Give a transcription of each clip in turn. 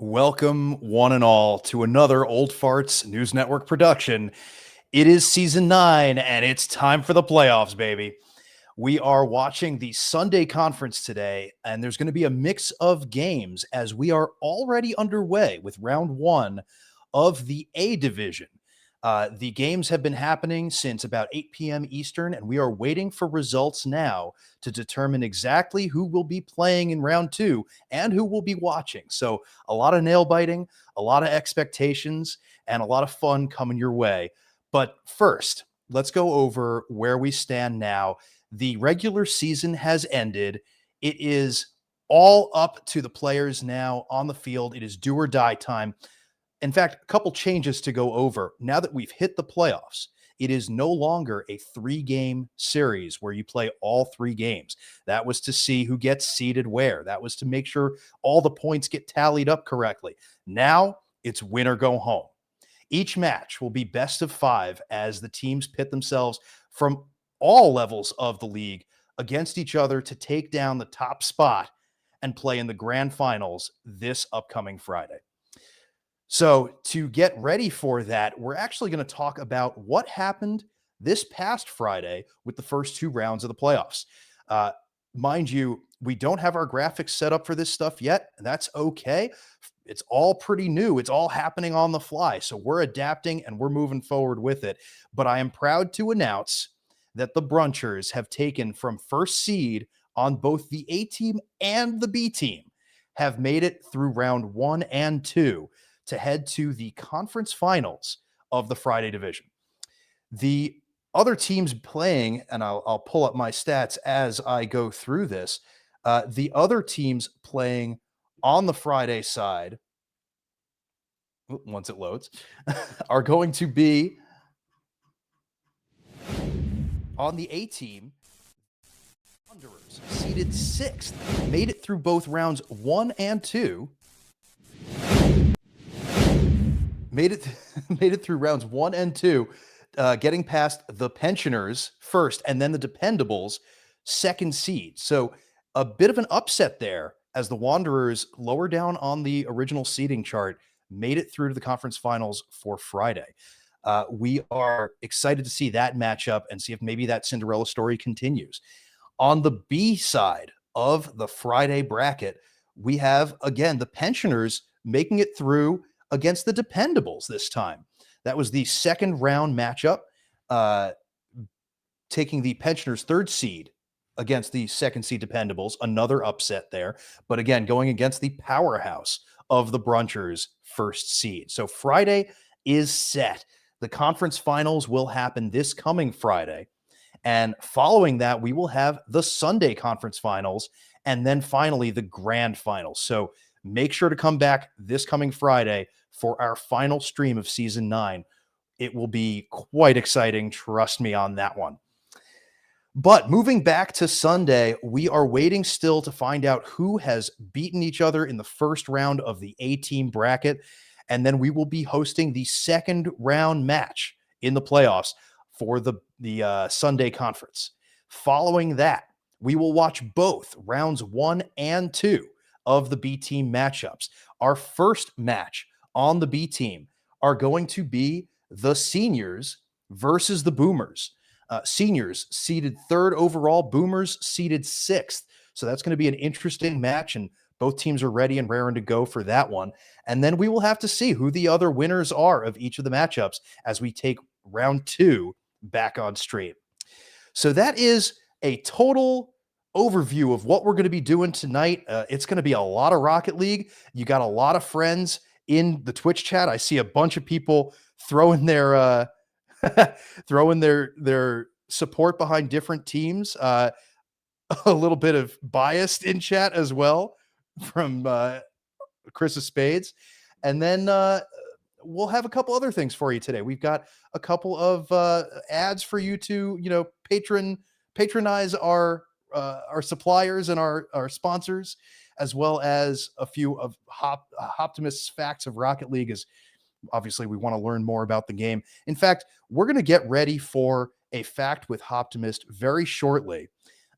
Welcome, one and all, to another Old Farts News Network production. It is season 9, and it's time for the playoffs, baby. We are watching the Sunday conference today, and there's going to be a mix of games as we are already underway with round 1 of the A division. The games have been happening since about 8 p.m. Eastern, and we are waiting for results now to determine exactly who will be playing in round 2 and who will be watching. So, a lot of nail biting, a lot of expectations, and a lot of fun coming your way. But first, let's go over where we stand now. The regular season has ended. It is all up to the players now on the field. It is do or die time. In fact, a couple changes to go over. Now that we've hit the playoffs, it is no longer a 3-game series where you play all 3 games. That was to see who gets seeded where. That was to make sure all the points get tallied up correctly. Now it's win or go home. Each match will be best of 5 as the teams pit themselves from all levels of the league against each other to take down the top spot and play in the grand finals this upcoming Friday. So, to get ready for that, we're actually going to talk about what happened this past Friday with the first 2 rounds of the playoffs. Uh, Mind you, we don't have our graphics set up for this stuff yet, and that's okay. It's all pretty new. It's all happening on the fly. So, we're adapting and we're moving forward with it. But I am proud to announce that the Brunchers have taken from first seed on both the A team and the B team, have made it through round 1 and 2 to head to the conference finals of the Friday division. The other teams playing, and I'll pull up my stats as I go through this. The other teams playing on the Friday side, once it loads, are going to be on the A team. Wanderers, seeded 6th, made it through both rounds 1 and 2. Made it through rounds 1 and 2, getting past the Pensioners first and then the Dependables second seed. So a bit of an upset there as the Wanderers, lower down on the original seeding chart, made it through to the conference finals for Friday. We are excited to see that matchup and see if maybe that Cinderella story continues. On the B side of the Friday bracket, we have, again, the Pensioners making it through against the Dependables this time. That was the second round matchup, taking the Pensioners' 3rd seed against the 2nd seed Dependables, another upset there. But again, going against the powerhouse of the Brunchers' 1st seed. So Friday is set. The conference finals will happen this coming Friday. And following that, we will have the Sunday conference finals and then finally the grand finals. So make sure to come back this coming Friday for our final stream of season 9. It will be quite exciting. Trust me on that one. But moving back to Sunday, we are waiting still to find out who has beaten each other in the first round of the A team bracket. And then we will be hosting the second round match in the playoffs for the Sunday conference. Following that, we will watch both rounds 1 and 2 of the B team matchups. Our first match on the B team are going to be the Seniors versus the Boomers. Seniors seeded 3rd overall, Boomers seeded 6th. So that's going to be an interesting match, and both teams are ready and raring to go for that one. And then we will have to see who the other winners are of each of the matchups as we take round 2 back on stream. So that is a total overview of what we're going to be doing tonight. It's going to be a lot of Rocket League. You got a lot of friends in the Twitch chat. I see a bunch of people throwing their throwing their support behind different teams. A little bit of biased in chat as well from Chris of Spades. And then we'll have a couple other things for you today. We've got a couple of ads for you to, patronize our suppliers and our sponsors, as well as a few of Optimist's facts of Rocket League. As obviously we want to learn more about the game. In fact, we're going to get ready for a fact with Optimist very shortly,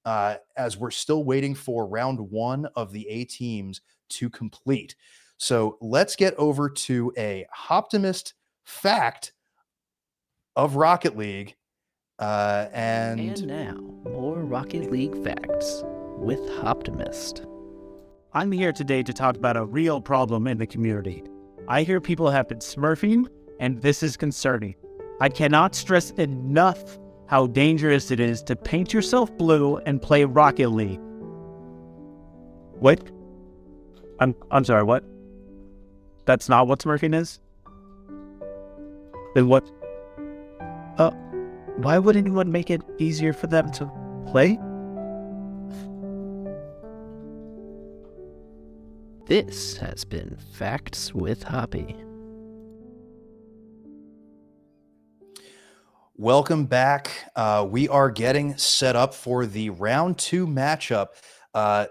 as we're still waiting for round 1 of the A teams to complete. So let's get over to a Optimist fact of Rocket League. And now, more Rocket League facts with Optimist. I'm here today to talk about a real problem in the community. I hear people have been smurfing, and this is concerning. I cannot stress enough how dangerous it is to paint yourself blue and play Rocket League. What? I'm sorry, what? That's not what smurfing is? Then what? Why would anyone make it easier for them to play? This has been Facts with Hoppy. Welcome back. We are getting set up for the round 2 matchup. I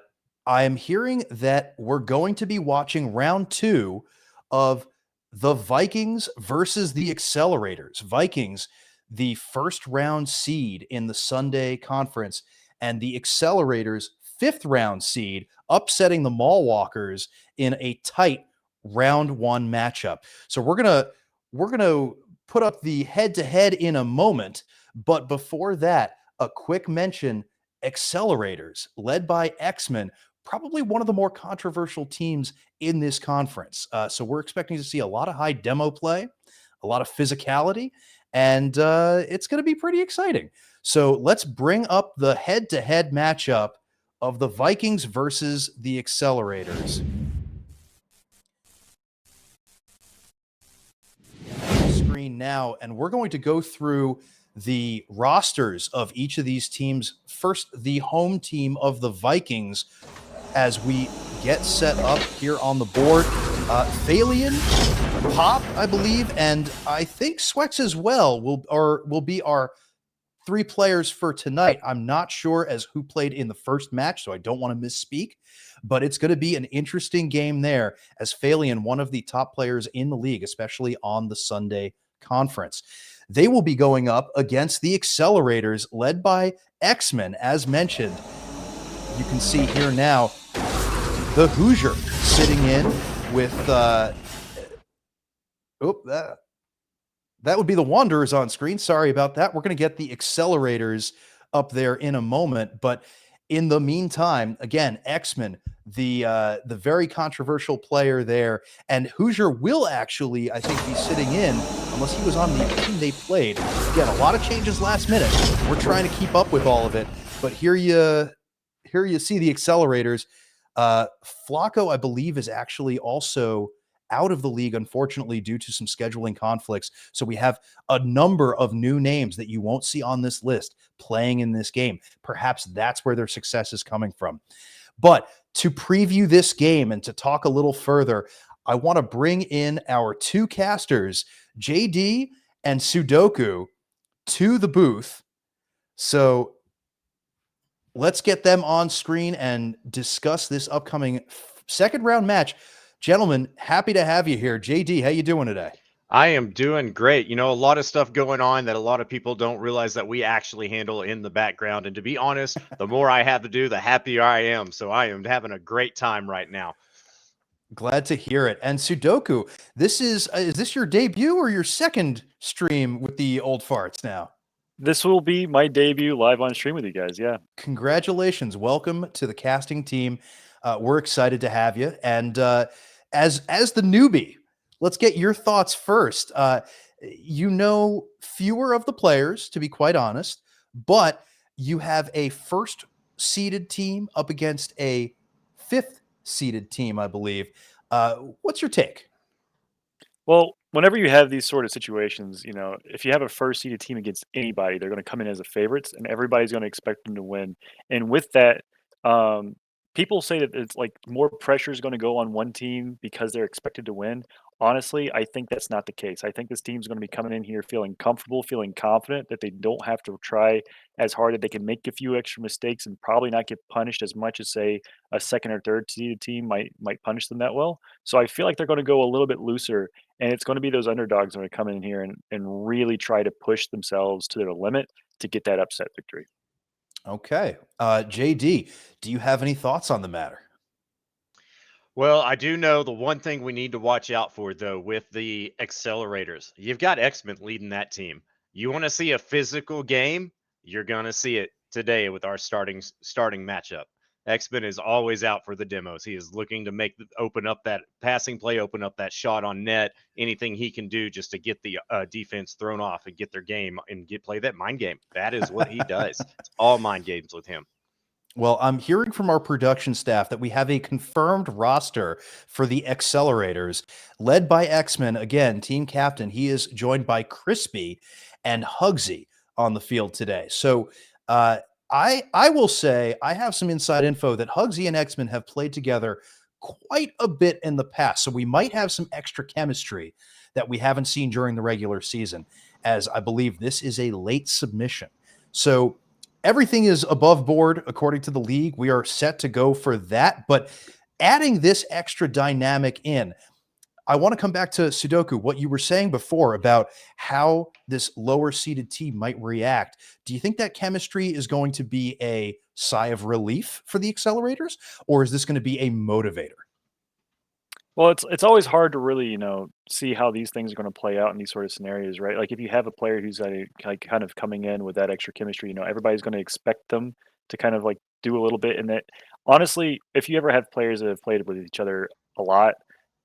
am hearing that we're going to be watching round 2 of the Vikings versus the Accelerators. Vikings, the first round seed in the Sunday conference, and the Accelerators, 5th round seed, upsetting the Mallwalkers in a tight round 1 matchup. So we're gonna put up the head-to-head in a moment, but before that, a quick mention: Accelerators, led by X-Men, probably one of the more controversial teams in this conference. So we're expecting to see a lot of high demo play, a lot of physicality, and it's going to be pretty exciting. So let's bring up the head-to-head matchup of the Vikings versus the Accelerators. Screen now, and we're going to go through the rosters of each of these teams. First, the home team of the Vikings, as we get set up here on the board. Phalian, Pop, I believe, and I think Swex as well will be our 3 players for tonight. I'm not sure as who played in the first match, so I don't want to misspeak, but it's going to be an interesting game there, as Phalian, one of the top players in the league, especially on the Sunday conference. They will be going up against the Accelerators, led by X-Men, as mentioned. You can see here now the Hoosier sitting in with that would be the Wanderers on screen. Sorry about that. We're going to get the Accelerators up there in a moment, but in the meantime, again, X-Men, the very controversial player there, and Hoosier will actually, I think, be sitting in unless he was on the team they played. Again, a lot of changes last minute. We're trying to keep up with all of it, but here you see the Accelerators. Flacco, I believe, is actually also out of the league, unfortunately, due to some scheduling conflicts. So we have a number of new names that you won't see on this list playing in this game. Perhaps that's where their success is coming from. But to preview this game and to talk a little further, I want to bring in our 2 casters, JD and Sudoku, to the booth. So let's get them on screen and discuss this upcoming second round match. Gentlemen, happy to have you here. JD, how you doing today? I am doing great. You know, a lot of stuff going on that a lot of people don't realize that we actually handle in the background. And to be honest, the more I have to do, the happier I am. So I am having a great time right now. Glad to hear it. And Sudoku, this is this your debut or your second stream with the old farts now? This will be my debut live on stream with you guys. Yeah. Congratulations. Welcome to the casting team. We're excited to have you. And as the newbie, let's get your thoughts first. You know fewer of the players, to be quite honest, but you have a first seeded team up against a 5th seeded team, I believe. What's your take? Well, whenever you have these sort of situations, you know, if you have a first seeded team against anybody, they're going to come in as a favorites, and everybody's going to expect them to win. And with that, um, people say that it's like more pressure is going to go on one team because they're expected to win. Honestly, I think that's not the case. I think this team's going to be coming in here feeling comfortable, feeling confident that they don't have to try as hard, that they can make a few extra mistakes and probably not get punished as much as say a second or third seeded team might punish them that well. So I feel like they're going to go a little bit looser, and it's going to be those underdogs that are going to come in here and really try to push themselves to their limit to get that upset victory. Okay. JD, do you have any thoughts on the matter? Well, I do know the one thing we need to watch out for, though, with the accelerators. You've got X-Men leading that team. You want to see a physical game? You're going to see it today with our starting matchup. X-Men is always out for the demos. He is looking to open up that passing play, open up that shot on net, anything he can do just to get the defense thrown off and get their game and play that mind game. That is what he does. It's all mind games with him. Well, I'm hearing from our production staff that we have a confirmed roster for the Accelerators, led by X-Men. Again, team captain. He is joined by Crispy and Hugsy on the field today. So I will say I have some inside info that Hugsy and X-Men have played together quite a bit in the past. So we might have some extra chemistry that we haven't seen during the regular season, as I believe this is a late submission. So everything is above board according to the league. We are set to go for that. But adding this extra dynamic in, I want to come back to Sudoku, what you were saying before about how this lower seeded team might react. Do you think that chemistry is going to be a sigh of relief for the Accelerators, or is this going to be a motivator? Well, it's always hard to really, see how these things are going to play out in these sort of scenarios, right? Like if you have a player who's like kind of coming in with that extra chemistry, everybody's going to expect them to kind of like do a little bit. And that honestly, if you ever have players that have played with each other a lot,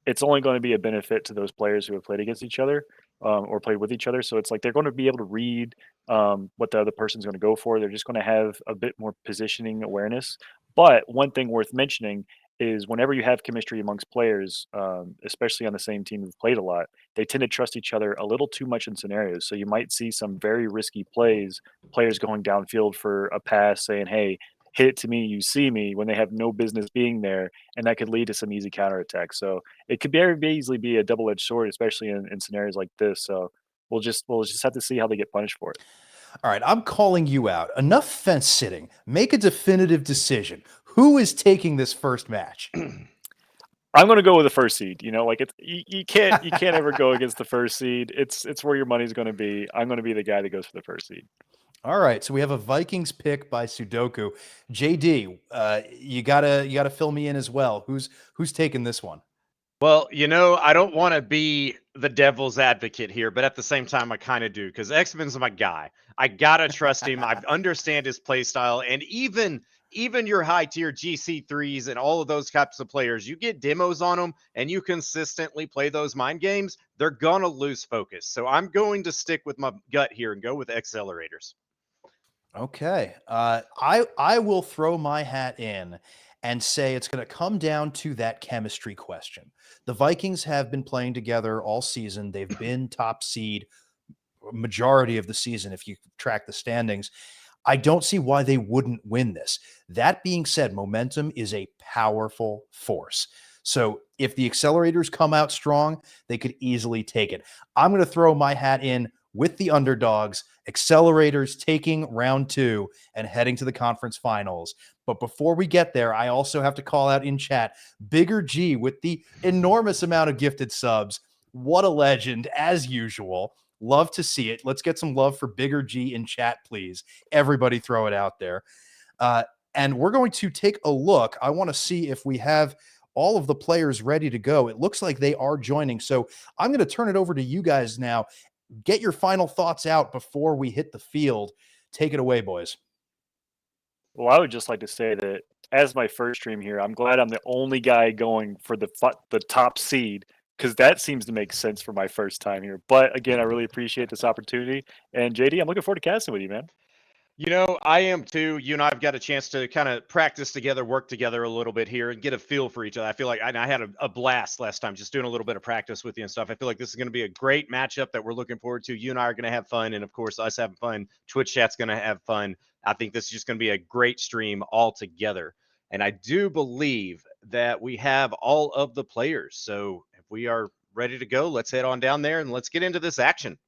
it's only going to be a benefit to those players who have played against each other or played with each other. So it's like they're going to be able to read what the other person's going to go for. They're just going to have a bit more positioning awareness. But one thing worth mentioning is whenever you have chemistry amongst players, especially on the same team who've played a lot, they tend to trust each other a little too much in scenarios. So you might see some very risky plays, players going downfield for a pass saying, hey, hit it to me, you see me, when they have no business being there. And that could lead to some easy counterattacks. So it could very easily be a double edged sword, especially in scenarios like this. So we'll just have to see how they get punished for it. All right, I'm calling you out. Enough fence sitting. Make a definitive decision. Who is taking this first match? I'm gonna go with the first seed. Like you can't ever go against the first seed. It's where your money's gonna be. I'm gonna be the guy that goes for the first seed. All right, so we have a Vikings pick by Sudoku. JD, you gotta fill me in as well. Who's taking this one? Well, I don't want to be the devil's advocate here, but at the same time, I kind of do because X-Men's my guy. I gotta trust him. I understand his play style, and even your high tier GC3s and all of those types of players, you get demos on them, and you consistently play those mind games, they're gonna lose focus. So I'm going to stick with my gut here and go with Accelerators. Okay, I will throw my hat in and say it's going to come down to that chemistry question. The Vikings have been playing together all season. They've been top seed majority of the season if you track the standings. I don't see why they wouldn't win this. That being said, momentum is a powerful force. So if the Accelerators come out strong, they could easily take it. I'm going to throw my hat in with the underdogs, Accelerators taking round 2 and heading to the conference finals. But before we get there, I also have to call out in chat Bigger G with the enormous amount of gifted subs. What a legend, as usual. Love to see it. Let's get some love for Bigger G in chat, please. Everybody throw it out there. And we're going to take a look. I want to see if we have all of the players ready to go. It looks like they are joining. So I'm going to turn it over to you guys now. Get your final thoughts out before we hit the field. Take it away, boys. Well, I would just like to say that as my first stream here, I'm glad I'm the only guy going for the top seed because that seems to make sense for my first time here. But again, I really appreciate this opportunity. And JD, I'm looking forward to casting with you, man. I am too. You and I've got a chance to kind of practice together, work together a little bit here, and get a feel for each other. I feel like I had a blast last time just doing a little bit of practice with you and stuff. I feel like this is going to be a great matchup that we're looking forward to. You and I are going to have fun, and of course, us having fun. Twitch chat's going to have fun. I think this is just going to be a great stream all together. And I do believe that we have all of the players. So if we are ready to go, let's head on down there and let's get into this action.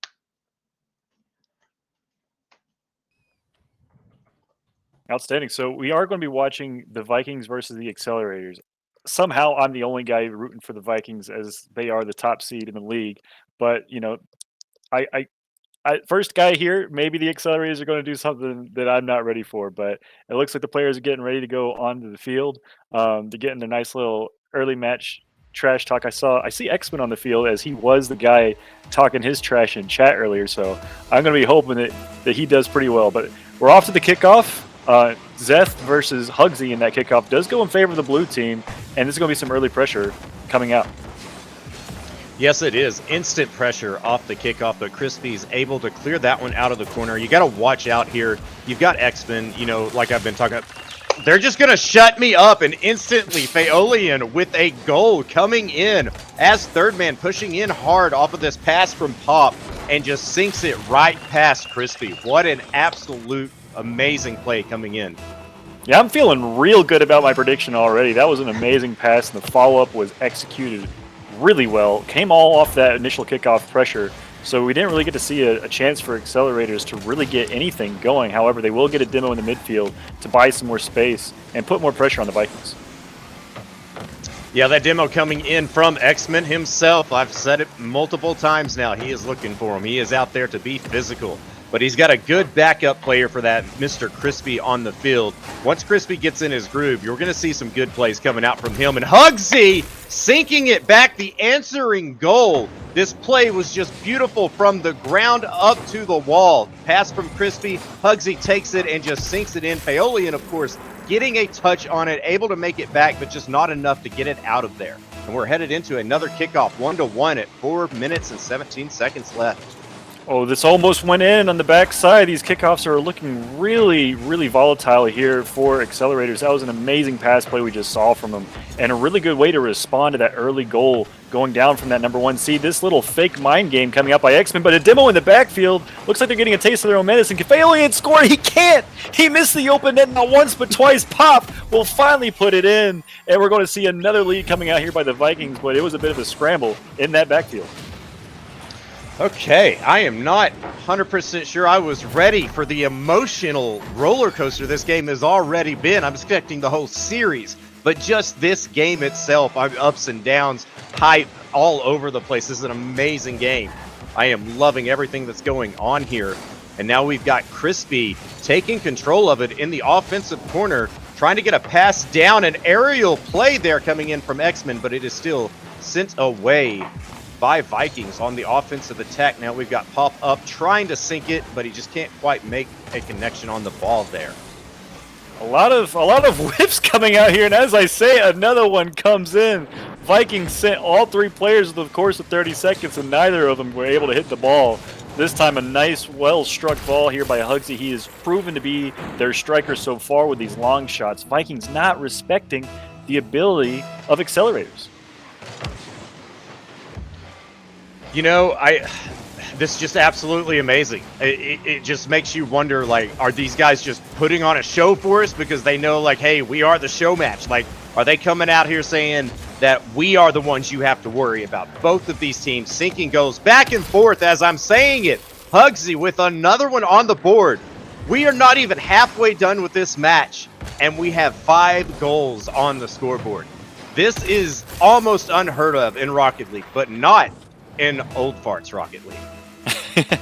Outstanding. So we are going to be watching the Vikings versus the Accelerators. Somehow I'm the only guy rooting for the Vikings as they are the top seed in the league. But I first guy here, maybe the Accelerators are going to do something that I'm not ready for. But it looks like the players are getting ready to go onto the field. They're getting their nice little early match trash talk. I see X-Men on the field, as he was the guy talking his trash in chat earlier. So I'm going to be hoping that he does pretty well. But we're off to the kickoff. Zeth versus Hugsy in that kickoff does go in favor of the blue team, and this is going to be some early pressure coming out. Yes, it is. Instant pressure off the kickoff, but Crispy's able to clear that one out of the corner. You got to watch out here. You've got X-Men, you know, like I've been talking about. They're just going to shut me up, and instantly Phaolian with a goal coming in as third man, pushing in hard off of this pass from Pop and just sinks it right past Crispy. What an absolute amazing play coming in. Yeah, I'm feeling real good about my prediction already. That was an amazing pass, and the follow-up was executed really well. Came all off that initial kickoff pressure, so we didn't really get to see a chance for Accelerators to really get anything going. However, they will get a demo in the midfield to buy some more space and put more pressure on the Vikings. Yeah, that demo coming in from X-Men himself. I've said it multiple times now. He is looking for him. He is out there to be physical. But he's got a good backup player for that, Mr. Crispy, on the field. Once Crispy gets in his groove, you're going to see some good plays coming out from him. And Hugsy sinking it back, the answering goal. This play was just beautiful from the ground up to the wall. Pass from Crispy, Hugsy takes it and just sinks it in. Phaolian, of course, getting a touch on it, able to make it back, but just not enough to get it out of there. And we're headed into another kickoff, 1-1 at 4 minutes and 17 seconds left. Oh, this almost went in on the backside. These kickoffs are looking really, really volatile here for Accelerators. That was an amazing pass play we just saw from them, and a really good way to respond to that early goal going down from that number 1 seed. This little fake mind game coming out by X-Men, but a demo in the backfield. Looks like they're getting a taste of their own medicine. Phaolian score. He can't. He missed the open net not once but twice. Pop will finally put it in, and we're going to see another lead coming out here by the Vikings, but it was a bit of a scramble in that backfield. Okay, I am not 100% sure I was ready for the emotional roller coaster this game has already been. I'm expecting the whole series, but just this game itself, I'm ups and downs, hype all over the place. This is an amazing game. I am loving everything that's going on here. And now we've got Crispy taking control of it in the offensive corner, trying to get a pass down, an aerial play there coming in from X-Men, but it is still sent away by Vikings on the offensive attack. Now we've got Pop up trying to sink it, but he just can't quite make a connection on the ball there. A lot of whips coming out here, and as I say, another one comes in. Vikings sent all 3 players in the course of 30 seconds, and neither of them were able to hit the ball. This time a nice, well-struck ball here by Hugsy. He has proven to be their striker so far with these long shots. Vikings not respecting the ability of Accelerators. You know, this is just absolutely amazing. It just makes you wonder, like, are these guys just putting on a show for us because they know, like, hey, we are the show match? Like, are they coming out here saying that we are the ones you have to worry about? Both of these teams sinking goals back and forth as I'm saying it. Hugsy with another one on the board. We are not even halfway done with this match, and we have 5 goals on the scoreboard. This is almost unheard of in Rocket League, but not in Old Farts Rocket League.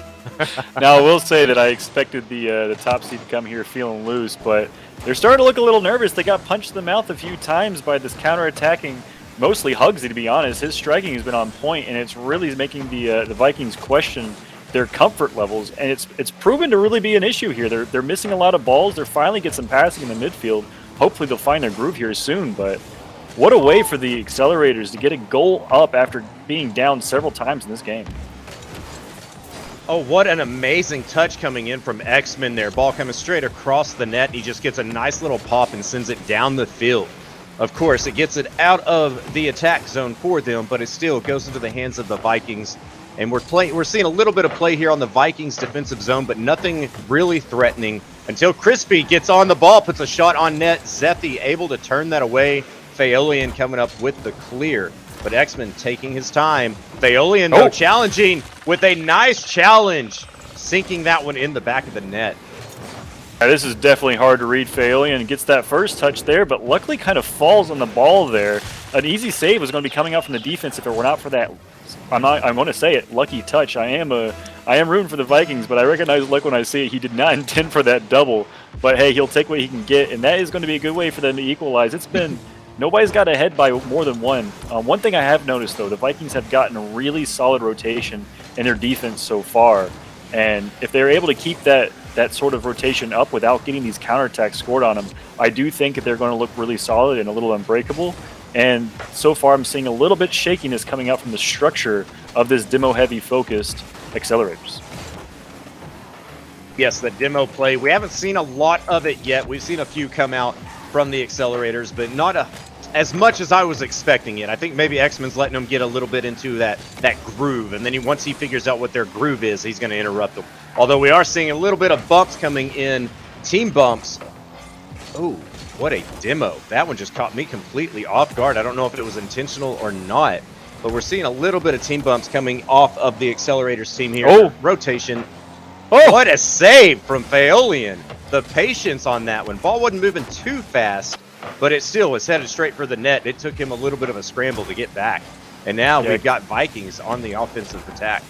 Now, I will say that I expected the top seed to come here feeling loose, but they're starting to look a little nervous. They got punched in the mouth a few times by this counter-attacking, mostly Hugsy, to be honest. His striking has been on point, and it's really making the Vikings question their comfort levels, and it's proven to really be an issue here. They're missing a lot of balls. They're finally getting some passing in the midfield. Hopefully they'll find their groove here soon, but what a way for the Accelerators to get a goal up after being down several times in this game. Oh, what an amazing touch coming in from X-Men there. Ball coming straight across the net. He just gets a nice little pop and sends it down the field. Of course, it gets it out of the attack zone for them, but it still goes into the hands of the Vikings. And we're seeing a little bit of play here on the Vikings defensive zone, but nothing really threatening until Crispy gets on the ball, puts a shot on net. Zethy able to turn that away. Phaolian coming up with the clear, but X-Men taking his time. Phaolian, though, challenging with a nice challenge, sinking that one in the back of the net. This is definitely hard to read. Phaolian gets that first touch there, but luckily kind of falls on the ball there. An easy save was going to be coming out from the defense if it were not for that, I'm going to say it, lucky touch. I am rooting for the Vikings, but I recognize luck when I see it. He did not intend for that double, but hey, he'll take what he can get, and that is going to be a good way for them to equalize. It's been Nobody's got ahead by more than one. One thing I have noticed, though, the Vikings have gotten a really solid rotation in their defense so far. And if they're able to keep that sort of rotation up without getting these counterattacks scored on them, I do think that they're going to look really solid and a little unbreakable. And so far, I'm seeing a little bit shakiness coming out from the structure of this demo-heavy focused accelerators. Yes, the demo play. We haven't seen a lot of it yet. We've seen a few come out from the accelerators, but not as much as I was expecting it. I think maybe X-Men's letting them get a little bit into that groove, and then once he figures out what their groove is, he's going to interrupt them. Although we are seeing a little bit of bumps coming in, team bumps. Oh, what a demo. That one just caught me completely off guard. I don't know if it was intentional or not, but we're seeing a little bit of team bumps coming off of the accelerators team here. Oh. Rotation. Oh! What a save from Faolian. The patience on that one. Ball wasn't moving too fast, but it still was headed straight for the net. It took him a little bit of a scramble to get back. And now we've got Vikings on the offensive attack.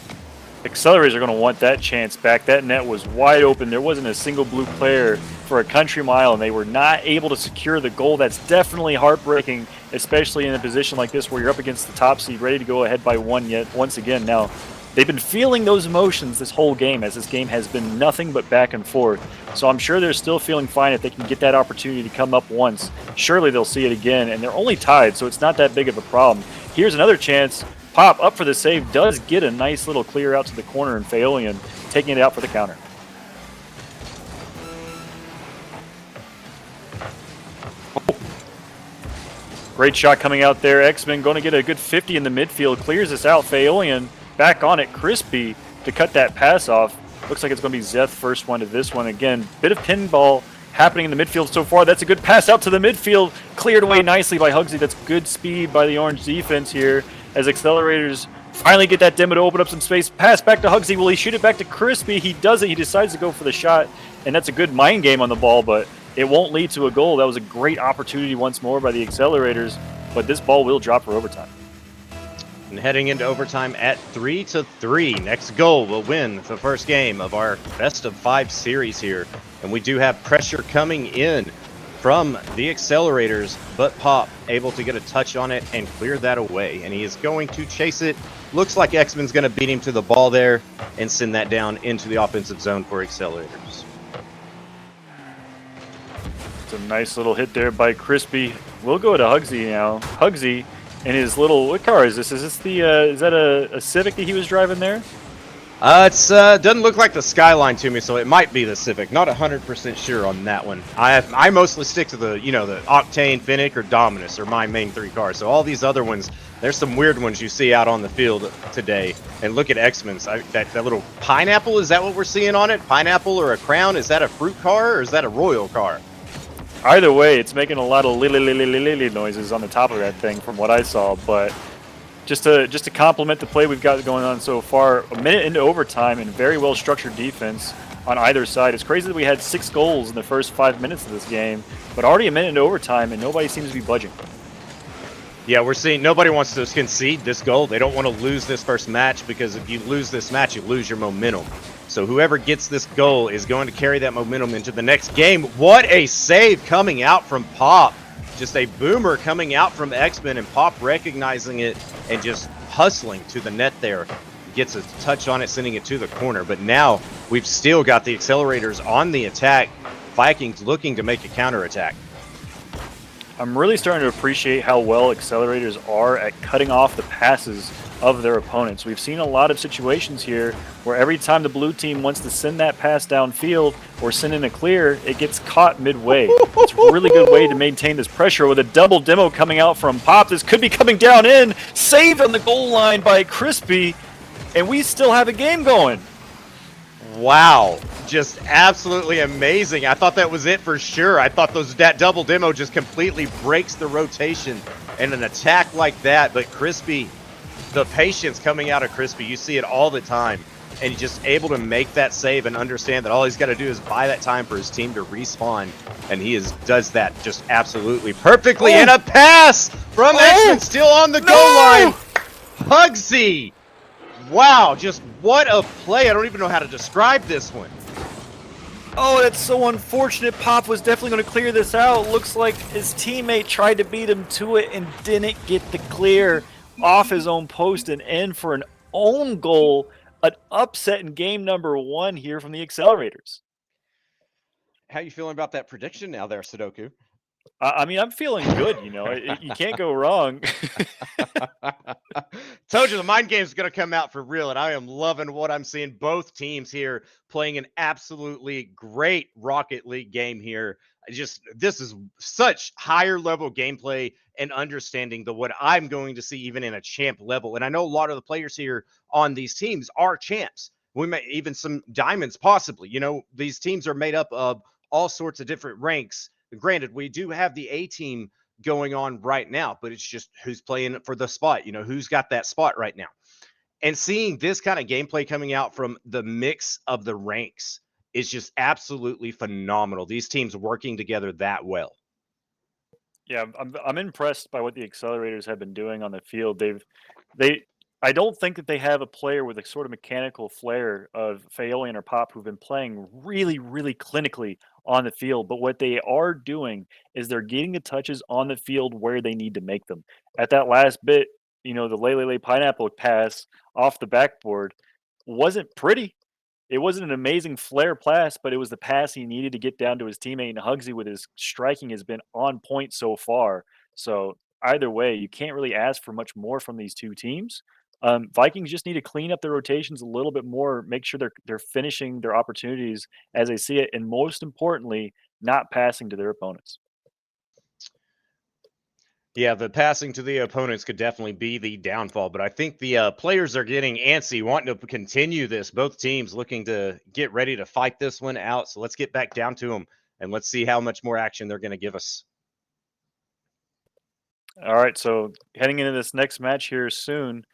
Accelerators are going to want that chance back. That net was wide open. There wasn't a single blue player for a country mile, and they were not able to secure the goal. That's definitely heartbreaking, especially in a position like this where you're up against the top seed, ready to go ahead by one yet once again. Now, they've been feeling those emotions this whole game, as this game has been nothing but back and forth. So I'm sure they're still feeling fine if they can get that opportunity to come up once. Surely they'll see it again, and they're only tied, so it's not that big of a problem. Here's another chance. Pop up for the save, does get a nice little clear out to the corner, and Faolian taking it out for the counter. Oh. Great shot coming out there. X-Men going to get a good 50 in the midfield. Clears this out. Faolian back on it. Crispy to cut that pass off. Looks like it's going to be Zeth first one to this one. Again, bit of pinball happening in the midfield so far. That's a good pass out to the midfield. Cleared away nicely by Hugsy. That's good speed by the Orange defense here. As accelerators finally get that demo to open up some space. Pass back to Hugsy. Will he shoot it back to Crispy? He does it. He decides to go for the shot. And that's a good mind game on the ball, but it won't lead to a goal. That was a great opportunity once more by the accelerators, but this ball will drop for overtime. And heading into overtime at 3-3. Next goal will win the first game of our best of 5 series here. And we do have pressure coming in from the accelerators, but Pop able to get a touch on it and clear that away. And he is going to chase it. Looks like X-Men's going to beat him to the ball there and send that down into the offensive zone for accelerators. It's a nice little hit there by Crispy. We'll go to Hugsy now. Hugsy and his little, what car is this? Is this the, is that a Civic that he was driving there? It's doesn't look like the Skyline to me, so it might be the Civic. Not 100% sure on that one. I mostly stick to the, the Octane, Fennec, or Dominus are my main 3 cars. So all these other ones, there's some weird ones you see out on the field today. And look at X-Men's. That little pineapple, is that what we're seeing on it? Pineapple or a crown? Is that a fruit car or is that a royal car? Either way, it's making a lot of lily noises on the top of that thing from what I saw, but just to complement the play we've got going on so far, a minute into overtime and very well structured defense on either side. It's crazy that we had 6 goals in the first 5 minutes of this game, but already a minute into overtime and nobody seems to be budging. Yeah, we're seeing nobody wants to concede this goal. They don't want to lose this first match, because if you lose this match, you lose your momentum. So whoever gets this goal is going to carry that momentum into the next game. What a save coming out from Pop. Just a boomer coming out from X-Men, and Pop recognizing it and just hustling to the net there. Gets a touch on it, sending it to the corner. But now we've still got the accelerators on the attack. Vikings looking to make a counterattack. I'm really starting to appreciate how well accelerators are at cutting off the passes of their opponents. We've seen a lot of situations here where every time the blue team wants to send that pass downfield or send in a clear, it gets caught midway. It's a really good way to maintain this pressure with a double demo coming out from Pop. This could be coming down in, saved on the goal line by Crispy, and we still have a game going. Wow, just absolutely amazing. I thought that was it for sure. I thought that double demo just completely breaks the rotation in an attack like that, but Crispy, the patience coming out of Crispy, you see it all the time, and he's just able to make that save and understand that all he's got to do is buy that time for his team to respawn, and he does that just absolutely perfectly. And a pass from X-Men still on the goal line. Hugsy. Wow, just what a play. I don't even know how to describe this one. Oh, that's so unfortunate. Pop was definitely going to clear this out. Looks like his teammate tried to beat him to it and didn't get the clear off his own post and in for an own goal. An upset in game number 1 here from the Accelerators. How you feeling about that prediction now there, Sudoku? I mean, I'm feeling good, you know. You can't go wrong. Told you the mind game's going to come out for real, and I am loving what I'm seeing. Both teams here playing an absolutely great Rocket League game here. This is such higher level gameplay and understanding than what I'm going to see even in a champ level. And I know a lot of the players here on these teams are champs. We may even some diamonds possibly. You know, these teams are made up of all sorts of different ranks. Granted, we do have the A team going on right now, but it's just who's playing for the spot, you know, who's got that spot right now. And seeing this kind of gameplay coming out from the mix of the ranks is just absolutely phenomenal. These teams working together that well. Yeah, I'm impressed by what the Accelerators have been doing on the field. I don't think that they have a player with a sort of mechanical flair of Faolian or Pop who've been playing really, really clinically on the field. But what they are doing is they're getting the touches on the field where they need to make them. At that last bit, you know, the Lele Pineapple pass off the backboard wasn't pretty. It wasn't an amazing flair pass, but it was the pass he needed to get down to his teammate. And Hugsy with his striking has been on point so far. So either way, you can't really ask for much more from these two teams. Vikings just need to clean up their rotations a little bit more, make sure they're finishing their opportunities as they see it, and most importantly, not passing to their opponents. Yeah, the passing to the opponents could definitely be the downfall, but I think the players are getting antsy, wanting to continue this. Both teams looking to get ready to fight this one out. So let's get back down to them and let's see how much more action they're going to give us. All right, so heading into this next match here soon.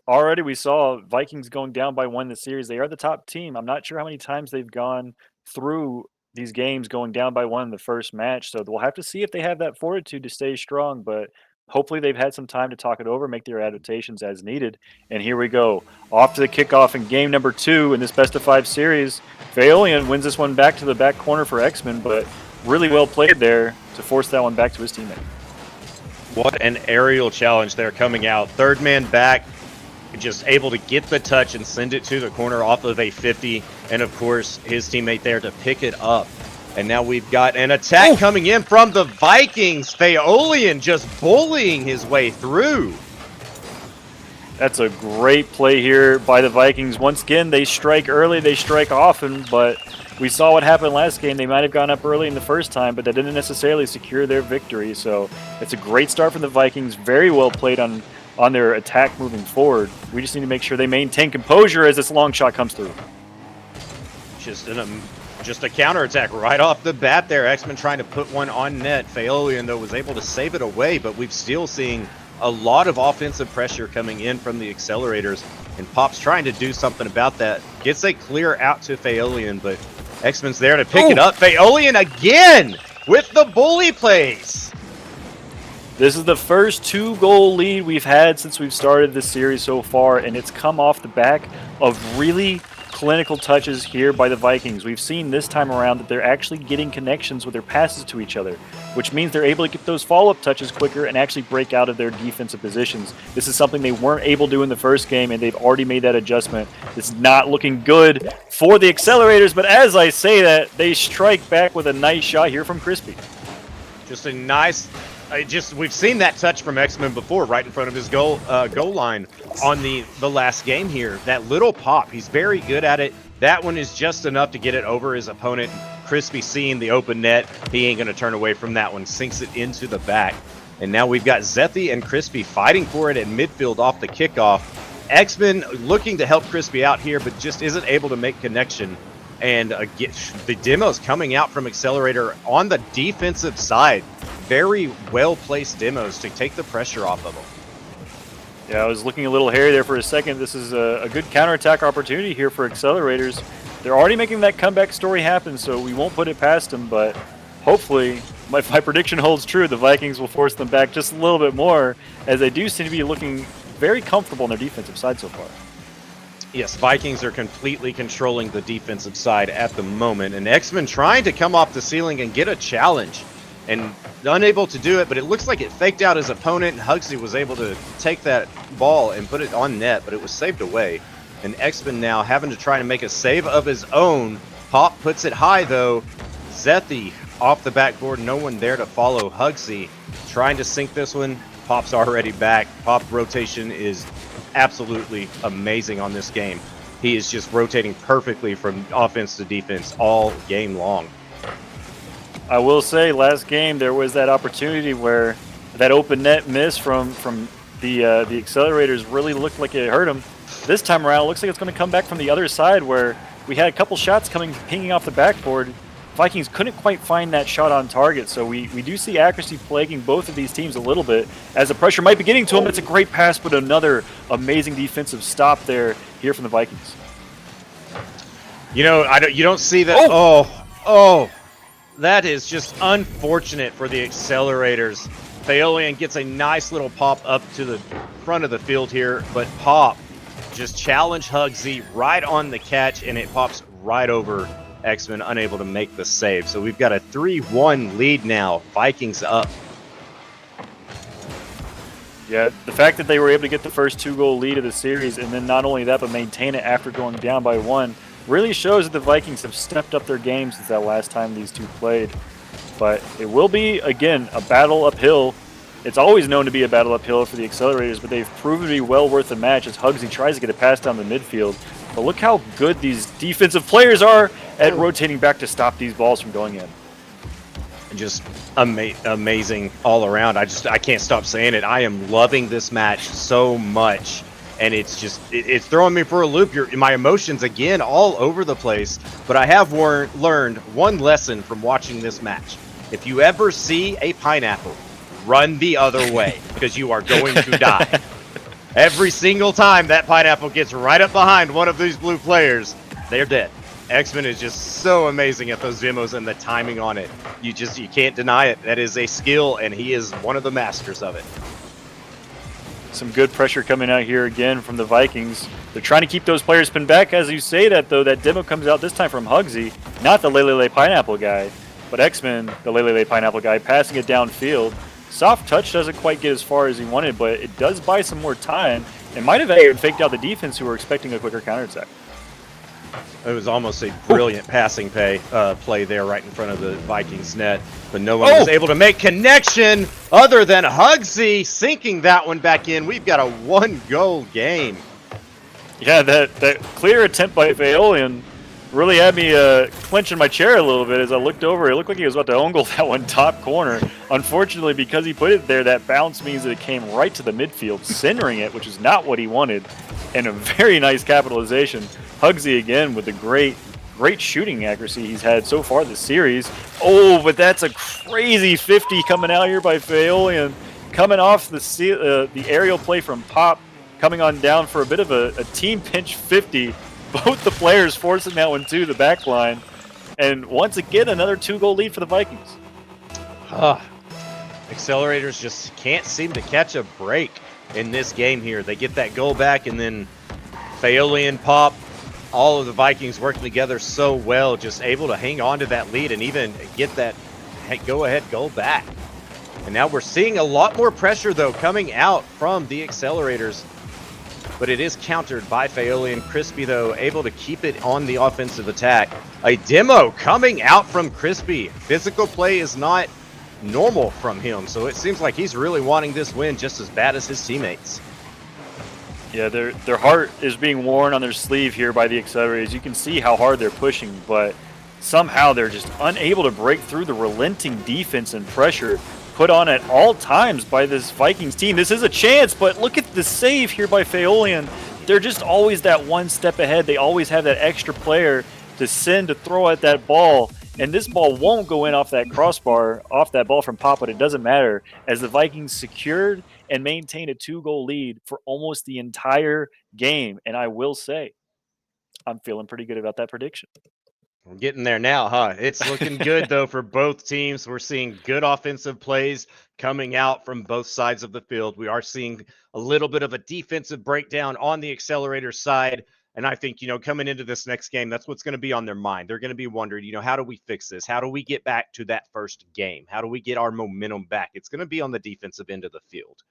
Already we saw Vikings going down by 1 in the series. They are the top team. I'm not sure how many times they've gone through these games going down by 1 in the first match. So we'll have to see if they have that fortitude to stay strong. But hopefully they've had some time to talk it over, make their adaptations as needed. And here we go. Off to the kickoff in game number 2 in this best-of-5 series. Faolian wins this one back to the back corner for X-Men, but really well played there to force that one back to his teammate. What an aerial challenge there coming out. Third man back, just able to get the touch and send it to the corner off of a 50. And of course, his teammate there to pick it up. And now we've got an attack coming in from the Vikings. Faolian just bullying his way through. That's a great play here by the Vikings. Once again, they strike early, they strike often, but we saw what happened last game. They might have gone up early in the first time, but that didn't necessarily secure their victory. So it's a great start from the Vikings. Very well played on their attack moving forward. We just need to make sure they maintain composure as this long shot comes through. Just a counterattack right off the bat there. X-Men trying to put one on net. Faolian, though, was able to save it away, but we've still seen a lot of offensive pressure coming in from the Accelerators, and Pop's trying to do something about that. Gets a clear out to Faolian, but X-Men's there to pick it up. Faolian again with the bully plays. This is the first 2-goal lead we've had since we've started this series so far, and it's come off the back of really clinical touches here by the Vikings. We've seen this time around that they're actually getting connections with their passes to each other, which means they're able to get those follow-up touches quicker and actually break out of their defensive positions. This is something they weren't able to do in the first game, and they've already made that adjustment. It's not looking good for the Accelerators, but as I say that, they strike back with a nice shot here from Crispy. Just a nice... we've seen that touch from X-Men before, right in front of his goal line on the last game here. That little pop, he's very good at it. That one is just enough to get it over his opponent. Crispy seeing the open net, he ain't going to turn away from that one. Sinks it into the back. And now we've got Zethy and Crispy fighting for it at midfield off the kickoff. X-Men looking to help Crispy out here, but just isn't able to make connection. And the demos coming out from Accelerator on the defensive side. Very well-placed demos to take the pressure off of them. Yeah, I was looking a little hairy there for a second. This is a good counterattack opportunity here for Accelerators. They're already making that comeback story happen, so we won't put it past them, but hopefully, my prediction holds true. The Vikings will force them back just a little bit more, as they do seem to be looking very comfortable on their defensive side so far. Yes, Vikings are completely controlling the defensive side at the moment, and X-Men trying to come off the ceiling and get a challenge, and unable to do it, but it looks like it faked out his opponent, and Hugsy was able to take that ball and put it on net, but it was saved away. And X-Men now having to try to make a save of his own. Pop puts it high, though. Zethi off the backboard, no one there to follow Hugsy. Trying to sink this one. Pop's already back. Pop rotation is absolutely amazing on this game. He is just rotating perfectly from offense to defense all game long. I will say, last game there was that opportunity where that open net miss from the Accelerators really looked like it hurt him. This time around, it looks like it's going to come back from the other side, where we had a couple shots pinging off the backboard. Vikings couldn't quite find that shot on target, so we do see accuracy plaguing both of these teams a little bit as the pressure might be getting to them. It's a great pass, but another amazing defensive stop there here from the Vikings. You know, you don't see that. Oh, that is just unfortunate for the Accelerators. Phaolian gets a nice little pop up to the front of the field here, but Pop just challenged Hugsy right on the catch, and it pops right over X-Men, unable to make the save. So we've got a 3-1 lead now. Vikings up. Yeah, the fact that they were able to get the first 2-goal lead of the series, and then not only that, but maintain it after going down by 1, really shows that the Vikings have stepped up their game since that last time these two played. But it will be, again, a battle uphill. It's always known to be a battle uphill for the Accelerators, but they've proven to be well worth the match as Hugsy tries to get a pass down the midfield. But look how good these defensive players are at rotating back to stop these balls from going in. Just amazing all around. I can't stop saying it. I am loving this match so much, and it's just it's throwing me for a loop. My emotions again all over the place. But I have learned one lesson from watching this match. If you ever see a pineapple, run the other way because you are going to die. Every single time that pineapple gets right up behind one of these blue players, they're dead. X-Men is just so amazing at those demos and the timing on it. You can't deny it. That is a skill, and he is one of the masters of it. Some good pressure coming out here again from the Vikings. They're trying to keep those players pinned back. As you say that, though, that demo comes out this time from Hugsy, not the Lele Pineapple guy, but X-Men, the Lele Pineapple guy, passing it downfield. Soft touch doesn't quite get as far as he wanted, but it does buy some more time. It might have faked out the defense who were expecting a quicker counterattack. It was almost a brilliant passing play there right in front of the Vikings net, but no one was able to make connection other than Hugsy sinking that one back in. We've got a 1-goal game. Yeah, that clear attempt by Phaolian really had me clenching my chair a little bit as I looked over. It looked like he was about to angle that one top corner. Unfortunately, because he put it there, that bounce means that it came right to the midfield, centering it, which is not what he wanted, and a very nice capitalization. Hugsy again with the great shooting accuracy he's had so far this series. Oh, but that's a crazy 50 coming out here by Phaolian, coming off the aerial play from Pop, coming on down for a bit of a team pinch 50. Both the players forcing that one to the back line. And once again, another 2-goal lead for the Vikings. Accelerators just can't seem to catch a break in this game here. They get that goal back, and then Phaolian, Pop, all of the Vikings working together so well, just able to hang on to that lead and even get that go-ahead goal back. And now we're seeing a lot more pressure, though, coming out from the Accelerators. But it is countered by Phaolian. Crispy, though, able to keep it on the offensive attack. A demo coming out from Crispy. Physical play is not normal from him, so it seems like he's really wanting this win just as bad as his teammates. Yeah, their heart is being worn on their sleeve here by the Accelerators. You can see how hard they're pushing, but somehow they're just unable to break through the relenting defense and pressure put on at all times by this Vikings team. This is a chance, but look at the save here by Phaolian. They're just always that one step ahead. They always have that extra player to send to throw at that ball, and this ball won't go in off that crossbar, off that ball from Pop, but it doesn't matter as the Vikings secured and maintained a 2-goal lead for almost the entire game. And I will say, I'm feeling pretty good about that prediction. We're getting there now, huh? It's looking good, though, for both teams. We're seeing good offensive plays coming out from both sides of the field. We are seeing a little bit of a defensive breakdown on the Accelerator side. And I think, coming into this next game, that's what's going to be on their mind. They're going to be wondering, how do we fix this? How do we get back to that first game? How do we get our momentum back? It's going to be on the defensive end of the field.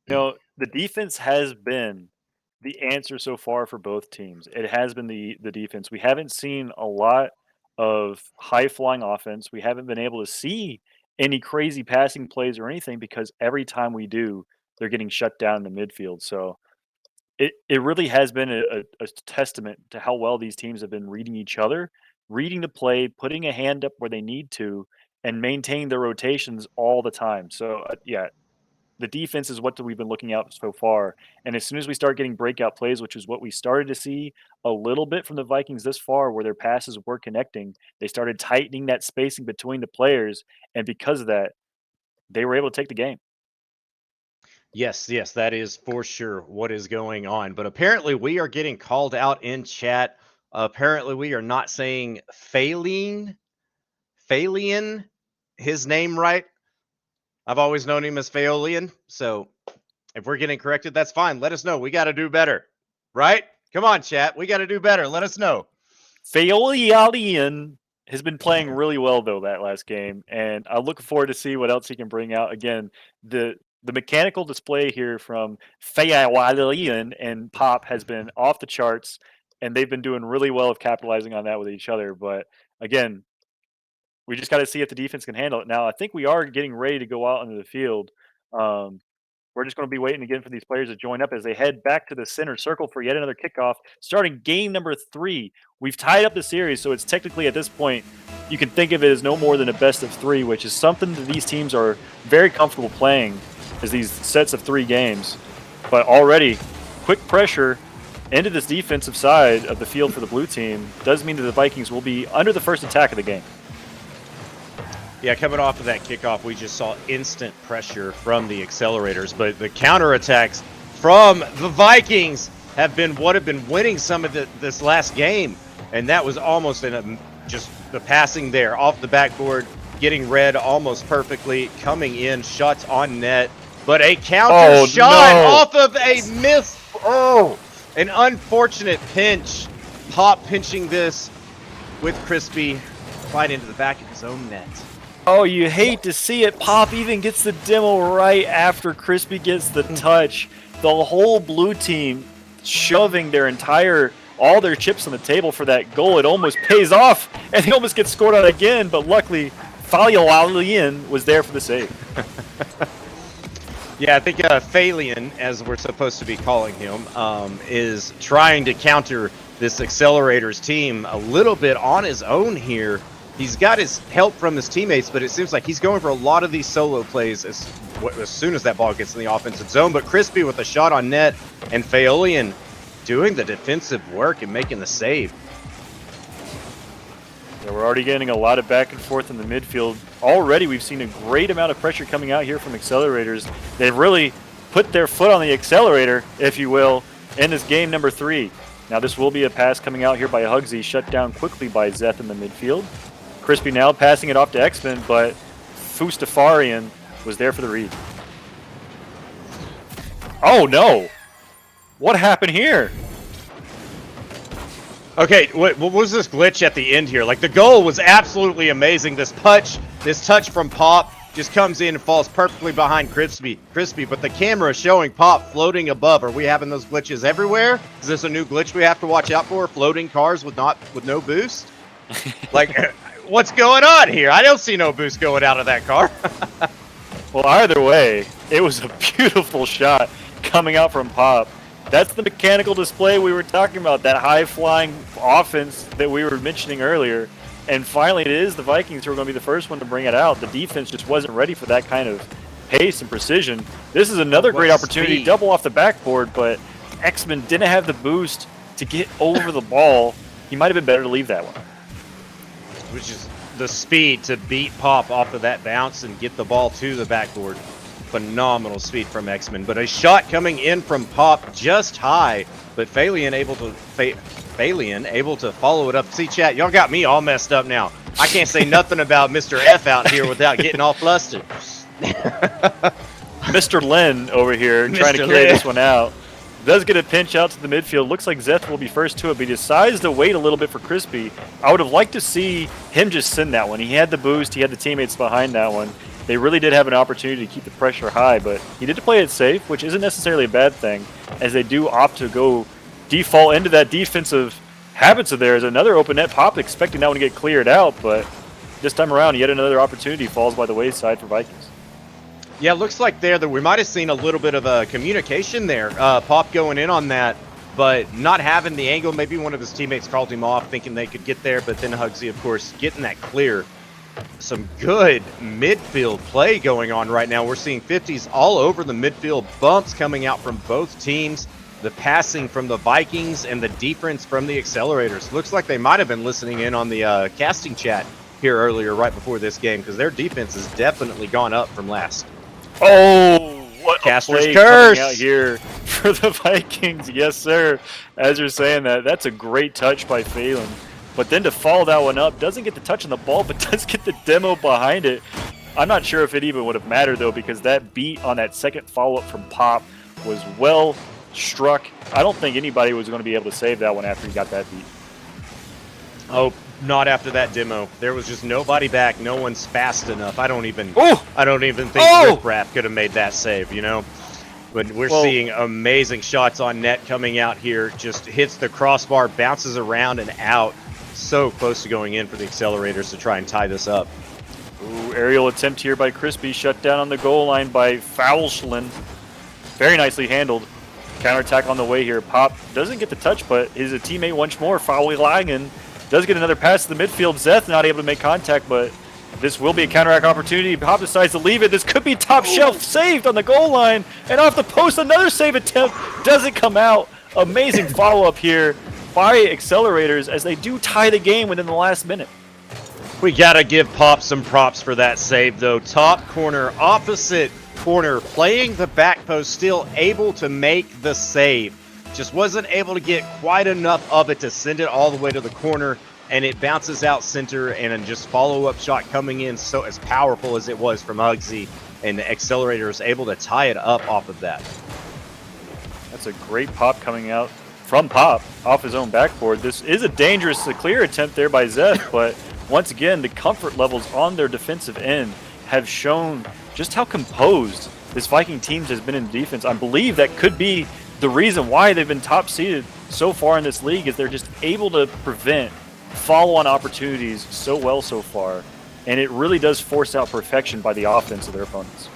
The defense has been the answer so far for both teams. It has been the defense. We haven't seen a lot of high-flying offense. We haven't been able to see any crazy passing plays or anything because every time we do, they're getting shut down in the midfield. So it really has been a testament to how well these teams have been reading each other, reading the play, putting a hand up where they need to, and maintaining their rotations all the time. So, yeah, the defense is what we've been looking at so far. And as soon as we start getting breakout plays, which is what we started to see a little bit from the Vikings this far, where their passes were connecting, they started tightening that spacing between the players. And because of that, they were able to take the game. Yes, that is for sure what is going on. But apparently we are getting called out in chat. Apparently we are not saying Phalian, his name right. I've always known him as Phalian. So if we're getting corrected, that's fine. Let us know. We got to do better, right? Come on, chat. We got to do better. Let us know. Phalian has been playing really well, though, that last game. And I look forward to see what else he can bring out. Again, the mechanical display here from Phalian and Pop has been off the charts, and they've been doing really well of capitalizing on that with each other. But again, we just got to see if the defense can handle it. Now, I think we are getting ready to go out into the field. We're just going to be waiting again for these players to join up as they head back to the center circle for yet another kickoff, starting game number 3. We've tied up the series, so it's technically at this point, you can think of it as no more than a best of 3, which is something that these teams are very comfortable playing, as these sets of 3 games. But already, quick pressure into this defensive side of the field for the blue team does mean that the Vikings will be under the first attack of the game. Yeah, coming off of that kickoff, we just saw instant pressure from the accelerators, but the counterattacks from the Vikings have been winning some of this last game, and that was almost just the passing there off the backboard, getting read almost perfectly, coming in, shots on net, but a counter shot off of a miss. An unfortunate pinch. Pop pinching this with Crispy right into the back of his own net. Oh, you hate to see it. Pop even gets the demo right after Crispy gets the touch. The whole blue team shoving all their chips on the table for that goal. It almost pays off, and they almost get scored on again, but luckily, Phalian was there for the save. Yeah, I think Phalian, as we're supposed to be calling him, is trying to counter this Accelerators team a little bit on his own here. He's got his help from his teammates, but it seems like he's going for a lot of these solo plays as soon as that ball gets in the offensive zone. But Crispy with a shot on net, and Phalian doing the defensive work and making the save. Yeah, we're already getting a lot of back and forth in the midfield. Already we've seen a great amount of pressure coming out here from Accelerators. They've really put their foot on the accelerator, if you will, in this game number 3. Now this will be a pass coming out here by Hugsy, shut down quickly by Zeth in the midfield. Crispy now passing it off to X-Men, but Fustafarian was there for the read. Oh no! What happened here? Okay, what was this glitch at the end here? Like, the goal was absolutely amazing. This touch from Pop just comes in and falls perfectly behind Crispy, but the camera is showing Pop floating above. Are we having those glitches everywhere? Is this a new glitch we have to watch out for? Floating cars with no boost? Like, what's going on here? I don't see no boost going out of that car. Well, either way, it was a beautiful shot coming out from Pop. That's the mechanical display we were talking about, that high-flying offense that we were mentioning earlier. And finally, it is the Vikings who are going to be the first one to bring it out. The defense just wasn't ready for that kind of pace and precision. This is another great opportunity, double off the backboard, but X-Men didn't have the boost to get over the ball. He might have been better to leave that one. Which is the speed to beat Pop off of that bounce and get the ball to the backboard. Phenomenal speed from X-Men, but a shot coming in from Pop just high, but Phalian able to follow it up. See, chat, y'all got me all messed up now. I can't say nothing about Mr. F out here without getting all flustered. Mr. Lin over here trying to carry this one out. Does get a pinch out to the midfield. Looks like Zeth will be first to it, but he decides to wait a little bit for Crispy. I would have liked to see him just send that one. He had the boost. He had the teammates behind that one. They really did have an opportunity to keep the pressure high, but he did play it safe, which isn't necessarily a bad thing, as they do opt to go default into that defensive habits of theirs. Another open net pop, expecting that one to get cleared out, but this time around, yet another opportunity falls by the wayside for Vikings. Yeah, looks like there that we might have seen a little bit of a communication there. Pop going in on that, but not having the angle. Maybe one of his teammates called him off, thinking they could get there, but then Hugsy, of course, getting that clear. Some good midfield play going on right now. We're seeing 50s all over the midfield, bumps coming out from both teams, the passing from the Vikings, and the defense from the Accelerators. Looks like they might have been listening in on the casting chat here earlier, right before this game, because their defense has definitely gone up from last. Oh, what Caster's a play curse coming out here for the Vikings. Yes, sir. As you're saying that, that's a great touch by Phelan. But then to follow that one up, doesn't get the touch on the ball, but does get the demo behind it. I'm not sure if it even would have mattered, though, because that beat on that second follow-up from Pop was well struck. I don't think anybody was going to be able to save that one after he got that beat. Oh, not after that demo. There was just nobody back. No one's fast enough. I don't even think Rip Rap could have made that save, you know? But we're seeing amazing shots on net coming out here. Just hits the crossbar, bounces around and out. So close to going in for the Accelerators to try and tie this up. Ooh, aerial attempt here by Crispy, shut down on the goal line by Foulschlin. Very nicely handled. Counterattack on the way here. Pop doesn't get the touch, but is a teammate once more. Foulschlin does get another pass to the midfield. Zeth not able to make contact, but this will be a counterattack opportunity. Pop decides to leave it. This could be top shelf saved on the goal line. And off the post, another save attempt. Doesn't come out. Amazing follow-up here by Accelerators as they do tie the game within the last minute. We got to give Pop some props for that save, though. Top corner, opposite corner, playing the back post, still able to make the save. Just wasn't able to get quite enough of it to send it all the way to the corner, and it bounces out center, and then just follow-up shot coming in so as powerful as it was from Hugsy, and the Accelerator is able to tie it up off of that. That's a great pop coming out from Pop off his own backboard. This is a dangerous clear attempt there by Zeth, but once again, the comfort levels on their defensive end have shown just how composed this Viking team has been in defense. I believe that could be the reason why they've been top seeded so far in this league, is they're just able to prevent follow-on opportunities so well so far, and it really does force out perfection by the offense of their opponents.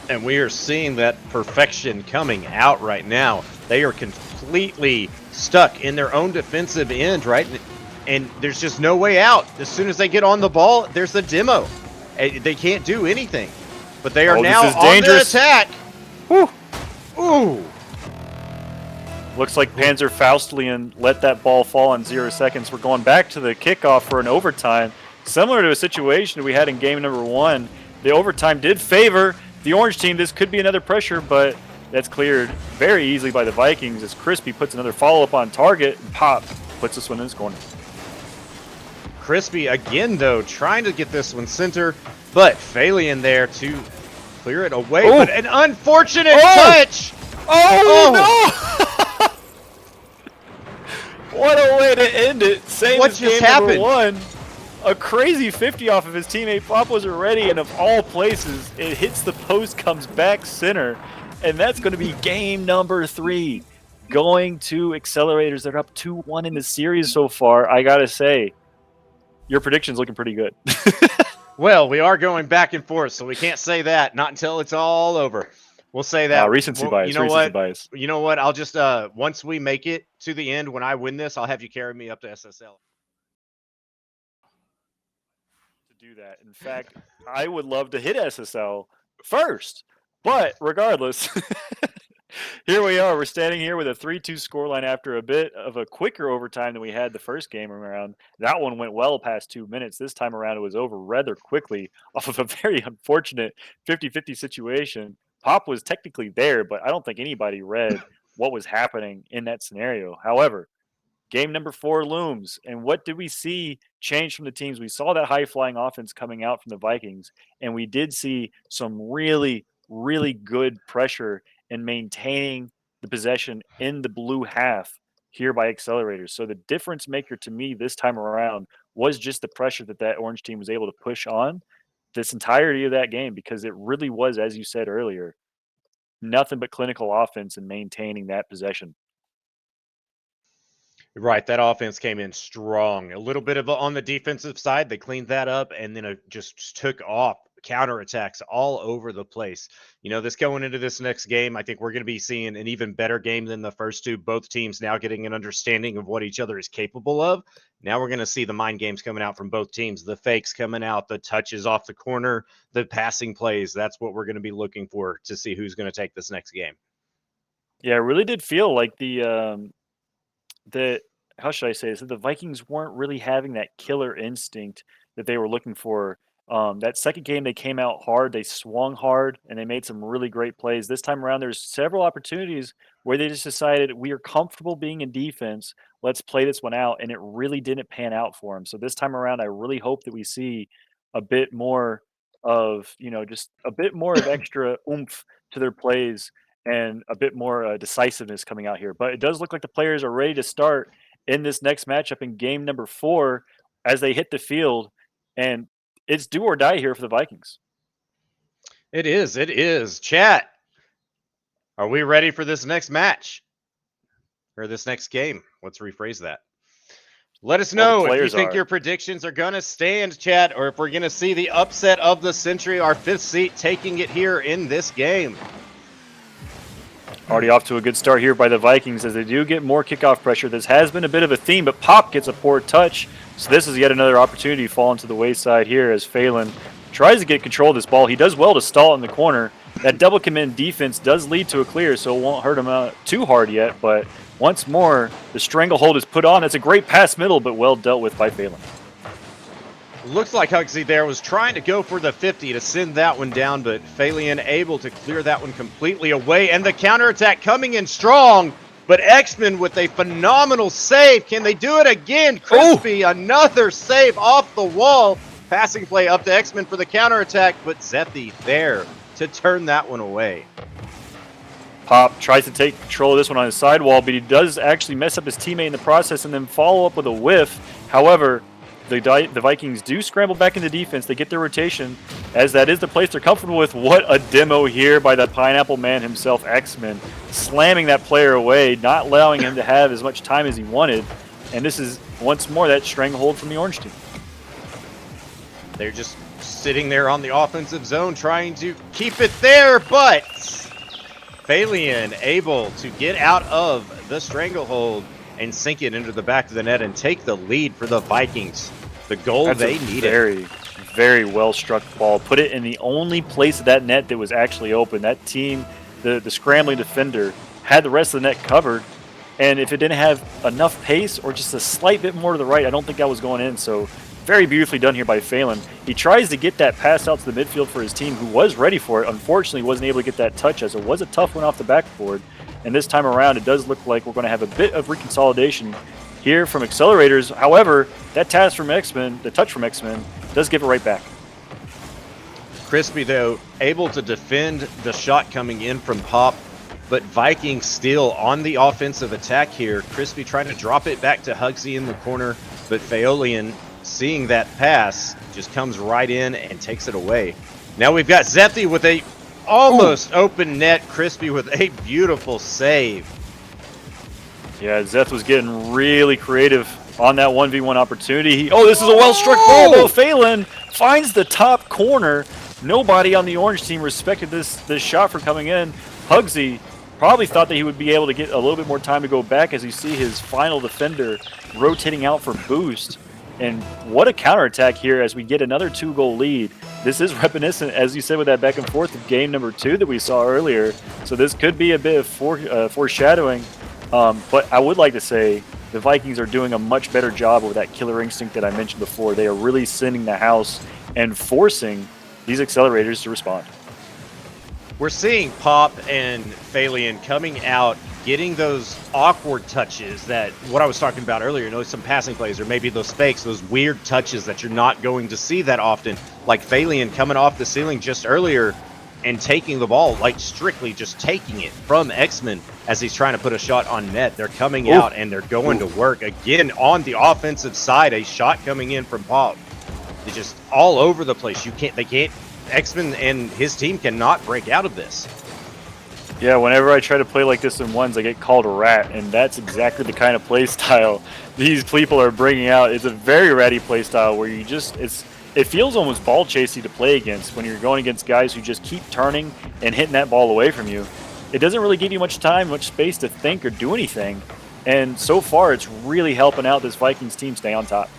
And we are seeing that perfection coming out right now. They are completely stuck in their own defensive end, right? And there's just no way out. As soon as they get on the ball, there's a demo. They can't do anything. But they are now on the attack. Woo. Ooh. Looks like Panzer Faustlian let that ball fall in 0 seconds. We're going back to the kickoff for an overtime. Similar to a situation we had in game number 1. The overtime did favor the orange team. This could be another pressure, but that's cleared very easily by the Vikings as Crispy puts another follow-up on target, and Pop puts this one in his corner. Crispy again, though, trying to get this one center, but Phalian there to clear it away. Ooh. But an unfortunate touch. Oh, no! What a way to end it. Same What as just game number happened? 1. A crazy 50 off of his teammate. Pop wasn't ready, and of all places, it hits the post, comes back center, and that's going to be game number 3. Going to Accelerators. They're up 2-1 in the series so far. I got to say, your prediction's looking pretty good. Well, we are going back and forth, so we can't say that. Not until it's all over. We'll say that. Recency bias. You know recency what? bias. You know what? I'll just once we make it to the end, when I win this, I'll have you carry me up to SSL. To do that. In fact, I would love to hit SSL first, but regardless, here we are. We're standing here with a 3-2 scoreline after a bit of a quicker overtime than we had the first game around. That one went well past 2 minutes. This time around, it was over rather quickly off of a very unfortunate 50-50 situation. Pop was technically there, but I don't think anybody read what was happening in that scenario. However, game number 4 looms. And what did we see change from the teams? We saw that high-flying offense coming out from the Vikings, and we did see some really, really good pressure in maintaining the possession in the blue half here by Accelerators. So the difference maker to me this time around was just the pressure that Orange team was able to push on this entirety of that game, because it really was, as you said earlier, nothing but clinical offense and maintaining that possession. Right, that offense came in strong. A little bit of on the defensive side, they cleaned that up, and then it just took off counterattacks all over the place. This going into this next game, I think we're going to be seeing an even better game than the first two. Both teams now getting an understanding of what each other is capable of. Now we're going to see the mind games coming out from both teams, the fakes coming out, the touches off the corner, the passing plays. That's what we're going to be looking for to see who's going to take this next game. Yeah, it really did feel like the how should I say this? The Vikings weren't really having that killer instinct that they were looking for. That second game, they came out hard, they swung hard, and they made some really great plays. This time around, there's several opportunities where they just decided we are comfortable being in defense. Let's play this one out, and it really didn't pan out for them. So this time around, I really hope that we see a bit more of just a bit more of extra oomph to their plays and a bit more decisiveness coming out here. But it does look like the players are ready to start in this next matchup in game number 4 as they hit the field, and it's do or die here for the Vikings. It is. Chat, are we ready for this next match? Or this next game? Let's rephrase that. Let us know if you think your predictions are going to stand, chat, or if we're going to see the upset of the century, our 5th seat taking it here in this game. Already off to a good start here by the Vikings as they do get more kickoff pressure. This has been a bit of a theme, but Pop gets a poor touch. So this is yet another opportunity falling to the wayside here as Phelan tries to get control of this ball. He does well to stall it in the corner. That double command defense does lead to a clear, so it won't hurt him out too hard yet. But once more, the stranglehold is put on. It's a great pass middle, but well dealt with by Phelan. Looks like Hugsy there was trying to go for the 50 to send that one down, but Phalion able to clear that one completely away. And the counterattack coming in strong, but X-Men with a phenomenal save. Can they do it again? Crispy, another save off the wall. Passing play up to X-Men for the counterattack, but Zethy there to turn that one away. Pop tries to take control of this one on his sidewall, but he does actually mess up his teammate in the process and then follow up with a whiff. However, the Vikings do scramble back into defense. They get their rotation, as that is the place they're comfortable with. What a demo here by the Pineapple Man himself, X-Men, slamming that player away, not allowing him to have as much time as he wanted. And this is, once more, that stranglehold from the Orange team. They're just sitting there on the offensive zone trying to keep it there, but Phalion able to get out of the stranglehold and sink it into the back of the net and take the lead for the Vikings. The goal they needed. Very, very well struck ball. Put it in the only place of that net that was actually open. That team, the scrambling defender, had the rest of the net covered. And if it didn't have enough pace or just a slight bit more to the right, I don't think that was going in. So very beautifully done here by Phelan. He tries to get that pass out to the midfield for his team, who was ready for it. Unfortunately, wasn't able to get that touch, as it was a tough one off the backboard. And this time around, it does look like we're going to have a bit of reconsolidation here from Accelerators. However, that task from X-Men, the touch from X-Men, does give it right back. Crispy, though, able to defend the shot coming in from Pop, but Vikings still on the offensive attack here. Crispy trying to drop it back to Hugsy in the corner, but Pheolian, seeing that pass, just comes right in and takes it away. Now we've got Zethy with a almost open net. Crispy with a beautiful save. Yeah, Zeth was getting really creative on that 1v1 opportunity. This is a well-struck ball, though. Phelan finds the top corner. Nobody on the Orange team respected this shot for coming in. Hugsy probably thought that he would be able to get a little bit more time to go back, as you see his final defender rotating out for boost. And what a counterattack here as we get another 2-goal lead. This is reminiscent, as you said, with that back and forth of game number 2 that we saw earlier. So this could be a bit of foreshadowing. But I would like to say the Vikings are doing a much better job with that killer instinct that I mentioned before. They are really sending the house and forcing these Accelerators to respond. We're seeing Pop and Phalion coming out, getting those awkward touches that, what I was talking about earlier, some passing plays, or maybe those fakes, those weird touches that you're not going to see that often, like Phalion coming off the ceiling just earlier and taking the ball, like strictly just taking it from X-Men as he's trying to put a shot on net. They're coming out and they're going to work again on the offensive side. A shot coming in from Pop. They're just all over the place. X-Men and his team cannot break out of this. Yeah, whenever I try to play like this in ones, I get called a rat, and that's exactly the kind of play style these people are bringing out. It's a very ratty play style where it feels almost ball chasey to play against when you're going against guys who just keep turning and hitting that ball away from you. It doesn't really give you much time, much space to think or do anything, and so far it's really helping out this Vikings team stay on top.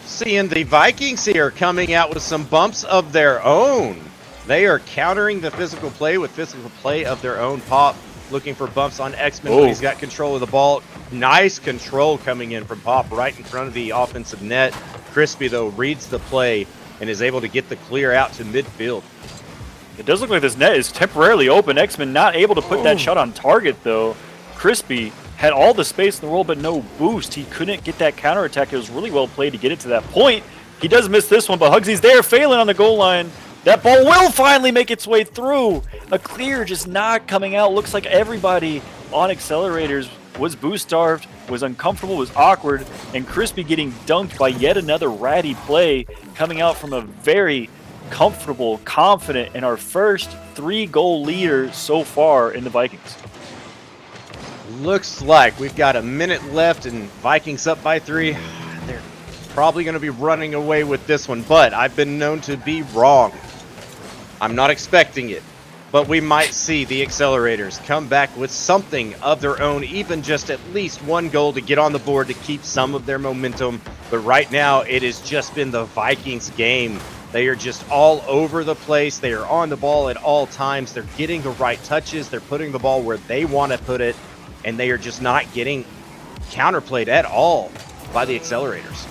Seeing the Vikings here coming out with some bumps of their own. They are countering the physical play with physical play of their own. Pop looking for bumps on X-Men when he's got control of the ball. Nice control coming in from Pop right in front of the offensive net. Crispy, though, reads the play and is able to get the clear out to midfield. It does look like this net is temporarily open. X-Men not able to put that shot on target, though. Crispy had all the space in the world but no boost. He couldn't get that counterattack. It was really well played to get it to that point. He does miss this one, but Hugsy's there, failing on the goal line. That ball will finally make its way through. A clear just not coming out. Looks like everybody on accelerators was boost starved, was uncomfortable, was awkward, and Crispy getting dunked by yet another ratty play coming out from a very comfortable, confident, and our first 3-goal leader so far in the Vikings. Looks like we've got a minute left and Vikings up by 3. They're probably going to be running away with this one, but I've been known to be wrong. I'm not expecting it, but we might see the accelerators come back with something of their own, even just at least 1 goal to get on the board to keep some of their momentum. But right now, it has just been the Vikings game. They are just all over the place. They are on the ball at all times. They're getting the right touches. They're putting the ball where they want to put it, and they are just not getting counterplayed at all by the accelerators.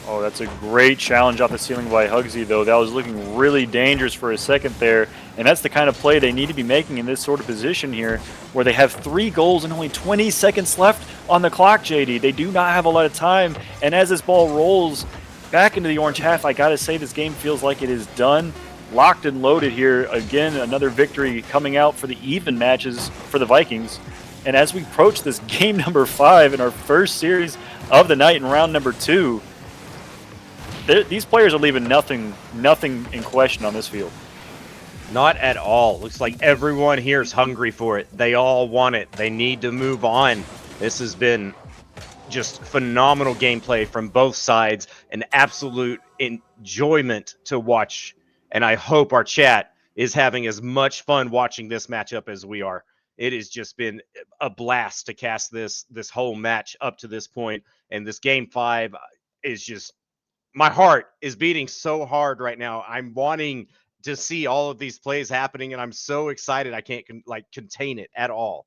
Oh, that's a great challenge off the ceiling by Hugsy, though. That was looking really dangerous for a second there. And that's the kind of play they need to be making in this sort of position here, where they have 3 goals and only 20 seconds left on the clock, JD. They do not have a lot of time. And as this ball rolls back into the orange half, I got to say this game feels like it is done. Locked and loaded here. Again, another victory coming out for the even matches for the Vikings. And as we approach this game number 5 in our first series of the night in round number 2, these players are leaving nothing in question on this field. Not at all. Looks like everyone here is hungry for it. They all want it. They need to move on. This has been just phenomenal gameplay from both sides. An absolute enjoyment to watch. And I hope our chat is having as much fun watching this matchup as we are. It has just been a blast to cast this whole match up to this point. And this game 5 is just... my heart is beating so hard right now. I'm wanting to see all of these plays happening, and I'm so excited I can't contain it at all.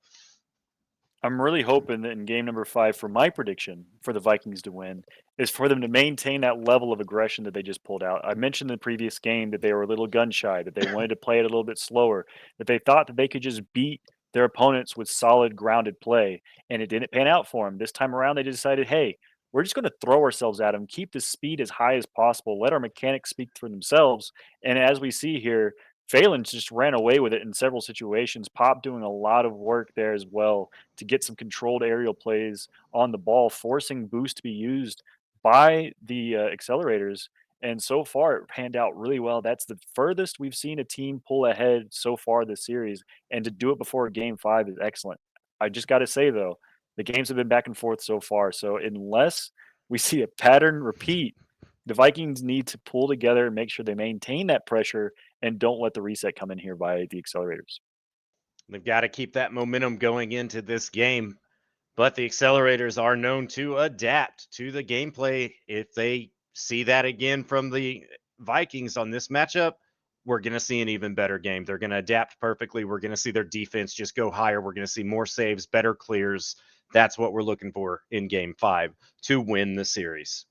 I'm really hoping that in game number 5, for my prediction for the Vikings to win, is for them to maintain that level of aggression that they just pulled out. I mentioned in the previous game that they were a little gun shy, that they wanted to play it a little bit slower, that they thought that they could just beat their opponents with solid grounded play, and it didn't pan out for them. This time around, they decided, hey, we're just going to throw ourselves at them, keep the speed as high as possible, let our mechanics speak for themselves. And as we see here, Phelan just ran away with it in several situations. Pop doing a lot of work there as well to get some controlled aerial plays on the ball, forcing boost to be used by the accelerators. And so far, it panned out really well. That's the furthest we've seen a team pull ahead so far this series. And to do it before game 5 is excellent. I just got to say, though, the games have been back and forth so far. So unless we see a pattern repeat, the Vikings need to pull together and make sure they maintain that pressure and don't let the reset come in here by the accelerators. They've got to keep that momentum going into this game. But the accelerators are known to adapt to the gameplay. If they see that again from the Vikings on this matchup, we're going to see an even better game. They're going to adapt perfectly. We're going to see their defense just go higher. We're going to see more saves, better clears. That's what we're looking for in game 5 to win the series.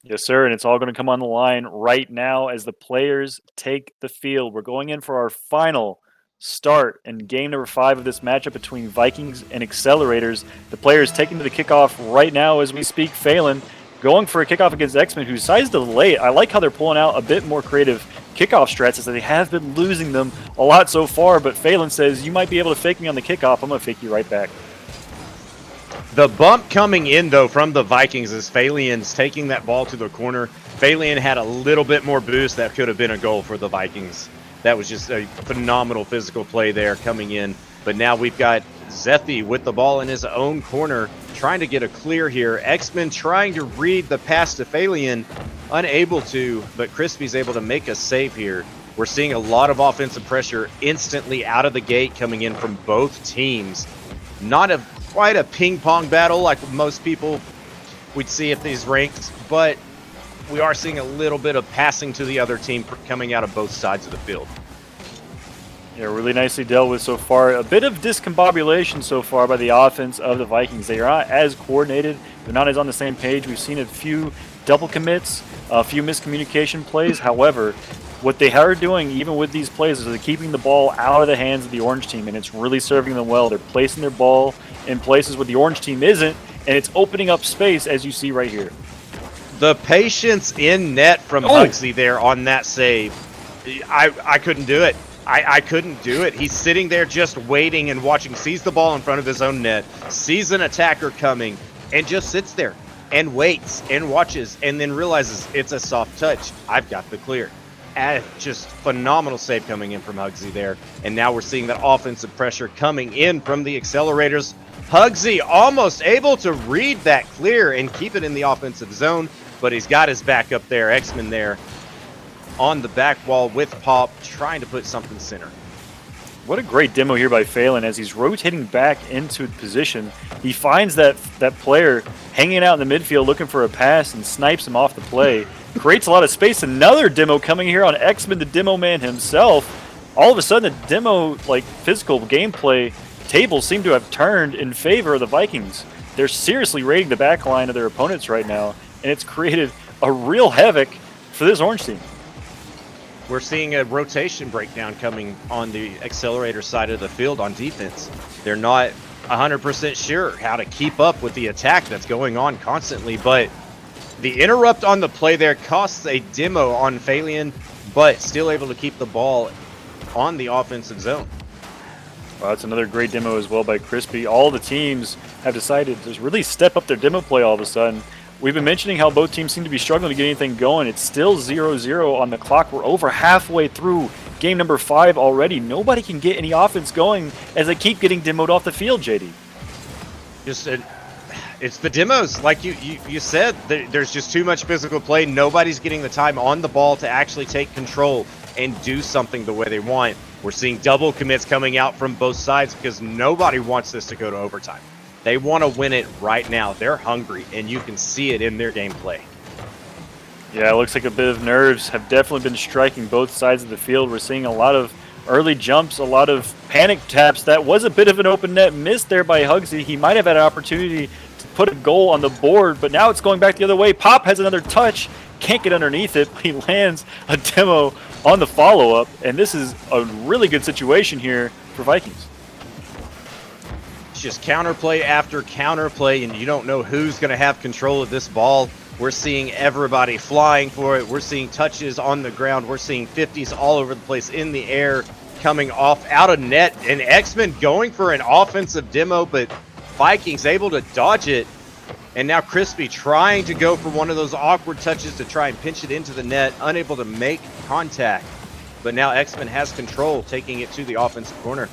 Yes, sir. And it's all going to come on the line right now as the players take the field. We're going in for our final start in game number 5 of this matchup between Vikings and accelerators. The players taking to the kickoff right now as we speak. Phelan going for a kickoff against X-Men, who sized it late. I like how they're pulling out a bit more creative kickoff strats is that they have been losing them a lot so far, but Phelan says, you might be able to fake me on the kickoff. I'm going to fake you right back. The bump coming in, though, from the Vikings is Phalian's taking that ball to the corner. Phalian had a little bit more boost. That could have been a goal for the Vikings. That was just a phenomenal physical play there coming in. But now we've got Zethi with the ball in his own corner, trying to get a clear here. X-Men trying to read the pass to Phalian, unable to, but Crispy's able to make a save here. We're seeing a lot of offensive pressure instantly out of the gate coming in from both teams. Not quite a ping-pong battle like most people we'd see at these ranks, but we are seeing a little bit of passing to the other team coming out of both sides of the field. Yeah, really nicely dealt with so far. A bit of discombobulation so far by the offense of the Vikings. They are not as coordinated. They're not as on the same page. We've seen a few double commits, a few miscommunication plays. However, what they are doing, even with these plays, is they're keeping the ball out of the hands of the Orange team, and it's really serving them well. They're placing their ball in places where the Orange team isn't, and it's opening up space, as you see right here. The patience in net from Hugsy there on that save. I couldn't do it. I couldn't do it. He's sitting there just waiting and watching, sees the ball in front of his own net, sees an attacker coming, and just sits there and waits and watches and then realizes it's a soft touch. I've got the clear. Just phenomenal save coming in from Hugsy there. And now we're seeing that offensive pressure coming in from the Accelerators. Hugsy almost able to read that clear and keep it in the offensive zone, but he's got his back up there. X-Men there on the back wall with Pop, trying to put something center. What a great demo here by Phelan as he's rotating back into position. He finds that player hanging out in the midfield looking for a pass and snipes him off the play. Creates a lot of space. Another demo coming here on X-Men, the demo man himself. All of a sudden, the demo physical gameplay tables seem to have turned in favor of the Vikings. They're seriously raiding the back line of their opponents right now, and it's created a real havoc for this Orange team. We're seeing a rotation breakdown coming on the Accelerator side of the field on defense. They're not 100% sure how to keep up with the attack that's going on constantly, but the interrupt on the play there costs a demo on Phalian, but still able to keep the ball on the offensive zone. Well, that's another great demo as well by Crispy. All the teams have decided to really step up their demo play all of a sudden. We've been mentioning how both teams seem to be struggling to get anything going. It's still 0-0 on the clock. We're over halfway through game number 5 already. Nobody can get any offense going as they keep getting demoed off the field, JD. It's the demos. Like you said, there's just too much physical play. Nobody's getting the time on the ball to actually take control and do something the way they want. We're seeing double commits coming out from both sides because nobody wants this to go to overtime. They want to win it right now. They're hungry, and you can see it in their gameplay. Yeah, it looks like a bit of nerves have definitely been striking both sides of the field. We're seeing a lot of early jumps, a lot of panic taps. That was a bit of an open net miss there by Hugsy. He might have had an opportunity to put a goal on the board, but now it's going back the other way. Pop has another touch, can't get underneath it, but he lands a demo on the follow-up, and this is a really good situation here for Vikings. Just counterplay after counterplay, and you don't know who's going to have control of this ball. We're seeing everybody flying for it. We're seeing touches on the ground. We're seeing 50s all over the place in the air, coming off out of net. And X-Men going for an offensive demo, but Vikings able to dodge it. And now Crispy trying to go for one of those awkward touches to try and pinch it into the net, unable to make contact. But now X-Men has control, taking it to the offensive corner.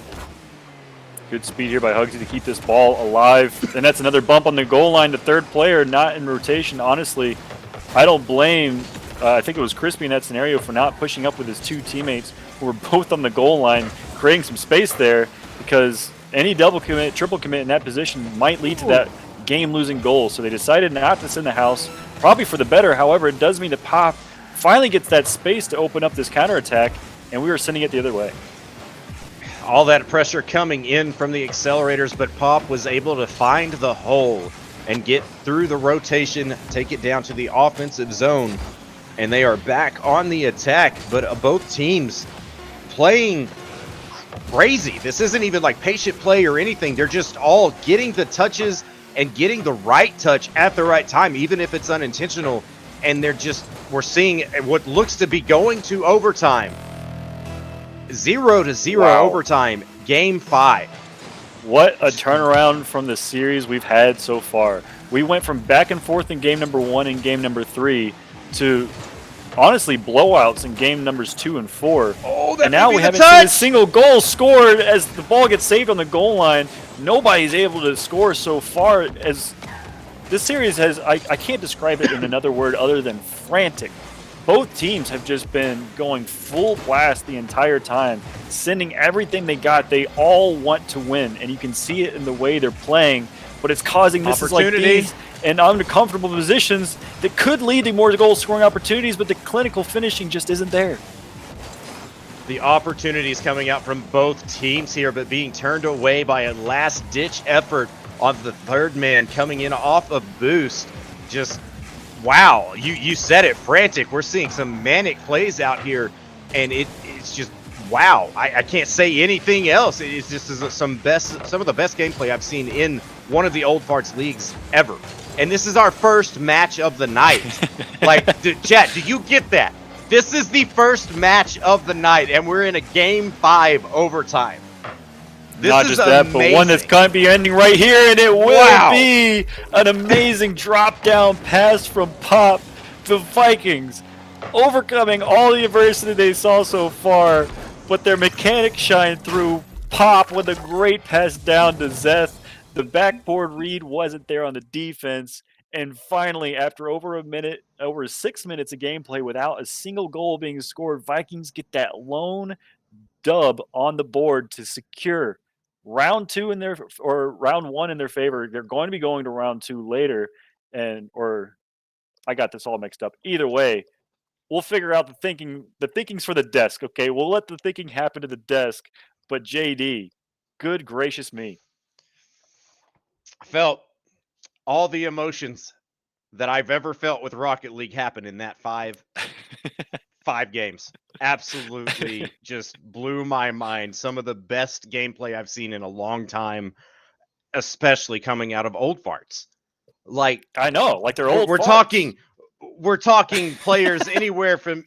Good speed here by Hugsy to keep this ball alive. And that's another bump on the goal line. The third player not in rotation. Honestly, I don't blame, I think it was Crispy in that scenario for not pushing up with his two teammates who were both on the goal line, creating some space there, because any double commit, triple commit in that position might lead to that game-losing goal. So they decided not to send the house, probably for the better. However, it does mean that Pop finally gets that space to open up this counterattack, and we were sending it the other way. All that pressure coming in from the Accelerators, but Pop was able to find the hole and get through the rotation, take it down to the offensive zone, and they are back on the attack. But both teams playing crazy. This isn't even like patient play or anything. They're just all getting the touches and getting the right touch at the right time, even if it's unintentional. and we're seeing what looks to be going to overtime. 0-0 Wow. overtime, game 5. What a turnaround from the series we've had so far. We went from back and forth in game number 1 and game number 3 to honestly blowouts in game numbers 2 and 4. Oh, that And now could be we the haven't seen a touch! single goal scored as the ball gets saved on the goal line. Nobody's able to score so far. As this series has, I can't describe it in another word other than frantic. Both teams have just been going full blast the entire time, sending everything they got. They all want to win, and you can see it in the way they're playing. But it's causing misses like Opportunity. these and uncomfortable positions that could lead to more goal-scoring opportunities, but the clinical finishing just isn't there. The opportunities coming out from both teams here, but being turned away by a last-ditch effort on the third man coming in off a boost. Just, wow, you said it, frantic. We're seeing some manic plays out here, and it's just, wow. I can't say anything else. It's just some of the best gameplay I've seen in one of the Old Farts leagues ever. And this is our first match of the night. Like, chat, do you get that? This is the first match of the night, and we're in a game 5 overtime. This Not is just that, but one that's going to be ending right here, and it will Wow. be an amazing drop-down pass from Pop. The Vikings overcoming all the adversity they saw so far, but their mechanics shine through. Pop with a great pass down to Zeth. The backboard read wasn't there on the defense. And finally, after over 6 minutes of gameplay without a single goal being scored, Vikings get that lone dub on the board to secure round 1 in their favor. They're going to be going to round 2 later, or I got this all mixed up. Either way, we'll figure out the thinking. The thinking's for the desk, okay? We'll let the thinking happen to the desk. But JD, good gracious me. I felt all the emotions that I've ever felt with Rocket League happen in that 5 games. Absolutely just blew my mind. Some of the best gameplay I've seen in a long time, especially coming out of Old Farts. Like, I know, like they're old. we're farts. talking players anywhere from,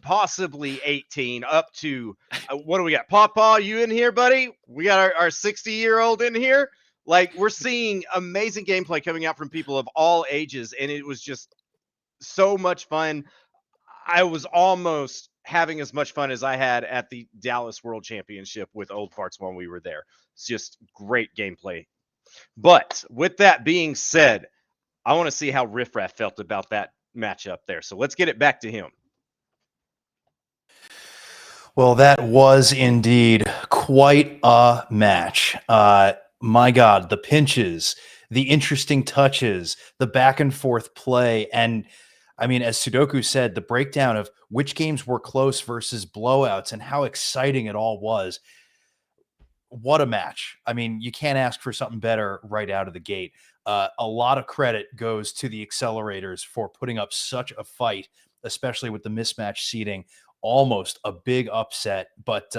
possibly 18 up to what do we got? Pawpaw, you in here, buddy? We got our 60-year-old in here. Like, we're seeing amazing gameplay coming out from people of all ages, and it was just so much fun. I was almost having as much fun as I had at the Dallas World Championship with Old Farts when we were there. It's just great gameplay. But with that being said, I want to see how Riff Raff felt about that matchup there. So let's get it back to him. Well, that was indeed quite a match. My God, the pinches, the interesting touches, the back and forth play. And I mean, as Sudoku said, the breakdown of which games were close versus blowouts and how exciting it all was. What a match. I mean, you can't ask for something better right out of the gate. A lot of credit goes to the Accelerators for putting up such a fight, especially with the mismatch seating. Almost a big upset, but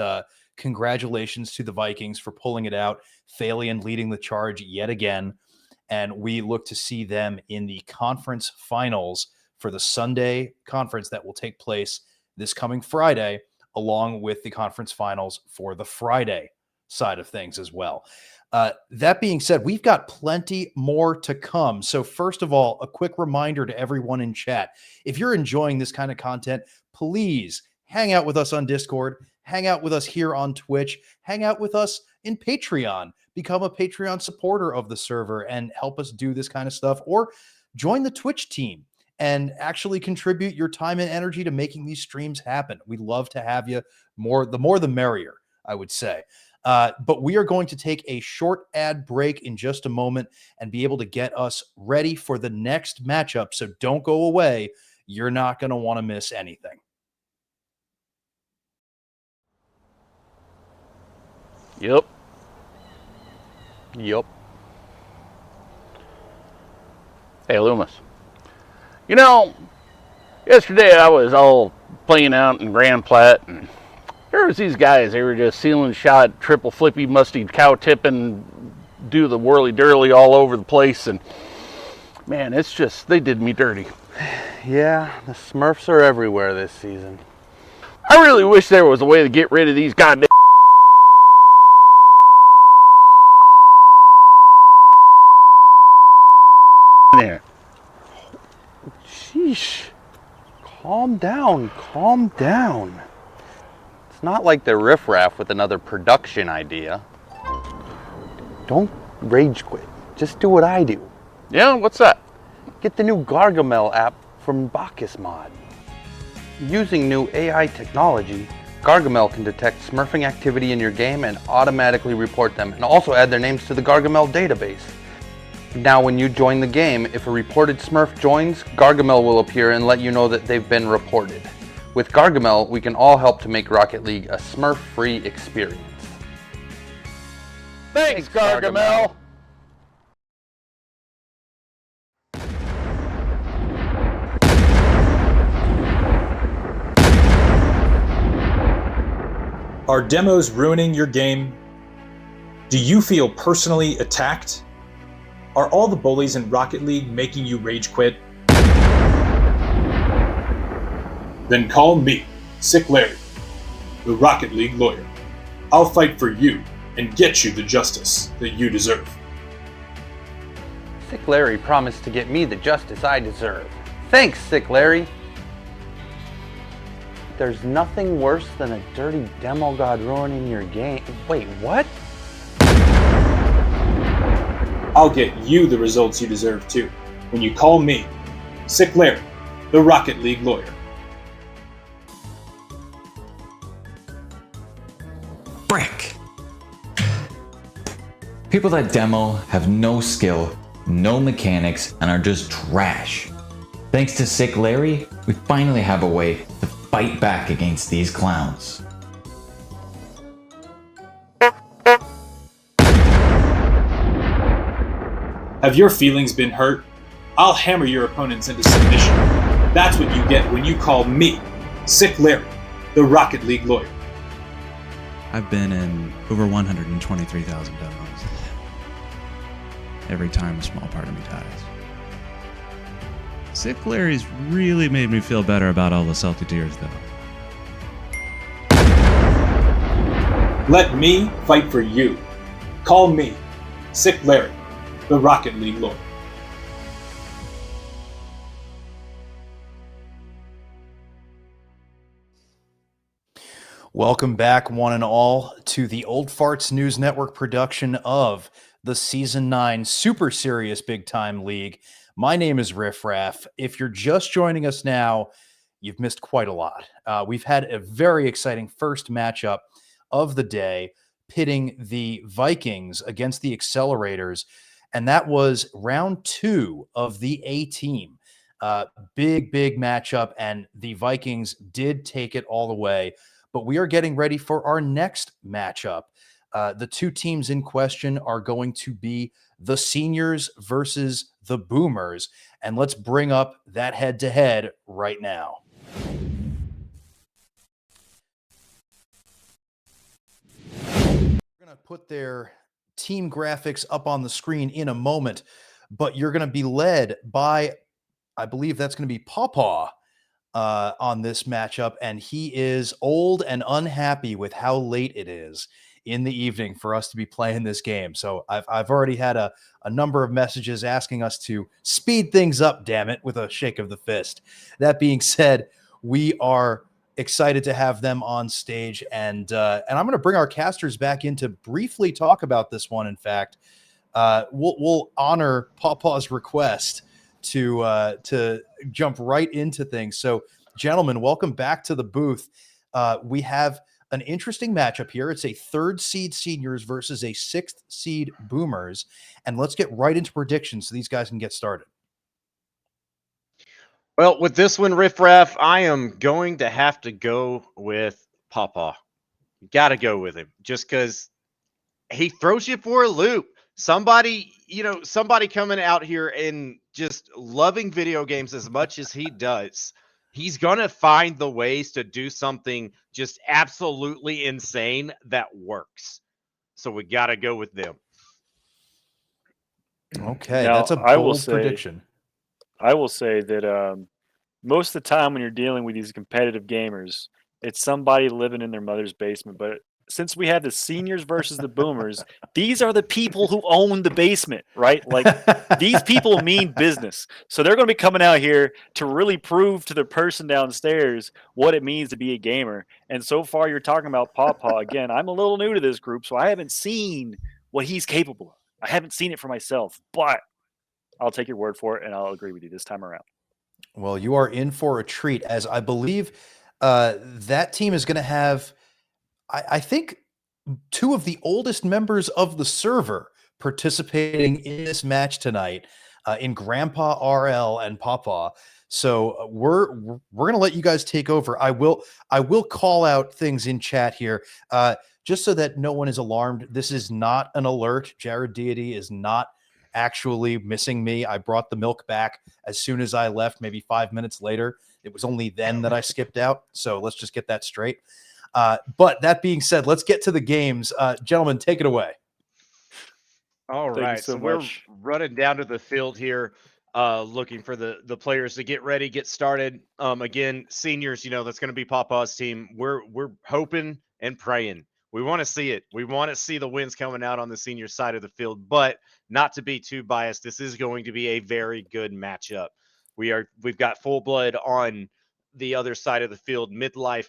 congratulations to the Vikings for pulling it out. Thalian leading the charge yet again. And we look to see them in the conference finals for the Sunday conference that will take place this coming Friday, along with the conference finals for the Friday side of things as well. That being said, we've got plenty more to come. So first of all, a quick reminder to everyone in chat. If you're enjoying this kind of content, please hang out with us on Discord, hang out with us here on Twitch, hang out with us in Patreon, become a Patreon supporter of the server and help us do this kind of stuff, or join the Twitch team and actually contribute your time and energy to making these streams happen. We'd love to have you. The more the merrier, I would say. But we are going to take a short ad break in just a moment and be able to get us ready for the next matchup. So don't go away. You're not going to want to miss anything. Yep. Hey, Loomis. Yesterday I was all playing out in Grand Plat, and there was these guys. They were just ceiling shot, triple flippy, musty cow tipping, do the whirly-durly all over the place. And Man, it's just, they did me dirty. Yeah, the Smurfs are everywhere this season. I really wish there was a way to get rid of these goddamn there. Sheesh. Calm down, calm down. It's not like they're riffraff with another production idea. Don't rage quit. Just do what I do. Yeah, what's that? Get the new Gargamel app from Bacchus Mod. Using new AI technology, Gargamel can detect smurfing activity in your game and automatically report them, and also add their names to the Gargamel database. Now when you join the game, if a reported Smurf joins, Gargamel will appear and let you know that they've been reported. With Gargamel, we can all help to make Rocket League a Smurf-free experience. Thanks, Gargamel. Are demos ruining your game? Do you feel personally attacked? Are all the bullies in Rocket League making you rage quit? Then call me, Sick Larry, the Rocket League lawyer. I'll fight for you and get you the justice that you deserve. Sick Larry promised to get me the justice I deserve. Thanks, Sick Larry. There's nothing worse than a dirty demo god ruining your game. Wait, what? I'll get you the results you deserve too, when you call me, Sick Larry, the Rocket League lawyer. Brick! People that demo have no skill, no mechanics, and are just trash. Thanks to Sick Larry, we finally have a way to fight back against these clowns. Have your feelings been hurt? I'll hammer your opponents into submission. That's what you get when you call me, Sick Larry, the Rocket League lawyer. I've been in over 123,000 demos. Every time a small part of me dies. Sick Larry's really made me feel better about all the salty tears, though. Let me fight for you. Call me, Sick Larry, the Rocket League lawyer. Welcome back, one and all, to the Old Farts News Network production of the Season 9 Super Serious Big Time League. My name is Riff Raff. If you're just joining us now, you've missed quite a lot. We've had a very exciting first matchup of the day, pitting the Vikings against the Accelerators, and that was round 2 of the A team. Big matchup, and the Vikings did take it all the way. But we are getting ready for our next matchup. The two teams in question are going to be the Seniors versus the Boomers. And let's bring up that head-to-head right now. We're going to put their team graphics up on the screen in a moment, but you're going to be led by, I believe that's going to be Pawpaw on this matchup, and he is old and unhappy with how late it is in the evening for us to be playing this game. So I've already had a number of messages asking us to speed things up, damn it, with a shake of the fist. That being said, we are excited to have them on stage, and I'm going to bring our casters back in to briefly talk about this one. In fact, we'll honor Pawpaw's request to jump right into things. So, gentlemen, welcome back to the booth. We have an interesting matchup here. It's a 3rd seed Seniors versus a 6th seed Boomers. And let's get right into predictions so these guys can get started. Well, with this one, Riff Raff, I am going to have to go with Pawpaw. Got to go with him just because he throws you for a loop. Somebody coming out here and just loving video games as much as he does, he's going to find the ways to do something just absolutely insane that works. So we got to go with them. Okay, Now, that's a I will bold say- prediction. I will say that most of the time when you're dealing with these competitive gamers, it's somebody living in their mother's basement. But since we have the seniors versus the boomers, these are the people who own the basement, right? Like these people mean business. So they're going to be coming out here to really prove to the person downstairs what it means to be a gamer. And so far, you're talking about Pawpaw. Again, I'm a little new to this group, so I haven't seen what he's capable of. I haven't seen it for myself, but I'll take your word for it, and I'll agree with you this time around. Well, you are in for a treat, as I believe that team is going to have, I think, two of the oldest members of the server participating in this match tonight, in Grandpa RL and Pawpaw. So we're going to let you guys take over. I will call out things in chat here, just so that no one is alarmed. This is not an alert. Jared Deity is not actually missing me. I brought the milk back as soon as I left, maybe 5 minutes later. It was only then that I skipped out. So let's just get that straight. But that being said, let's get to the games. Gentlemen, take it away. All Thank you right. so So we're much. running down to the field here, looking for the players to get ready, get started. Again, seniors, that's going to be Pawpaw's team. We're hoping and praying. We want to see it. We want to see the wins coming out on the senior side of the field, but not to be too biased. This is going to be a very good matchup. We've got Full Blood on the other side of the field. Midlife,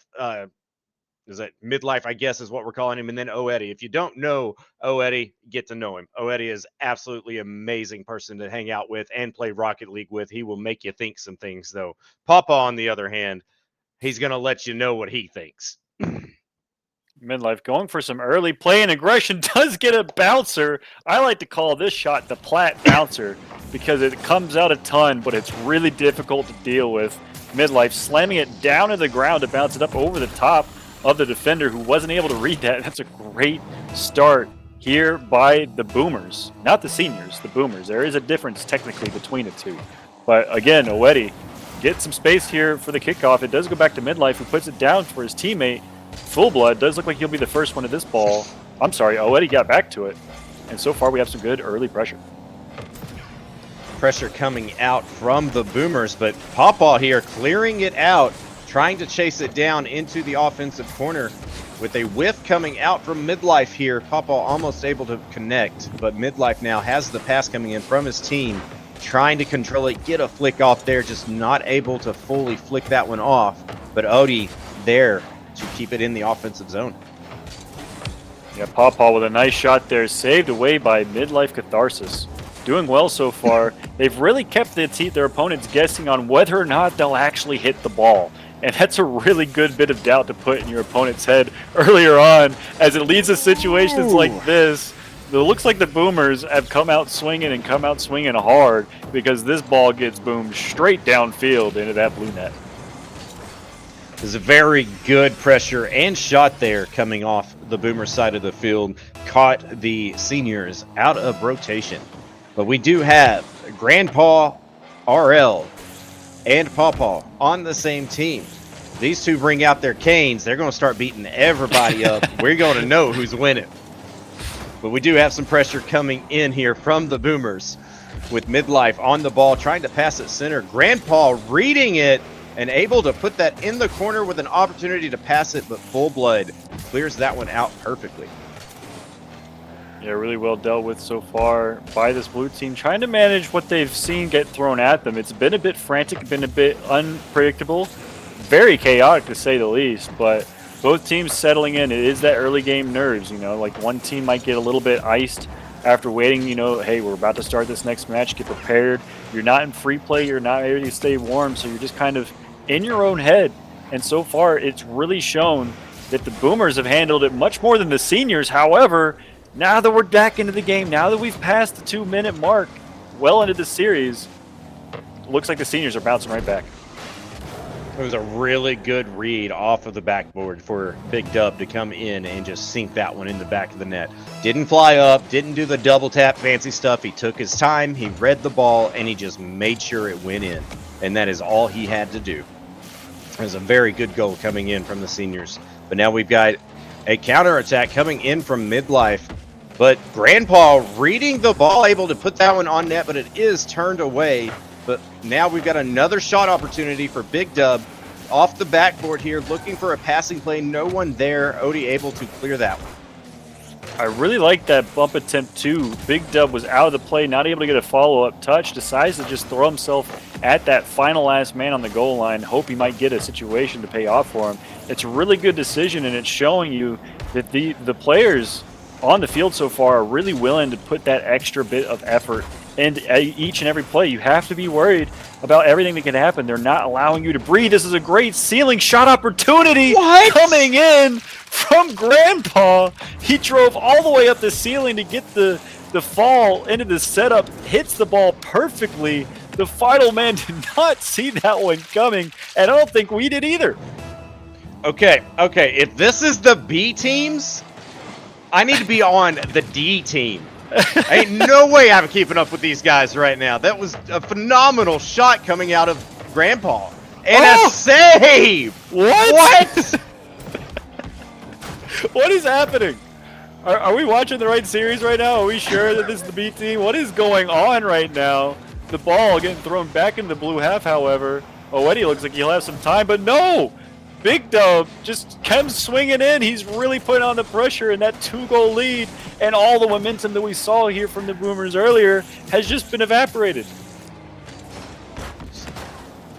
is that Midlife, I guess, is what we're calling him. And then Oedi. If you don't know Oedi, get to know him. Oedi is absolutely amazing person to hang out with and play Rocket League with. He will make you think some things, though. Papa, on the other hand, he's going to let you know what he thinks. Midlife going for some early play and aggression, does get a bouncer. I like to call this shot the Plat bouncer because it comes out a ton, but it's really difficult to deal with. Midlife slamming it down to the ground to bounce it up over the top of the defender who wasn't able to read that. That's a great start here by the boomers, not the seniors, the boomers. There is a difference technically between the two. But again, Oedi gets some space here for the kickoff. It does go back to Midlife, who puts it down for his teammate. Full Blood does look like he'll be the first one to this ball. I'm sorry, Oedi got back to it. And so far we have some good early pressure. Pressure coming out from the boomers, but Pawpaw here clearing it out, trying to chase it down into the offensive corner with a whiff coming out from Midlife here. Pawpaw almost able to connect, but Midlife now has the pass coming in from his team, trying to control it, get a flick off there, just not able to fully flick that one off. But Oedi there to keep it in the offensive zone. Yeah, Pawpaw with a nice shot there, saved away by Midlife Catharsis. Doing well so far. They've really kept their opponents guessing on whether or not they'll actually hit the ball. And that's a really good bit of doubt to put in your opponent's head earlier on, as it leads to situations like this. It looks like the boomers have come out swinging hard, because this ball gets boomed straight downfield into that blue net. There's a very good pressure and shot there coming off the boomer side of the field. Caught the seniors out of rotation. But we do have Grandpa RL and Pawpaw on the same team. These two bring out their canes. They're going to start beating everybody up. We're going to know who's winning. But we do have some pressure coming in here from the boomers with Midlife on the ball, trying to pass it center. Grandpa reading it and able to put that in the corner with an opportunity to pass it, but Full Blood clears that one out perfectly. Yeah, really well dealt with so far by this blue team, trying to manage what they've seen get thrown at them. It's been a bit frantic, been a bit unpredictable, very chaotic to say the least, but both teams settling in. It is that early game nerves, like one team might get a little bit iced after waiting, hey, we're about to start this next match, get prepared. You're not in free play, you're not able to stay warm, so you're just kind of in your own head. And so far, it's really shown that the boomers have handled it much more than the seniors. However, now that we're back into the game, now that we've passed the 2-minute mark, well into the series, looks like the seniors are bouncing right back. It was a really good read off of the backboard for Big Dub to come in and just sink that one in the back of the net. Didn't fly up, didn't do the double tap fancy stuff. He took his time, he read the ball, and he just made sure it went in. And that is all he had to do. It was a very good goal coming in from the seniors. But now we've got a counterattack coming in from Midlife. But Grandpa reading the ball, able to put that one on net, but it is turned away But now we've got another shot opportunity for Big Dub off the backboard here, looking for a passing play. No one there. Odie able to clear that one. I really like that bump attempt too. Big Dub was out of the play, not able to get a follow-up touch, decides to just throw himself at that final last man on the goal line, hope he might get a situation to pay off for him. It's a really good decision, and it's showing you that the players on the field so far are really willing to put that extra bit of effort into each and every play. You have to be worried about everything that can happen. They're not allowing you to breathe. This is a great ceiling shot opportunity coming in from Grandpa. He drove all the way up the ceiling to get the fall into the setup, hits the ball perfectly. The final man did not see that one coming, and I don't think we did either. Okay. If this is the B teams, I need to be on the D team. Ain't no way I'm keeping up with these guys right now. That was a phenomenal shot coming out of Grandpa. And a save! What? What is happening? Are we watching the right series right now? Are we sure that this is the B team? What is going on right now? The ball getting thrown back into the blue half, however. Eddie looks like he'll have some time, but no! Big Dub just comes swinging in. He's really putting on the pressure, and that 2-goal lead and all the momentum that we saw here from the Boomers earlier has just been evaporated.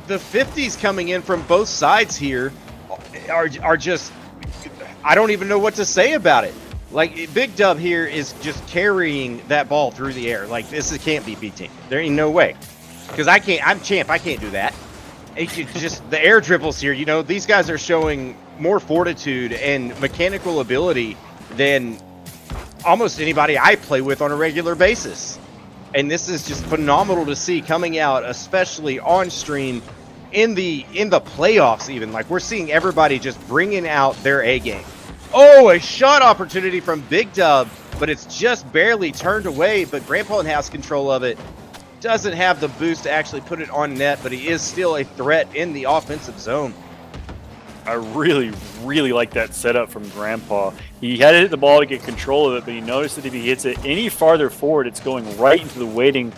The 50s coming in from both sides here are just, I don't even know what to say about it. Like, Big Dub here is just carrying that ball through the air. Like, can't be B team. There ain't no way. Because I'm champ. I can't do that. It's just the air dribbles here. You know, these guys are showing more fortitude and mechanical ability than almost anybody I play with on a regular basis. And this is just phenomenal to see coming out, especially on stream in the playoffs even. Like, we're seeing everybody just bringing out their A game. Oh, a shot opportunity from Big Dub, but it's just barely turned away, but Grandpa has control of it. Doesn't have the boost to actually put it on net, but he is still a threat in the offensive zone. I really, really like that setup from Grandpa. He had to hit the ball to get control of it, but he noticed that if he hits it any farther forward, it's going right into the waiting,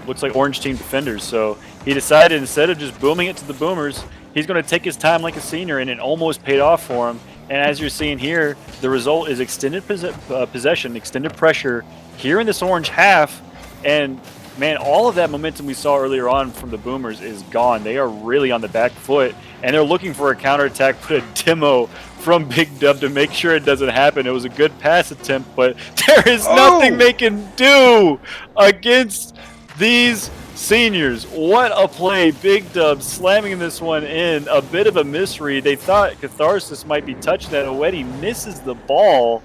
looks like orange team defenders. So he decided instead of just booming it to the Boomers, he's going to take his time like a senior, and it almost paid off for him. And as you're seeing here, the result is extended possession, extended pressure here in this orange half, and man, all of that momentum we saw earlier on from the Boomers is gone. They are really on the back foot, and they're looking for a counterattack, put a demo from Big Dub to make sure it doesn't happen. It was a good pass attempt, but there is nothing they can do against these seniors. What a play. Big Dub slamming this one in. A bit of a misread. They thought Catharsis might be touching that. Owedi misses the ball,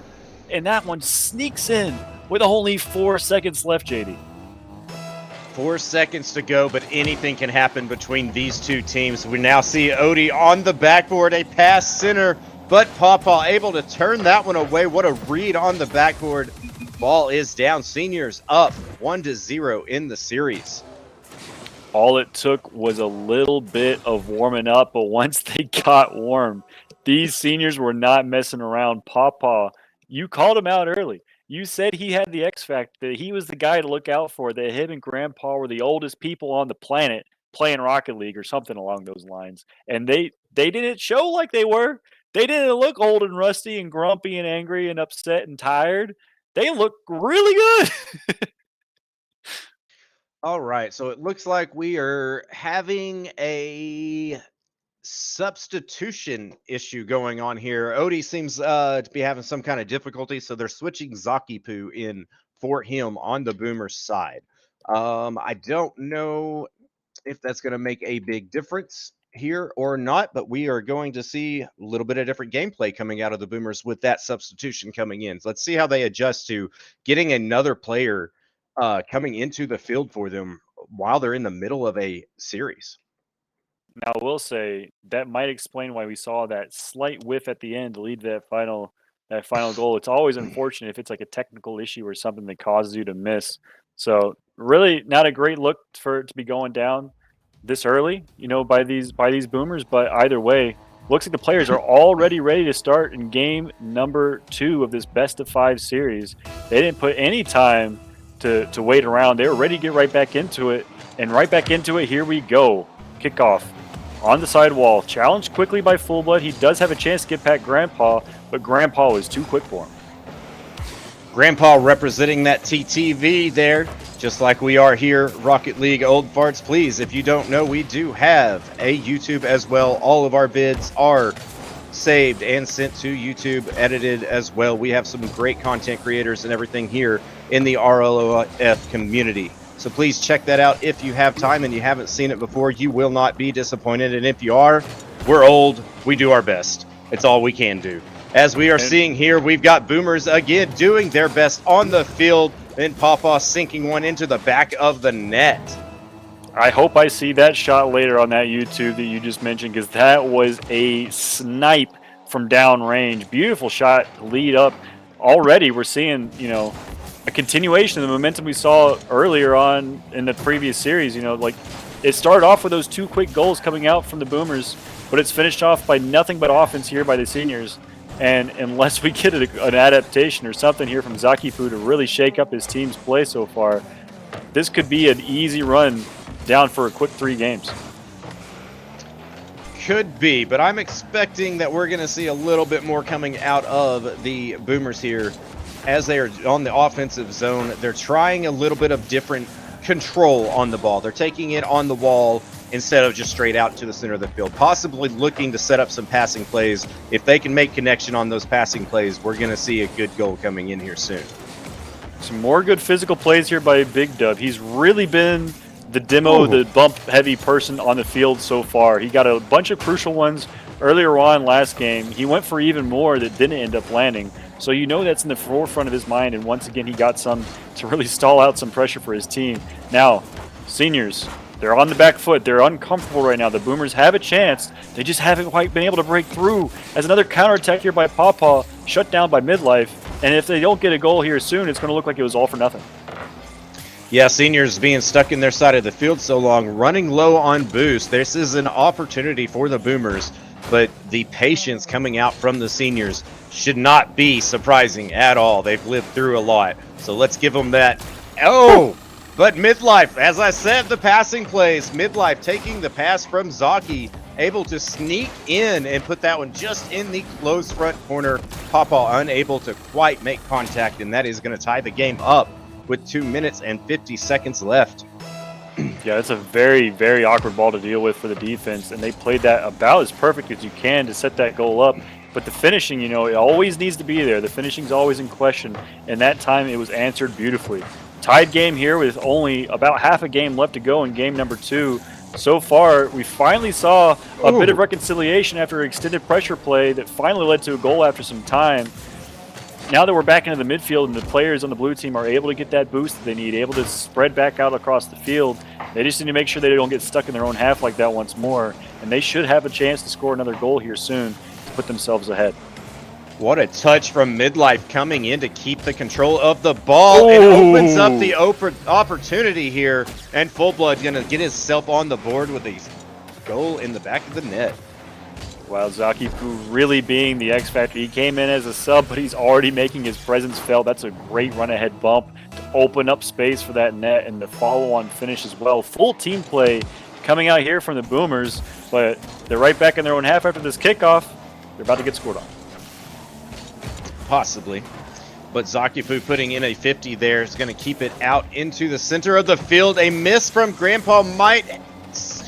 and that one sneaks in with only 4 seconds left, JD. 4 seconds to go, but anything can happen between these two teams. We now see Odie on the backboard, a pass center, but Pawpaw able to turn that one away. What a read on the backboard. Ball is down. Seniors up 1-0 in the series. All it took was a little bit of warming up, but once they got warm, these seniors were not messing around. Pawpaw, you called him out early. You said he had the X factor, that he was the guy to look out for, that him and Grandpa were the oldest people on the planet playing Rocket League or something along those lines. And they didn't show like they were. They didn't look old and rusty and grumpy and angry and upset and tired. They look really good. All right, so it looks like we are having a substitution issue going on here. Odie seems to be having some kind of difficulty, so they're switching Zakipu in for him on the Boomers side. I don't know if that's going to make a big difference here or not, but we are going to see a little bit of different gameplay coming out of the Boomers with that substitution coming in. So let's see how they adjust to getting another player coming into the field for them while they're in the middle of a series. Now, I will say that might explain why we saw that slight whiff at the end to lead to that final goal. It's always unfortunate if it's like a technical issue or something that causes you to miss. So really not a great look for it to be going down this early, by these Boomers. But either way, looks like the players are already ready to start in game number 2 of this best of 5 series. They didn't put any time to wait around. They were ready to get right back into it. And right back into it. Here we go. Kickoff on the sidewall. Challenged quickly by Fullblood. He does have a chance to get past Grandpa, but Grandpa was too quick for him. Grandpa representing that TTV there, just like we are here, Rocket League Old Farts. Please, if you don't know, we do have a YouTube as well. All of our vids are saved and sent to YouTube, edited as well. We have some great content creators and everything here in the RLOF community. So please check that out if you have time and you haven't seen it before. You will not be disappointed. And if you are, we're old. We do our best. It's all we can do. As we are seeing here, we've got Boomers again doing their best on the field. Then Pawpaw sinking one into the back of the net. I hope I see that shot later on that YouTube that you just mentioned, because that was a snipe from downrange. Beautiful shot, lead up. Already we're seeing, a continuation of the momentum we saw earlier on in the previous series. Like it started off with those 2 quick goals coming out from the Boomers, but it's finished off by nothing but offense here by the Seniors. And unless we get an adaptation or something here from Zakipu to really shake up his team's play so far, this could be an easy run down for a quick 3 games. Could be, but I'm expecting that we're going to see a little bit more coming out of the Boomers here as they are on the offensive zone. They're trying a little bit of different control on the ball. They're taking it on the wall instead of just straight out to the center of the field, possibly looking to set up some passing plays. If they can make connection on those passing plays, we're going to see a good goal coming in here soon. Some more good physical plays here by Big Dub. He's really been the demo, the bump-heavy person on the field so far. He got a bunch of crucial ones earlier on last game. He went for even more that didn't end up landing. So that's in the forefront of his mind, and once again he got some to really stall out some pressure for his team. Now, Seniors, they're on the back foot. They're uncomfortable right now. The Boomers have a chance. They just haven't quite been able to break through. As another counterattack here by Pawpaw, shut down by Midlife. And if they don't get a goal here soon, it's going to look like it was all for nothing. Yeah, Seniors being stuck in their side of the field so long, running low on boost. This is an opportunity for the Boomers, but the patience coming out from the Seniors should not be surprising at all. They've lived through a lot. So let's give them that. Oh! But Midlife, as I said, the passing plays. Midlife taking the pass from Zaki, able to sneak in and put that one just in the close front corner. Pawpaw unable to quite make contact, and that is going to tie the game up with 2 minutes and 50 seconds left. Yeah, it's a very, very awkward ball to deal with for the defense, and they played that about as perfect as you can to set that goal up. But the finishing, it always needs to be there. The finishing's always in question, and that time it was answered beautifully. Tied game here with only about half a game left to go in game number 2. So far, we finally saw a bit of reconciliation after extended pressure play that finally led to a goal after some time. Now that we're back into the midfield and the players on the blue team are able to get that boost that they need, able to spread back out across the field, they just need to make sure they don't get stuck in their own half like that once more. And they should have a chance to score another goal here soon to put themselves ahead. What a touch from Midlife coming in to keep the control of the ball. It opens up the opportunity here, and Fullblood going to get himself on the board with a goal in the back of the net. Wow, Zakipu really being the X Factor. He came in as a sub, but he's already making his presence felt. That's a great run-ahead bump to open up space for that net and the follow-on finish as well. Full team play coming out here from the Boomers, but they're right back in their own half after this kickoff. They're about to get scored on. Possibly. But Zakipu putting in a 50 there is going to keep it out into the center of the field. A miss from Grandpa might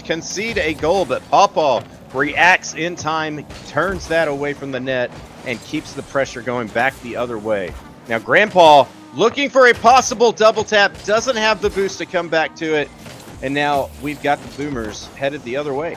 concede a goal, but Pawpaw reacts in time, turns that away from the net, and keeps the pressure going back the other way. Now Grandpa looking for a possible double tap, doesn't have the boost to come back to it, and now we've got the Boomers headed the other way.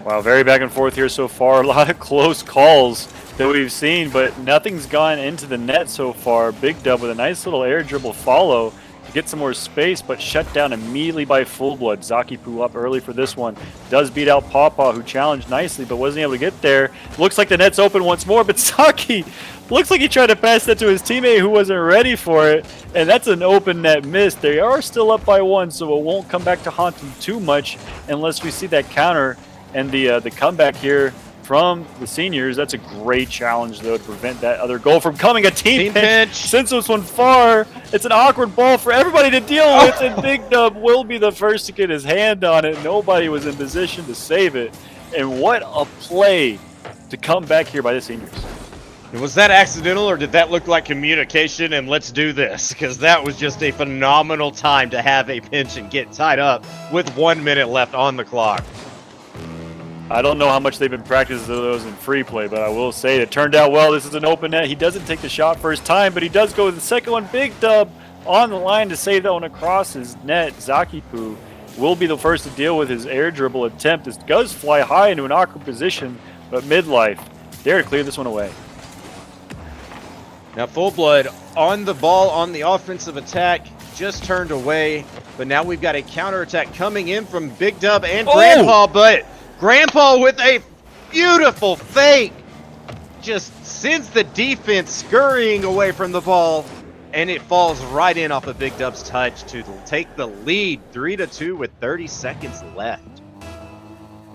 Wow, very back and forth here so far. A lot of close calls that we've seen, but nothing's gone into the net so far. Big Dub with a nice little air dribble follow to get some more space, but shut down immediately by Fullblood. Zakipu up early for this one. Does beat out Pawpaw, who challenged nicely, but wasn't able to get there. Looks like the net's open once more, but Zaki looks like he tried to pass that to his teammate who wasn't ready for it, and that's an open net miss. They are still up by 1, so it won't come back to haunt them too much unless we see that counter and the comeback here from the seniors. That's a great challenge, though, to prevent that other goal from coming. A team pinch. Since this one far, it's an awkward ball for everybody to deal with, and Big Dub will be the first to get his hand on it. Nobody was in position to save it. And what a play to come back here by the seniors. Was that accidental, or did that look like communication and let's do this? Because that was just a phenomenal time to have a pinch and get tied up with 1 minute left on the clock. I don't know how much they've been practicing those in free play, but I will say it turned out well. This is an open net. He doesn't take the shot first time, but he does go with the second one. Big Dub on the line to save that one across his net. Zakipu will be the first to deal with his air dribble attempt. This does fly high into an awkward position, but Midlife there to clear this one away. Now Full Blood on the ball on the offensive attack, just turned away, but now we've got a counterattack coming in from Big Dub and Grandpa, but Grandpa with a beautiful fake just sends the defense scurrying away from the ball, and it falls right in off of Big Dub's touch to take the lead 3-2 with 30 seconds left.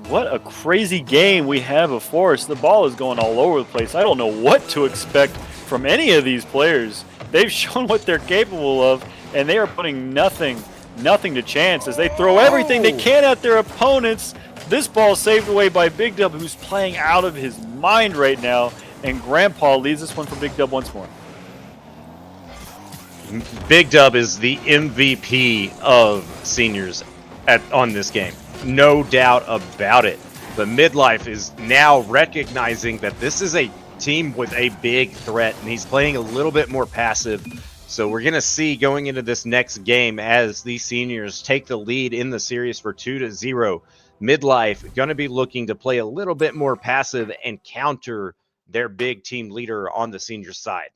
What a crazy game we have before us. The ball is going all over the place. I don't know what to expect from any of these players. They've shown what they're capable of, and they are putting nothing to chance as they throw everything they can at their opponents. This ball saved away by Big Dub, who's playing out of his mind right now, and Grandpa leads this one for Big Dub once more. Big Dub is the MVP of seniors on this game. No doubt about it. But Midlife is now recognizing that this is a team with a big threat, and he's playing a little bit more passive. So we're going to see going into this next game as these seniors take the lead in the series for 2-0. Midlife going to be looking to play a little bit more passive and counter their big team leader on the senior side.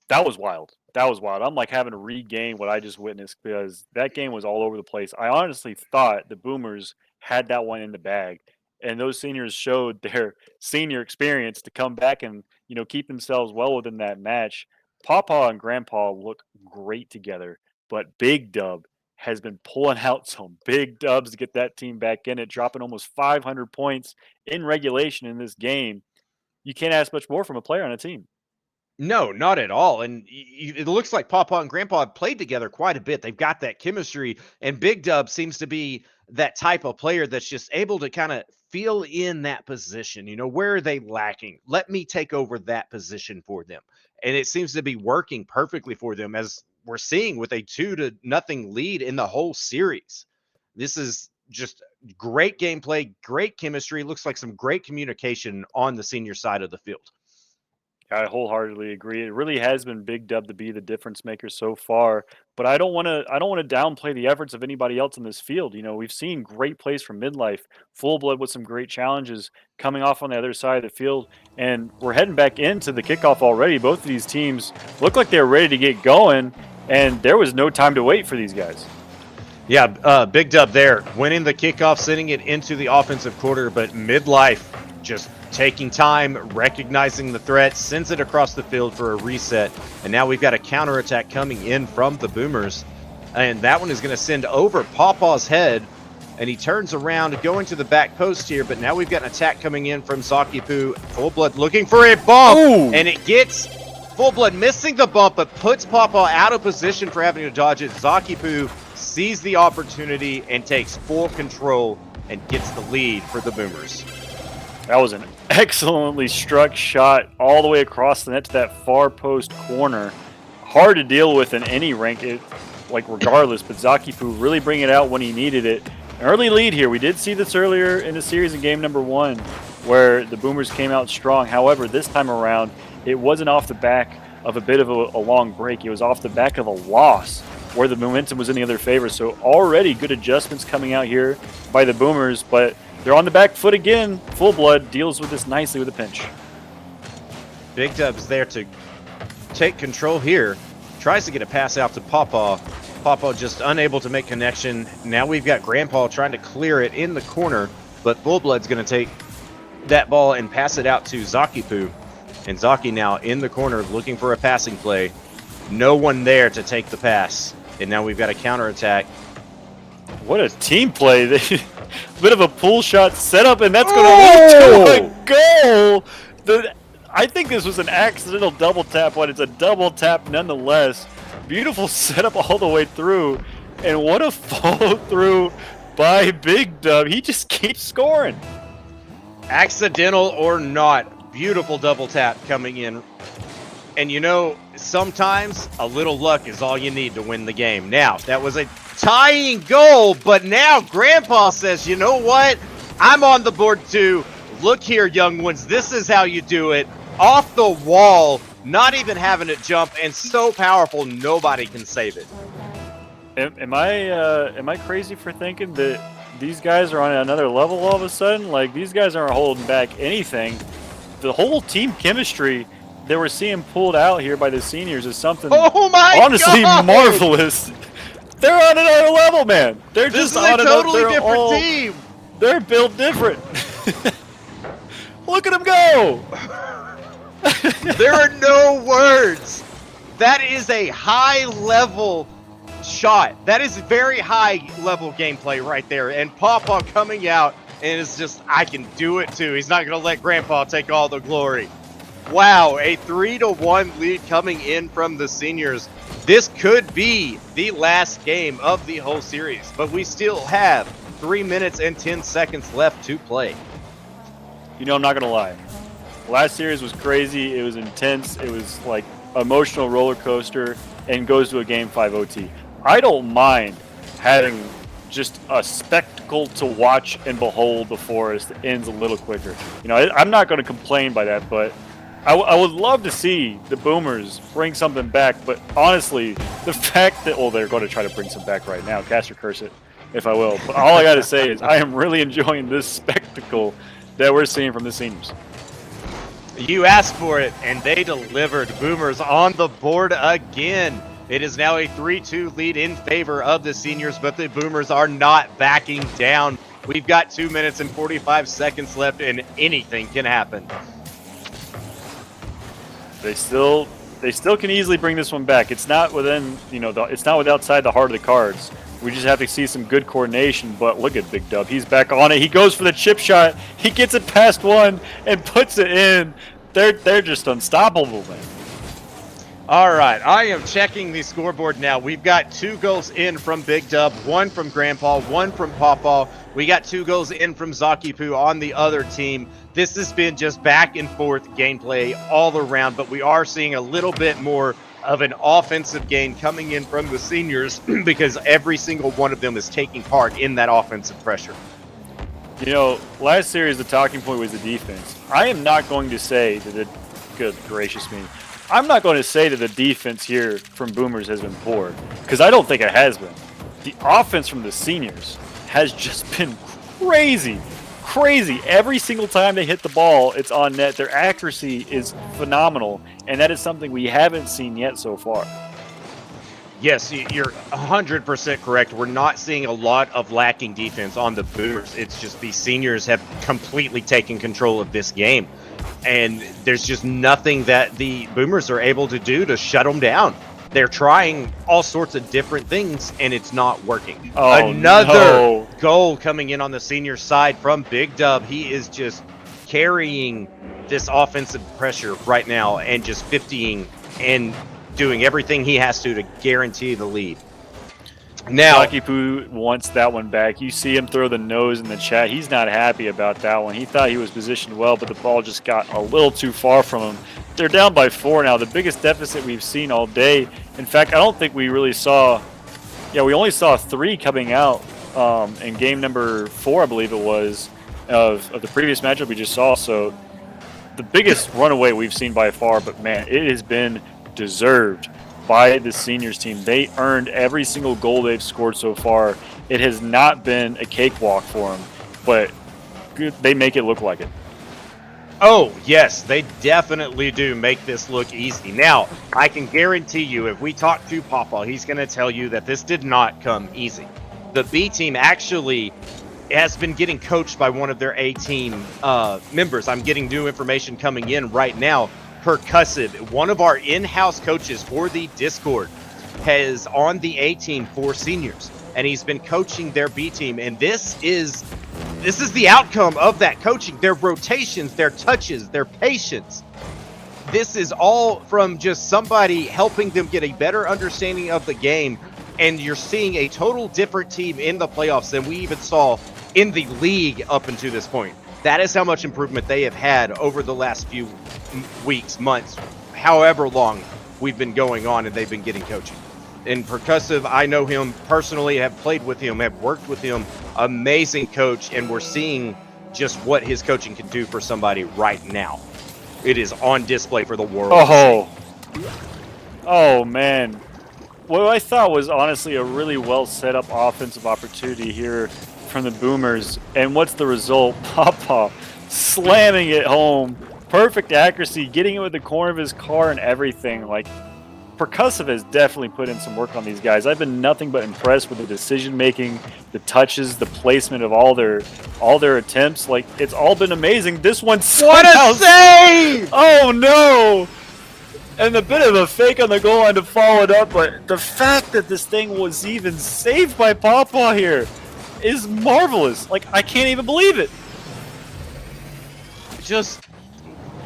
That was wild. That was wild. I'm like having to regain what I just witnessed because that game was all over the place. I honestly thought the Boomers had that one in the bag, and those seniors showed their senior experience to come back and, you know, keep themselves well within that match. Pawpaw and Grandpa look great together, but Big Dub has been pulling out some big dubs to get that team back in it, dropping almost 500 points in regulation in this game. You can't ask much more from a player on a team. No, not at all. And it looks like Pawpaw and Grandpa have played together quite a bit. They've got that chemistry, and Big Dub seems to be that type of player that's just able to kind of feel in that position. You know, where are they lacking? Let me take over that position for them. And it seems to be working perfectly for them, as we're seeing with a 2-0 lead in the whole series. This is just great gameplay, great chemistry. Looks like some great communication on the senior side of the field. I wholeheartedly agree. It really has been Big Dub to be the difference maker so far, but I don't want to downplay the efforts of anybody else in this field. You know, we've seen great plays from Midlife, Full Blood with some great challenges coming off on the other side of the field, and we're heading back into the kickoff already. Both of these teams look like they're ready to get going, and there was no time to wait for these guys. Yeah, Big Dub there, winning the kickoff, sending it into the offensive quarter, but Midlife just taking time, recognizing the threat, sends it across the field for a reset, and now we've got a counterattack coming in from the Boomers, and that one is going to send over Pawpaw's head, and he turns around going to the back post here, but now we've got an attack coming in from Zakipu. Full Blood looking for a bump, and it gets Full Blood missing the bump, but puts Pawpaw out of position for having to dodge it. Zakipu sees the opportunity and takes full control and gets the lead for the Boomers. That was an excellently struck shot all the way across the net to that far post corner. Hard to deal with in any rank, regardless, but Zakipu really bringing it out when he needed it. An early lead here. We did see this earlier in the series in game number 1 where the Boomers came out strong. However, this time around, it wasn't off the back of a bit of a long break. It was off the back of a loss where the momentum was in the other favor. So already good adjustments coming out here by the Boomers, but they're on the back foot again. Full Blood deals with this nicely with a pinch. Big Dub's there to take control here. Tries to get a pass out to Pawpaw. Pawpaw just unable to make connection. Now we've got Grandpa trying to clear it in the corner, but Full Blood's going to take that ball and pass it out to Zakipu. And Zaki now in the corner looking for a passing play. No one there to take the pass. And now we've got a counterattack. What a team play. Bit of a pull shot set up, and that's going to lead to a goal. I think this was an accidental double tap, but it's a double tap nonetheless. Beautiful setup all the way through, and what a follow through by Big Dub. He just keeps scoring. Accidental or not, beautiful double tap coming in. And you know, sometimes a little luck is all you need to win the game. Now, that was a tying goal, but now Grandpa says, you know what? I'm on the board too. Look here, young ones. This is how you do it. Off the wall, not even having it jump, and so powerful, nobody can save it. Am I crazy for thinking that these guys are on another level all of a sudden? Like, these guys aren't holding back anything. The whole team chemistry that we're seeing pulled out here by the seniors is something honestly marvelous. They're on another level, man. They're This just is on a totally different team. They're built different. Look at them go. There are no words. That is a high-level shot. That is very high-level gameplay right there. And Pawpaw coming out and is just, I can do it too. He's not going to let Grandpa take all the glory. Wow, a 3-1 lead coming in from the seniors. This could be the last game of the whole series, but we still have 3 minutes and 10 seconds left to play. You know, I'm not going to lie. Last series was crazy. It was intense. It was like emotional roller coaster, and goes to a game 5 OT. I don't mind having just a spectacle to watch and behold before it ends a little quicker. You know, I'm not going to complain by that, but I would love to see the Boomers bring something back. But honestly, the fact that, well, they're going to try to bring some back right now. Cast or curse it, if I will. But all I got to say is I am really enjoying this spectacle that we're seeing from the seniors. You asked for it, and they delivered. Boomers on the board again. It is now a 3-2 lead in favor of the seniors, but the Boomers are not backing down. We've got 2 minutes and 45 seconds left, and anything can happen. They still can easily bring this one back. It's not within, you know, it's not outside the heart of the cards. We just have to see some good coordination. But look at Big Dub. He's back on it. He goes for the chip shot. He gets it past one and puts it in. They're just unstoppable, man. All right, I am checking the scoreboard now. We've got 2 goals in from Big Dub, 1 from Grandpa, 1 from Pawpaw. We got 2 goals in from Zakipu on the other team. This has been just back and forth gameplay all around, but we are seeing a little bit more of an offensive game coming in from the seniors because every single one of them is taking part in that offensive pressure. You know, last series the talking point was the defense. I am not going to say that good gracious me. I'm not going to say that the defense here from Boomers has been poor, because I don't think it has been. The offense from the seniors has just been crazy. Every single time they hit the ball, it's on net. Their accuracy is phenomenal, and that is something we haven't seen yet so far. Yes, you're 100% correct. We're not seeing a lot of lacking defense on the Boomers. It's just the seniors have completely taken control of this game. And there's just nothing that the Boomers are able to do to shut them down. They're trying all sorts of different things, and it's not working. Oh, Another goal coming in on the senior side from Big Dub. He is just carrying this offensive pressure right now and just 50ing and doing everything he has to guarantee the lead. Now, Zakipu wants that one back. You see him throw the nose in the chat. He's not happy about that one. He thought he was positioned well, but the ball just got a little too far from him. They're down by 4 now, the biggest deficit we've seen all day. In fact, I don't think we really saw, we only saw 3 coming out in game number 4, I believe it was, of the previous matchup we just saw. So the biggest runaway we've seen by far, but man, it has been deserved by the seniors team. They earned every single goal they've scored so far. It has not been a cakewalk for them, but they make it look like it. Oh, yes, they definitely do make this look easy. Now, I can guarantee you, if we talk to Pawpaw, he's going to tell you that this did not come easy. The B team actually has been getting coached by one of their A team members. I'm getting new information coming in right now. Percussive, one of our in-house coaches for the Discord, has on the A team for seniors. and he's been coaching their B team. And this is the outcome of that coaching. Their rotations, their touches, their patience. This is all from just somebody helping them get a better understanding of the game. And you're seeing a total different team in the playoffs than we even saw in the league up until this point. That is how much improvement they have had over the last few weeks, months, however long we've been going on and they've been getting coaching. And Percussive, I know him personally, have played with him, have worked with him, amazing coach, and we're seeing just what his coaching can do for somebody right now. It is on display for the world. Oh man. What I thought was honestly a really well set up offensive opportunity here from the Boomers. And what's the result? Papa slamming it home. Perfect accuracy, getting it with the corner of his car and everything. Like, Percussive has definitely put in some work on these guys. I've been nothing but impressed with the decision making, the touches, the placement of all their attempts. Like, it's all been amazing. This one, what a save! Oh no! And a bit of a fake on the goal line to follow it up, but the fact that this thing was even saved by Pawpaw here is marvelous. Like, I can't even believe it.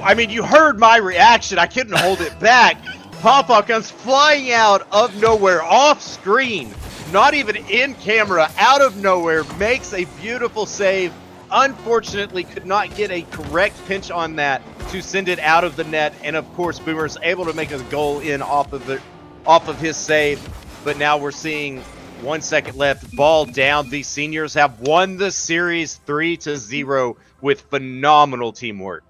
I mean, you heard my reaction. I couldn't hold it back. Pawpaw comes flying out of nowhere, off screen, not even in camera, out of nowhere, makes a beautiful save. Unfortunately, could not get a correct pinch on that to send it out of the net. And of course, Boomer's able to make a goal in off of his save. But now we're seeing 1 second left, ball down. The Seniors have won the series 3-0 with phenomenal teamwork.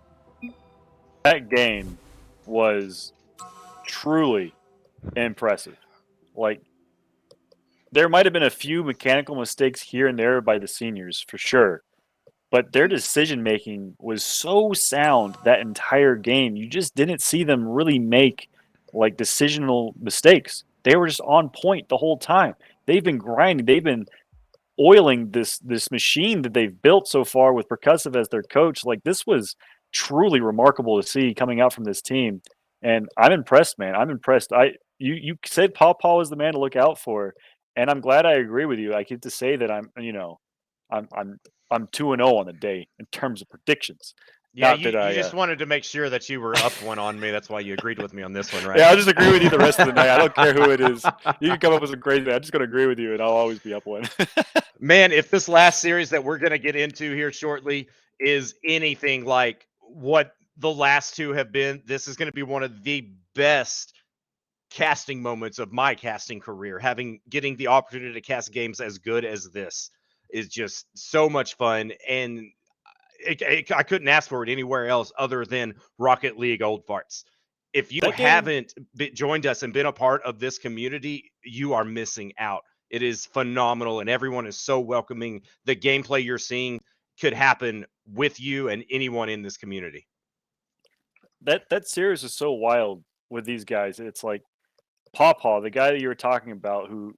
That game was truly impressive. Like, there might have been a few mechanical mistakes here and there by the Seniors for sure, but their decision making was so sound that entire game. You just didn't see them really make like decisional mistakes. They were just on point the whole time. They've been grinding. They've been oiling this machine that they've built so far with Percussive as their coach. Like, this was truly remarkable to see coming out from this team. And I'm impressed, man. I'm impressed. You said Pawpaw was the man to look out for, and I'm glad I agree with you. I get to say that I'm 2-0 on the day in terms of predictions. Yeah, you just wanted to make sure that you were up one on me. That's why you agreed with me on this one, right? Yeah, I'll just agree with you the rest of the night. I don't care who it is. You can come up with some crazy. I'm just going to agree with you, and I'll always be up one. Man, if this last series that we're going to get into here shortly is anything like what the last two have been, this is going to be one of the best casting moments of my casting career. Getting the opportunity to cast games as good as this is just so much fun, and I couldn't ask for it anywhere else other than Rocket League Old Farts. If you haven't joined us and been a part of this community, you are missing out. It is phenomenal, and everyone is so welcoming. The gameplay you're seeing could happen with you and anyone in this community. That series is so wild with these guys. It's like Pawpaw, the guy that you were talking about, who,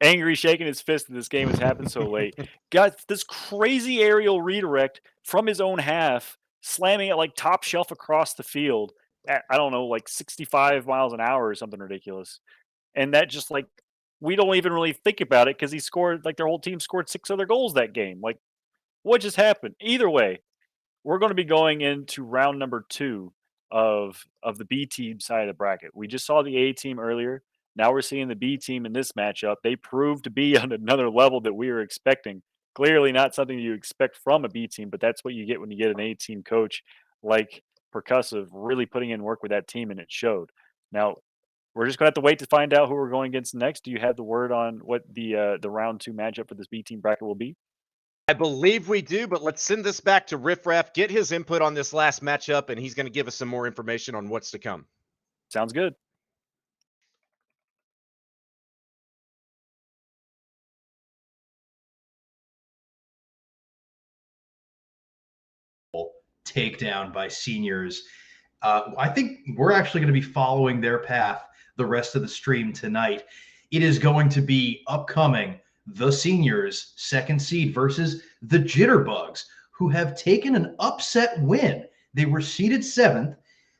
angry, shaking his fist that this game has happened so late, got this crazy aerial redirect from his own half, slamming it like top shelf across the field at, I don't know, like 65 miles an hour or something ridiculous. And that just, like, we don't even really think about it because he scored, like, their whole team scored 6 other goals that game. Like, what just happened? Either way, we're going to be going into round number 2 of the B team side of the bracket. We just saw the A team earlier. Now we're seeing the B team in this matchup. They proved to be on another level that we were expecting. Clearly not something you expect from a B team, but that's what you get when you get an A team coach like Percussive really putting in work with that team, and it showed. Now, we're just going to have to wait to find out who we're going against next. Do you have the word on what the round 2 matchup for this B team bracket will be? I believe we do, but let's send this back to Riff Raff, get his input on this last matchup, and he's going to give us some more information on what's to come. Sounds good. Takedown by Seniors. I think we're actually going to be following their path the rest of the stream tonight. It is going to be upcoming the Seniors, 2nd seed, versus the Jitterbugs, who have taken an upset win. They were seeded 7th.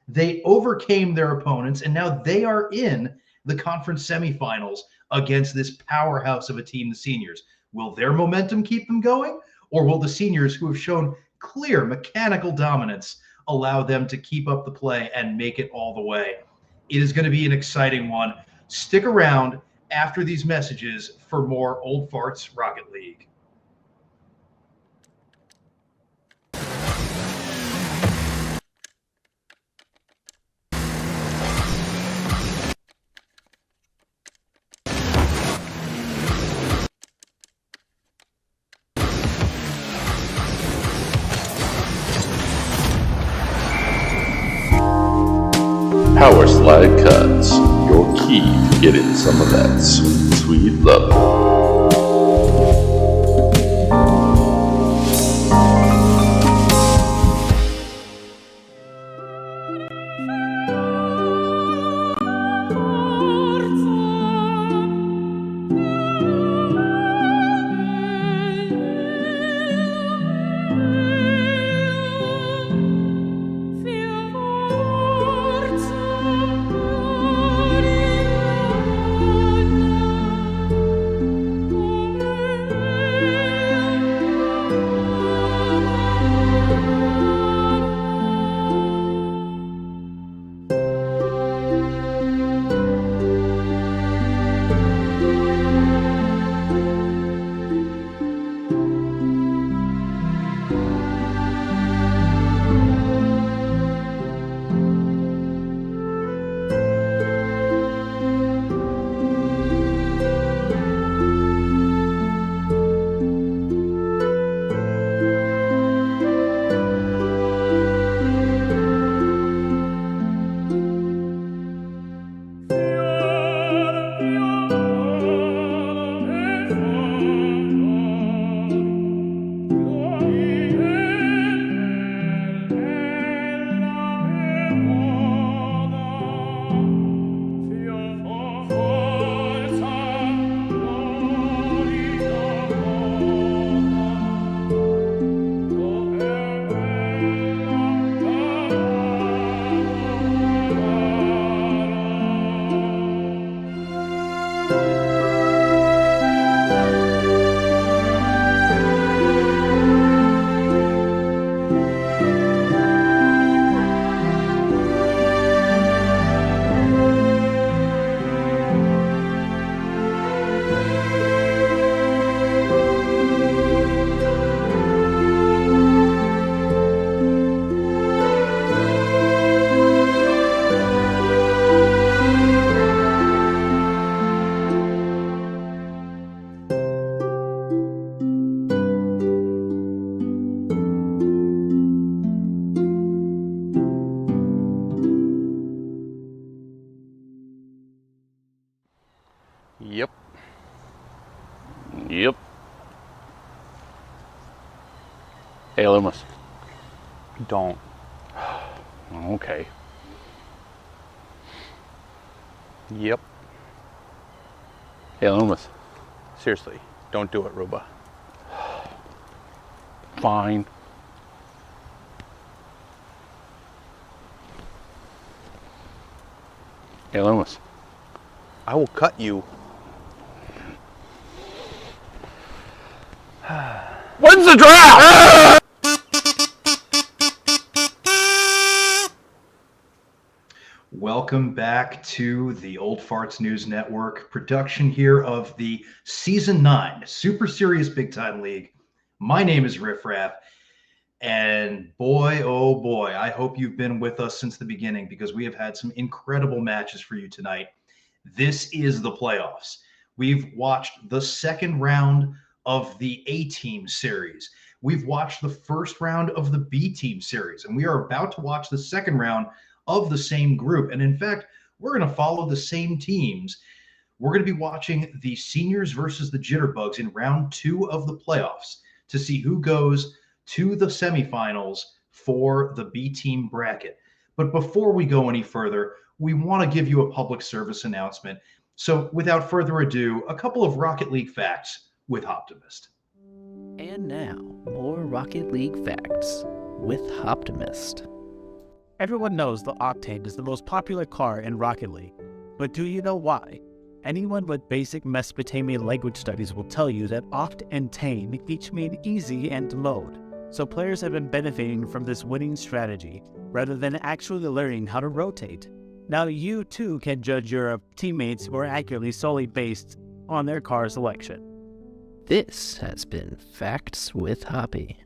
They overcame their opponents, and now they are in the conference semifinals against this powerhouse of a team, the seniors. Will their momentum keep them going? Or will the seniors, who have shown clear mechanical dominance, allow them to keep up the play and make it all the way? It is going to be an exciting one. Stick around after these messages for more Old Farts Rocket League. Power Slide Cuts, your key to getting some of that sweet, sweet love. Yep. Yep. Hey, Loomis. Don't. Okay. Yep. Hey, Loomis. Seriously, don't do it, Ruba. Fine. Hey, Loomis. I will cut you. When's the draft? Welcome back to the Old Farts News Network production here of the Season 9 Super Serious Big Time League. My name is Riff Raff, and boy, oh boy, I hope you've been with us since the beginning because we have had some incredible matches for you tonight. This is the playoffs. We've watched the second round of the A-Team series. We've watched the first round of the B-Team series, and we are about to watch the second round of the same group. And in fact, we're going to follow the same teams. We're going to be watching the Seniors versus the Jitterbugs in round 2 of the playoffs to see who goes to the semifinals for the B-Team bracket. But before we go any further, we want to give you a public service announcement. So without further ado, a couple of Rocket League facts with Hoptimist. And now, more Rocket League facts with Hoptimist. Everyone knows the Octane is the most popular car in Rocket League. But do you know why? Anyone with basic Mesopotamian language studies will tell you that oft and tame each mean easy and load. So players have been benefiting from this winning strategy, rather than actually learning how to rotate. Now you too can judge your teammates more accurately solely based on their car selection. This has been Facts with Hoppy.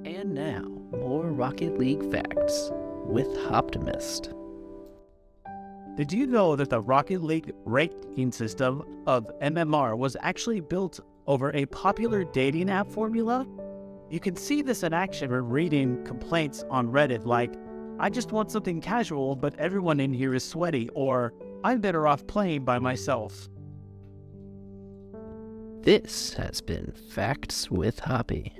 And now, more Rocket League facts with Optimist. Did you know that the Rocket League ranking system of MMR was actually built over a popular dating app formula? You can see this in action when reading complaints on Reddit like, "I just want something casual, but everyone in here is sweaty," or "I'm better off playing by myself." This has been Facts with Hoppy.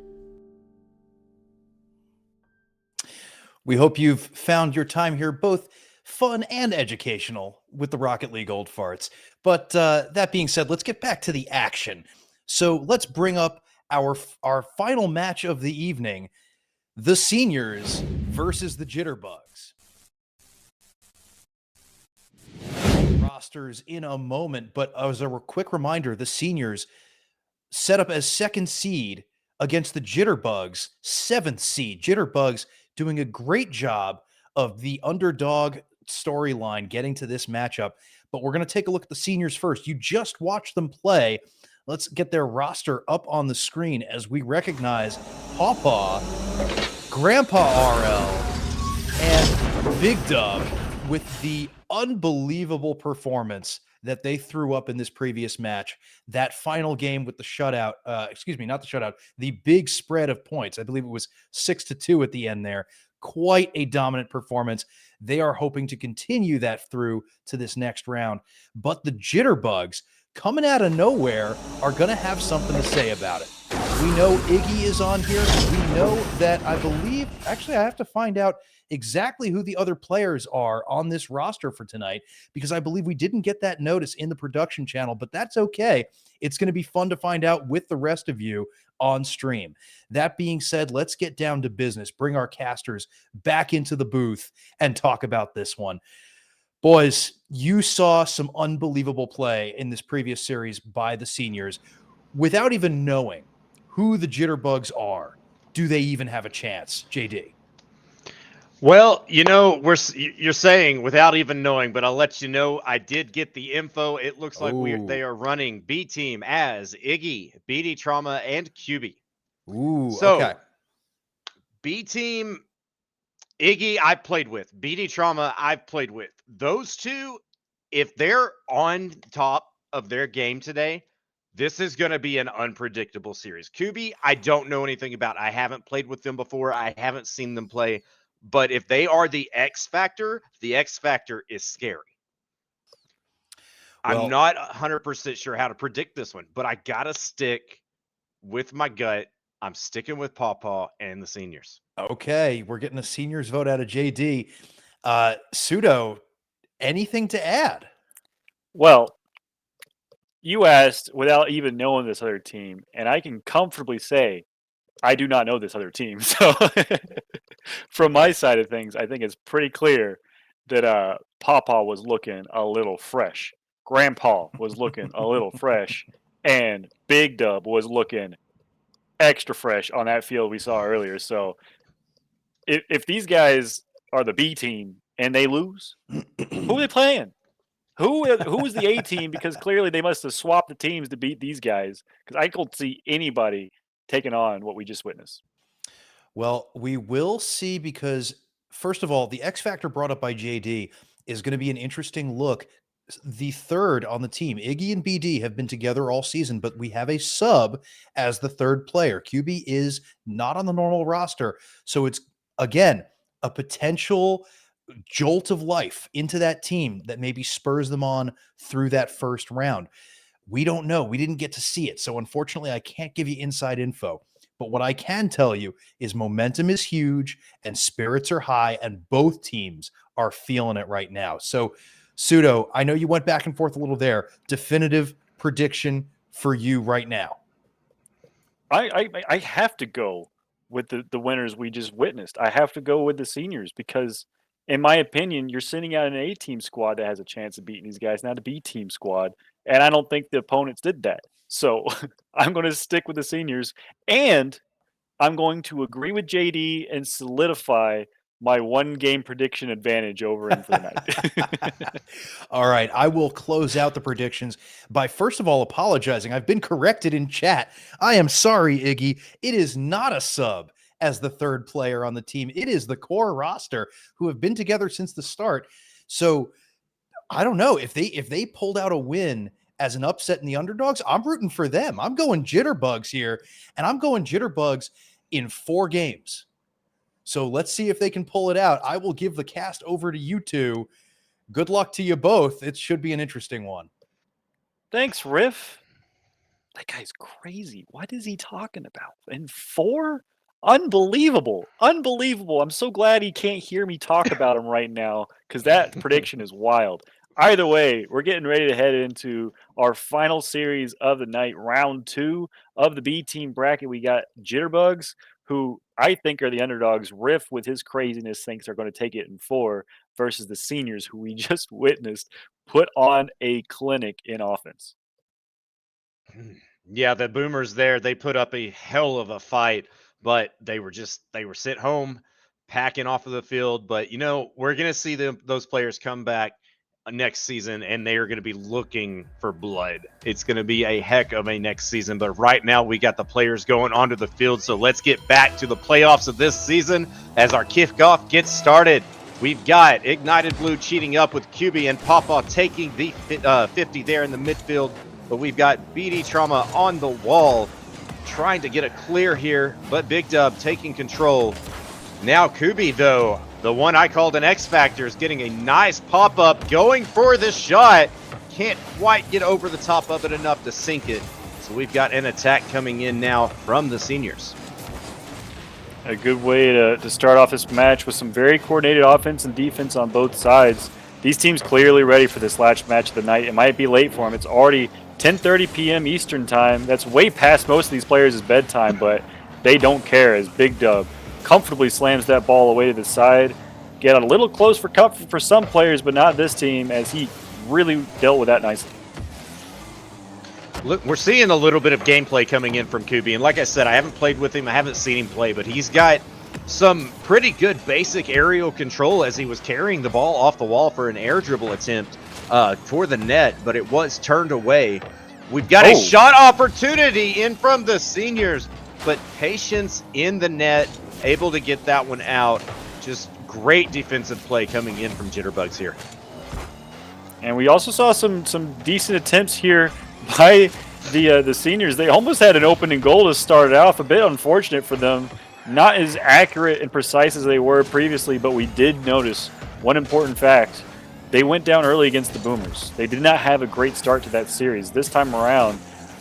We hope you've found your time here both fun and educational with the Rocket League Old Farts. But that being said, let's get back to the action. So let's bring up our final match of the evening, the Seniors versus the Jitterbugs. Rosters in a moment, but as a quick reminder, the Seniors set up as second seed against the Jitterbugs, 7th seed. Jitterbugs doing a great job of the underdog storyline getting to this matchup. But we're going to take a look at the Seniors first. You just watched them play. Let's get their roster up on the screen as we recognize Pawpaw, Grandpa RL, and Big Dub with the unbelievable performance that they threw up in this previous match. That final game with the shutout, not the shutout, the big spread of points. I believe it was 6-2 at the end there. Quite a dominant performance. They are hoping to continue that through to this next round. But the Jitterbugs, coming out of nowhere, are going to have something to say about it. We know Iggy is on here. We know that, I believe, actually, I have to find out exactly who the other players are on this roster for tonight, because I believe we didn't get that notice in the production channel, but that's okay. It's going to be fun to find out with the rest of you on stream. That being said, let's get down to business. Bring our casters back into the booth and talk about this one. Boys, you saw some unbelievable play in this previous series by the Seniors. Without even knowing who the Jitterbugs are, do they even have a chance, JD? Well, you're saying without even knowing, but I'll let you know I did get the info. It looks like they are running B team as Iggy, BD Trauma, and QB. Okay. B team, Iggy, I played with. BD Trauma, I've played with. Those two, if they're on top of their game today, this is going to be an unpredictable series. QB, I don't know anything about. I haven't played with them before. I haven't seen them play. But if they are the X factor is scary. Well, I'm not 100% sure how to predict this one, but I got to stick with my gut. I'm sticking with Pawpaw and the Seniors. Okay, we're getting a Seniors vote out of JD. Pseudo, anything to add? Well, you asked without even knowing this other team, and I can comfortably say I do not know this other team. So from my side of things, I think it's pretty clear that Pawpaw was looking a little fresh. Grandpa was looking a little fresh. And Big Dub was looking extra fresh on that field we saw earlier. So if these guys are the B team and they lose, who are they playing? Who is the A team? Because clearly they must have swapped the teams to beat these guys. Because I could see anybody taking on what we just witnessed. Well, we will see, because first of all, the X Factor brought up by JD is going to be an interesting look. The third on the team, Iggy and BD, have been together all season, but we have a sub as the third player. QB is not on the normal roster. So it's, again, a potential jolt of life into that team that maybe spurs them on through that first round. We don't know. We didn't get to see it. So unfortunately, I can't give you inside info. But what I can tell you is momentum is huge and spirits are high, and both teams are feeling it right now. So, Pseudo, I know you went back and forth a little there. Definitive prediction for you right now. I have to go with the winners we just witnessed. I have to go with the Seniors because in my opinion, you're sending out an A-team squad that has a chance of beating these guys, not a B-team squad. And I don't think the opponents did that. So I'm going to stick with the seniors. And I'm going to agree with JD and solidify my 1-game prediction advantage over him for the night. All right, I will close out the predictions by first of all apologizing. I've been corrected in chat. I am sorry, Iggy. It is not a sub as the third player on the team. It is the core roster who have been together since the start. So I don't know if they pulled out a win as an upset in the underdogs. I'm rooting for them. I'm going Jitterbugs here, and I'm going Jitterbugs in 4 games. So let's see if they can pull it out. I will give the cast over to you two. Good luck to you both. It should be an interesting one. Thanks, Riff. That guy's crazy. What is he talking about? In 4? Unbelievable. Unbelievable. I'm so glad he can't hear me talk about him right now, because that prediction is wild. Either way, we're getting ready to head into our final series of the night, round 2 of the B team bracket. We got Jitterbugs, who I think are the underdogs. Riff, with his craziness, thinks are going to take it in 4, versus the seniors, who we just witnessed put on a clinic in offense. Yeah, the Boomers there, they put up a hell of a fight, but they were sent home, packing off of the field. But, we're going to see those players come back next season, and they are going to be looking for blood. It's going to be a heck of a next season, but right now we got the players going onto the field. So let's get back to the playoffs of this season as our kickoff gets started. We've got Ignited Blue cheating up with QB and Papa taking the 50 there in the midfield, but we've got BD Trauma on the wall trying to get a clear here, but Big Dub taking control. Now Kubi, though, the one I called an X Factor, is getting a nice pop-up, going for the shot. Can't quite get over the top of it enough to sink it. So we've got an attack coming in now from the seniors. A good way to start off this match with some very coordinated offense and defense on both sides. These teams clearly ready for this last match of the night. It might be late for them. It's already 10:30 p.m. Eastern time. That's way past most of these players' bedtime, but they don't care as Big Dub comfortably slams that ball away to the side. Get a little close for comfort for some players, but not this team, as he really dealt with that nicely. Look, we're seeing a little bit of gameplay coming in from Kubi, and like I said, I haven't played with him. I haven't seen him play, but he's got some pretty good basic aerial control as he was carrying the ball off the wall for an air dribble attempt for the net, but it was turned away. We've got a shot opportunity in from the seniors, but patience in the net, able to get that one out. Just great defensive play coming in from Jitterbugs here. And we also saw some decent attempts here by the seniors. They almost had an opening goal to start off. A bit unfortunate for them. Not as accurate and precise as they were previously, but we did notice one important fact. They went down early against the Boomers. They did not have a great start to that series. This time around,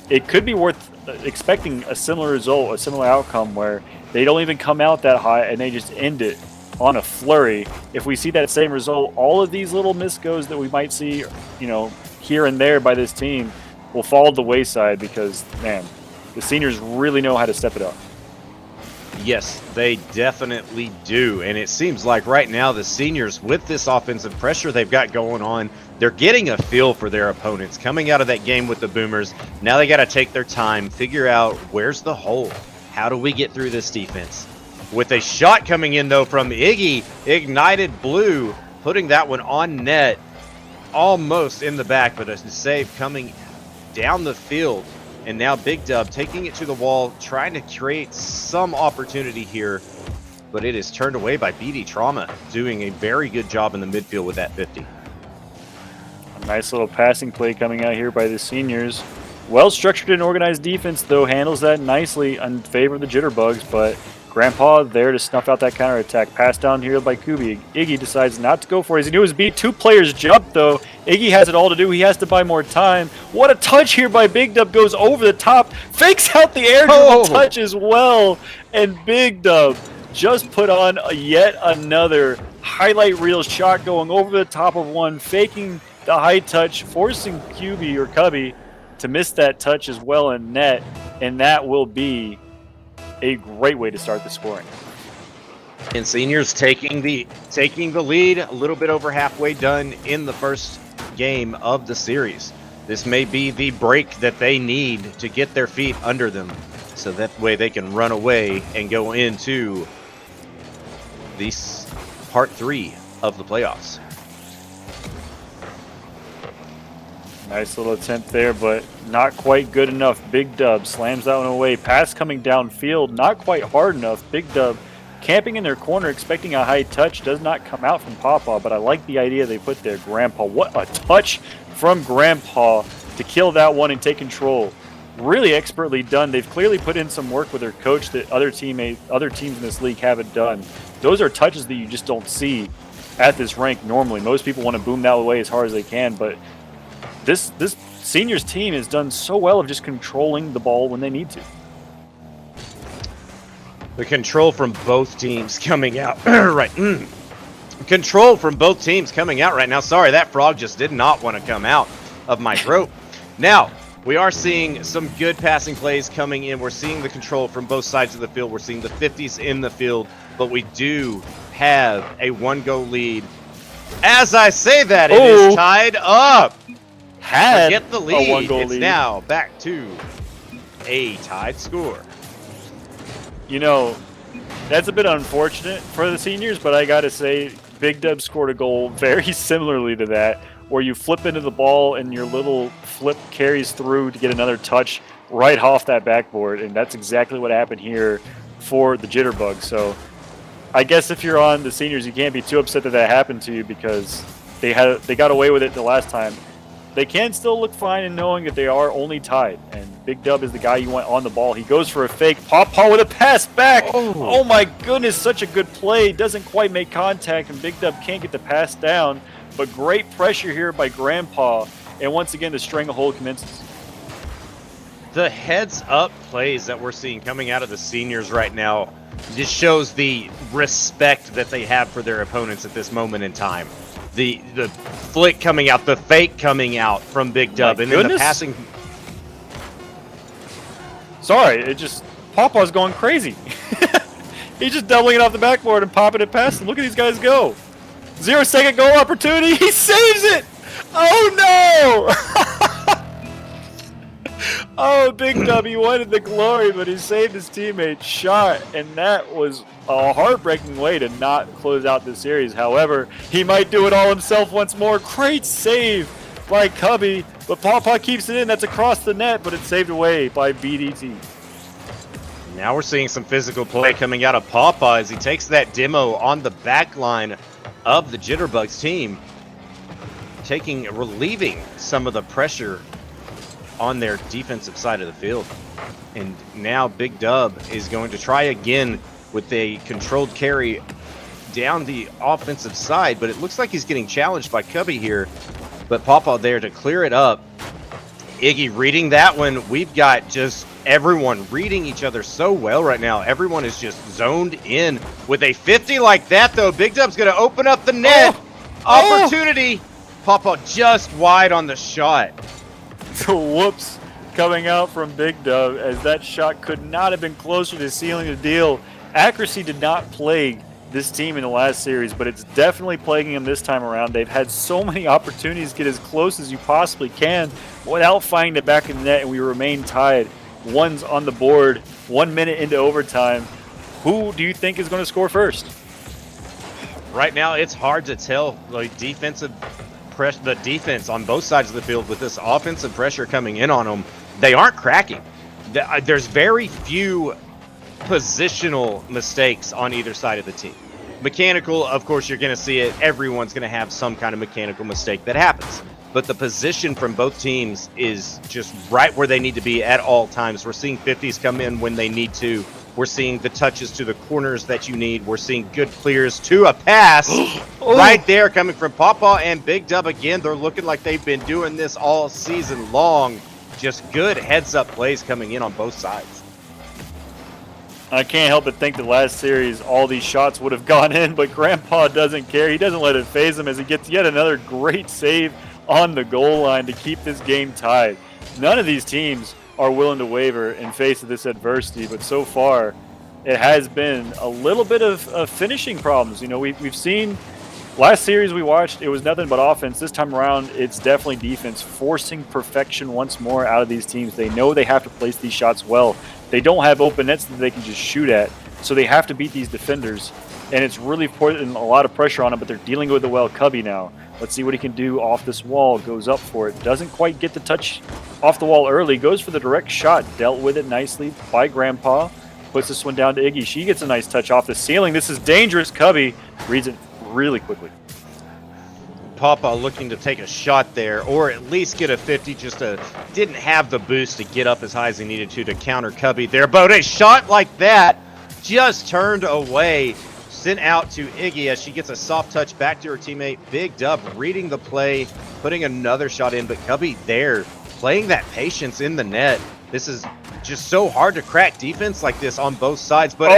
it could be worth expecting a similar result, a similar outcome, where they don't even come out that high and they just end it on a flurry. If we see that same result, all of these little misgoes that we might see, here and there by this team will fall to the wayside, because, man, the seniors really know how to step it up. Yes, they definitely do. And it seems like right now the seniors, with this offensive pressure they've got going on, they're getting a feel for their opponents. Coming out of that game with the Boomers, now they got to take their time, figure out where's the hole. How do we get through this defense? With a shot coming in, though, from Iggy, Ignited Blue, putting that one on net, almost in the back, but a save coming down the field. And now Big Dub taking it to the wall, trying to create some opportunity here, but it is turned away by BD Trauma, doing a very good job in the midfield with that 50. A nice little passing play coming out here by the seniors. Well-structured and organized defense, though, handles that nicely in favor of the Jitterbugs, but Grandpa there to snuff out that counterattack. Pass down here by Kubi. Iggy decides not to go for it. He knew his beat. 2 players jump, though. Iggy has it all to do. He has to buy more time. What a touch here by Big Dub. Goes over the top. Fakes out the air dribble touch as well. And Big Dub just put on yet another highlight reel shot, going over the top of one, faking the high touch, forcing QB or Cubby to miss that touch as well in net. And that will be a great way to start the scoring. And Seniors taking the lead, a little bit over halfway done in the first game of the series. This may be the break that they need to get their feet under them, so that way they can run away and go into this part 3 of the playoffs. Nice little attempt there, but not quite good enough. Big Dub slams that one away. Pass coming downfield, not quite hard enough. Big Dub camping in their corner, expecting a high touch, does not come out from Pawpaw, but I like the idea they put there. Grandpa, what a touch from Grandpa to kill that one and take control. Really expertly done. They've clearly put in some work with their coach that other teams in this league haven't done. Those are touches that you just don't see at this rank normally. Most people want to boom that way as hard as they can, but this Seniors team has done so well of just controlling the ball when they need to. The control from both teams coming out right. Control from both teams coming out right now. Sorry, that frog just did not want to come out of my throat. Now, we are seeing some good passing plays coming in. We're seeing the control from both sides of the field. We're seeing the 50s in the field, but we do have a 1-goal lead. As I say that, it is tied up. Forget the lead. A 1-goal it's lead. now back to a tied score. You know, that's a bit unfortunate for the Seniors, but I got to say, Big Dub scored a goal very similarly to that, where you flip into the ball and your little flip carries through to get another touch right off that backboard, and that's exactly what happened here for the Jitterbug. So I guess if you're on the Seniors, you can't be too upset that that happened to you because they got away with it the last time. They can still look fine in knowing that they are only tied, and Big Dub is the guy you want on the ball. He goes for a fake. Pawpaw with a pass back. Oh my goodness, such a good play. Doesn't quite make contact, and Big Dub can't get the pass down, but great pressure here by Grandpa, and once again, the stranglehold commences. The heads-up plays that we're seeing coming out of the Seniors right now just shows the respect that they have for their opponents at this moment in time. The flick coming out, the fake coming out from Big Dub, and then the passing. Sorry, Pawpaw's going crazy. He's just doubling it off the backboard and popping it past him. Look at these guys go. 0-second goal opportunity. He saves it. Oh no! Oh, Big W wanted the glory, but he saved his teammate's shot, and that was a heartbreaking way to not close out the series. However, he might do it all himself once more. Great save by Cubby, but Pawpaw keeps it in. That's across the net, but it's saved away by BDT. Now we're seeing some physical play coming out of Pawpaw as he takes that demo on the back line of the Jitterbugs team, relieving some of the pressure on their defensive side of the field. And now Big Dub is going to try again with a controlled carry down the offensive side, but it looks like he's getting challenged by Cubby here. But Pawpaw there to clear it up. Iggy reading that one. We've got just everyone reading each other so well right now. Everyone is just zoned in. With a 50 like that, though, Big Dub's going to open up the net. Opportunity. Pawpaw just wide on the shot. Whoops coming out from Big Dub, as that shot could not have been closer to sealing the deal. Accuracy did not plague this team in the last series, but it's definitely plaguing them this time around. They've had so many opportunities to get as close as you possibly can without finding the back of the net, and we remain tied. One's on the board, 1 minute into overtime. Who do you think is going to score first? Right now, it's hard to tell. Like the defense on both sides of the field with this offensive pressure coming in on them, they aren't cracking. There's very few positional mistakes on either side of the team. Mechanical, of course, you're going to see it. Everyone's going to have some kind of mechanical mistake that happens. But the position from both teams is just right where they need to be at all times. We're seeing 50s come in when they need to. We're seeing the touches to the corners that you need. We're seeing good clears to a pass right there coming from Pawpaw and Big Dub again. They're looking like they've been doing this all season long. Just good heads-up plays coming in on both sides. I can't help but think the last series, all these shots would have gone in, but Grandpa doesn't care. He doesn't let it faze him as he gets yet another great save on the goal line to keep this game tied. None of these teams are willing to waver in face of this adversity, but so far, it has been a little bit of finishing problems. You know, we've seen last series we watched, it was nothing but offense. This time around, it's definitely defense, forcing perfection once more out of these teams. They know they have to place these shots well. They don't have open nets that they can just shoot at, so they have to beat these defenders. And it's really putting a lot of pressure on them, but they're dealing with it well. Cubby now. Let's see what he can do off this wall. Goes up for it. Doesn't quite get the touch off the wall early. Goes for the direct shot. Dealt with it nicely by Grandpa. Puts this one down to Iggy. She gets a nice touch off the ceiling. This is dangerous. Cubby reads it really quickly. Papa looking to take a shot there, or at least get a 50, didn't have the boost to get up as high as he needed to counter Cubby there. But a shot like that just turned away, sent out to Iggy as she gets a soft touch back to her teammate. Big Dub reading the play, putting another shot in, but Cubby there, playing that patience in the net. This is just so hard to crack defense like this on both sides, but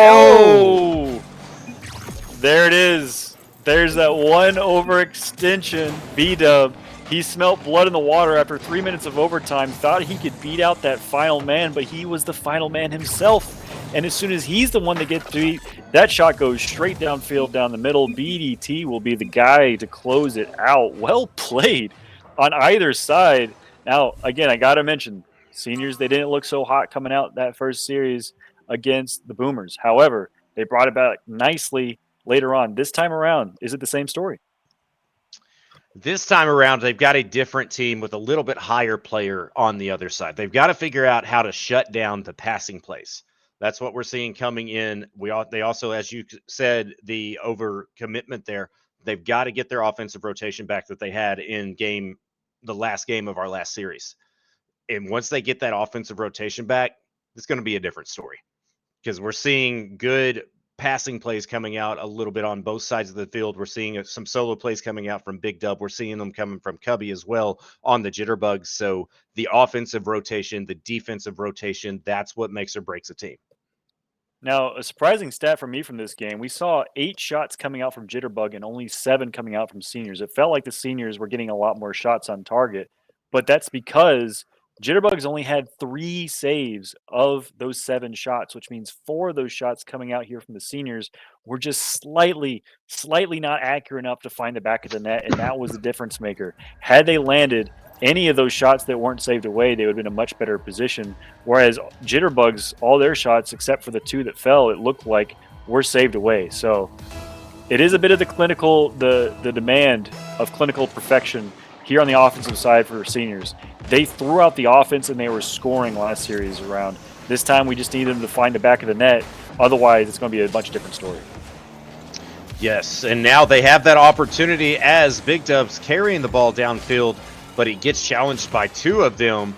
there it is. There's that one overextension. B-Dub, he smelt blood in the water after 3 minutes of overtime, thought he could beat out that final man, but he was the final man himself. And as soon as he's the one that gets beat, that shot goes straight downfield down the middle. BDT will be the guy to close it out. Well played on either side. Now, again, I got to mention, Seniors, they didn't look so hot coming out that first series against the Boomers. However, they brought it back nicely later on. This time around, is it the same story? This time around, they've got a different team with a little bit higher player on the other side. They've got to figure out how to shut down the passing plays. That's what we're seeing coming in. They also, as you said, the overcommitment there. They've got to get their offensive rotation back that they had in the last game of our last series. And once they get that offensive rotation back, it's going to be a different story, because we're seeing good passing plays coming out a little bit on both sides of the field. We're seeing some solo plays coming out from Big Dub. We're seeing them coming from Cubby as well on the Jitterbugs. So the offensive rotation, the defensive rotation, that's what makes or breaks a team. Now, a surprising stat for me from this game, we saw 8 shots coming out from Jitterbug and only 7 coming out from Seniors. It felt like the Seniors were getting a lot more shots on target, but that's because Jitterbugs only had 3 saves of those 7 shots, which means 4 of those shots coming out here from the Seniors were just slightly not accurate enough to find the back of the net, and that was the difference maker. Had they landed any of those shots that weren't saved away, they would have been in a much better position. Whereas Jitterbugs, all their shots, except for the 2 that fell, it looked like were saved away. So it is a bit of the demand of clinical perfection here on the offensive side for Seniors. They threw out the offense and they were scoring last series around. This time we just need them to find the back of the net. Otherwise, it's going to be a much different story. Yes, and now they have that opportunity as Big Dub's carrying the ball downfield, but he gets challenged by 2 of them.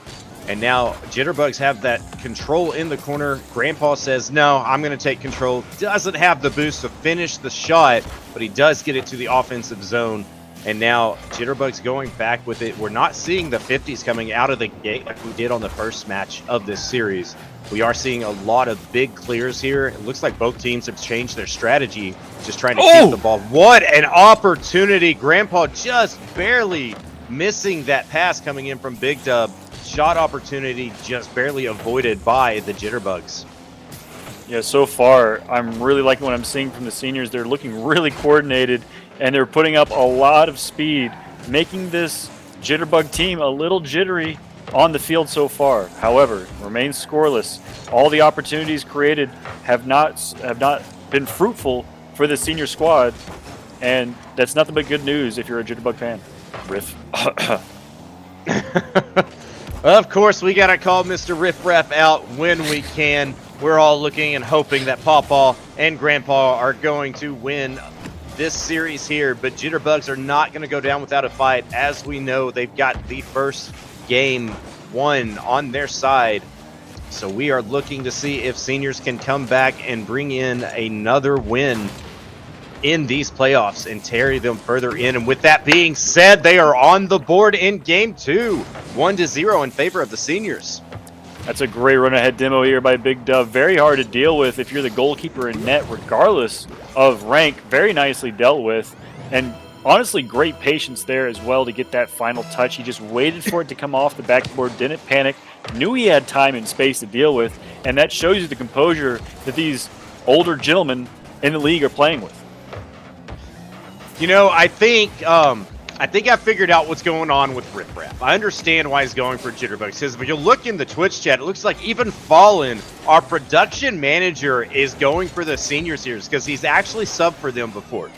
And now Jitterbugs have that control in the corner. Grandpa says, no, I'm going to take control. Doesn't have the boost to finish the shot, but he does get it to the offensive zone. And now Jitterbugs going back with it. We're not seeing the 50s coming out of the gate like we did on the first match of this series. We are seeing a lot of big clears here. It looks like both teams have changed their strategy, just trying to keep the ball. What an opportunity. Grandpa just barely missing that pass coming in from Big Dub. Shot opportunity just barely avoided by the Jitterbugs. Yeah, so far, I'm really liking what I'm seeing from the Seniors. They're looking really coordinated, and they're putting up a lot of speed, making this Jitterbug team a little jittery on the field so far. However, remains scoreless. All the opportunities created have not been fruitful for the Senior squad, and that's nothing but good news if you're a Jitterbug fan. Riff. Of course, we got to call Mr. Riff Raff out when we can. We're all looking and hoping that Pawpaw and Grandpa are going to win this series here, but Jitterbugs are not going to go down without a fight. As we know, they've got the first game won on their side. So we are looking to see if Seniors can come back and bring in another win in these playoffs and carry them further in. And with that being said, they are on the board in game 2, 1-0 in favor of the Seniors. That's a great run-ahead demo here by Big Dub. Very hard to deal with if you're the goalkeeper in net, regardless of rank. Very nicely dealt with. And honestly, great patience there as well to get that final touch. He just waited for it to come off the backboard, didn't panic, knew he had time and space to deal with. And that shows you the composure that these older gentlemen in the league are playing with. You know, I think I figured out what's going on with Riff Raff. I understand why he's going for Jitterbugs. Because if you look in the Twitch chat, it looks like even Fallen, our production manager, is going for the senior series because he's actually subbed for them before.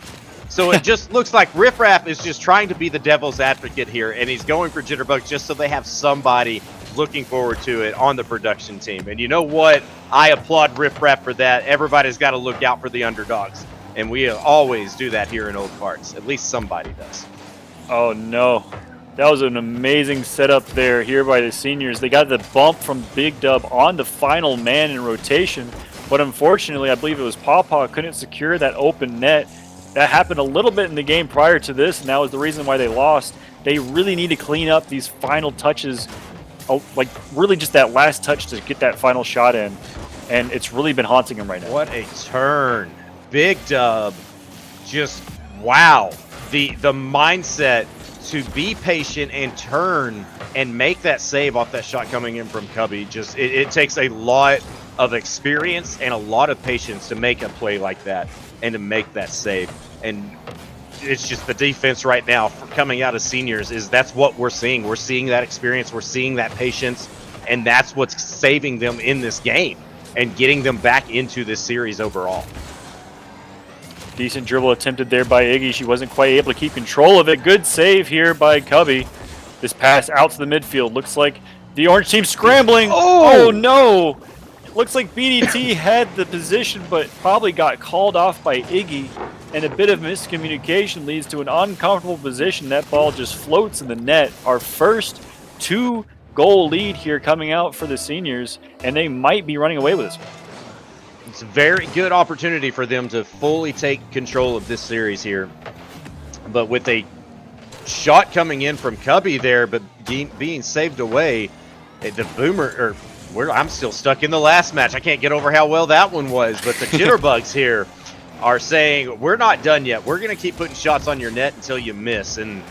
So it just looks like Riff Raff is just trying to be the devil's advocate here, and he's going for Jitterbugs just so they have somebody looking forward to it on the production team. And you know what? I applaud Riff Raff for that. Everybody's got to look out for the underdogs. And we always do that here in Old Parts. At least somebody does. Oh no, that was an amazing setup there here by the seniors. They got the bump from Big Dub on the final man in rotation, but unfortunately I believe it was Pawpaw couldn't secure that open net. That happened a little bit in the game prior to this, and that was the reason why they lost. They really need to clean up these final touches, like really just that last touch to get that final shot in, and it's really been haunting them right now. What a turn. Big Dub, just wow. The mindset to be patient and turn and make that save off that shot coming in from Cubby, just it takes a lot of experience and a lot of patience to make a play like that and to make that save. And it's just the defense right now for coming out of seniors that's what we're seeing. We're seeing that experience, we're seeing that patience, and that's what's saving them in this game and getting them back into this series overall. Decent dribble attempted there by Iggy. She wasn't quite able to keep control of it. Good save here by Cubby. This pass out to the midfield. Looks like the orange team scrambling. Oh no! Looks like BDT had the position, but probably got called off by Iggy. And a bit of miscommunication leads to an uncomfortable position. That ball just floats in the net. Our first 2-goal lead here coming out for the seniors, and they might be running away with this one. It's a very good opportunity for them to fully take control of this series here. But with a shot coming in from Cubby there, but being saved away, the Boomer, I'm still stuck in the last match. I can't get over how well that one was. But the Jitterbugs here are saying, we're not done yet. We're going to keep putting shots on your net until you miss. And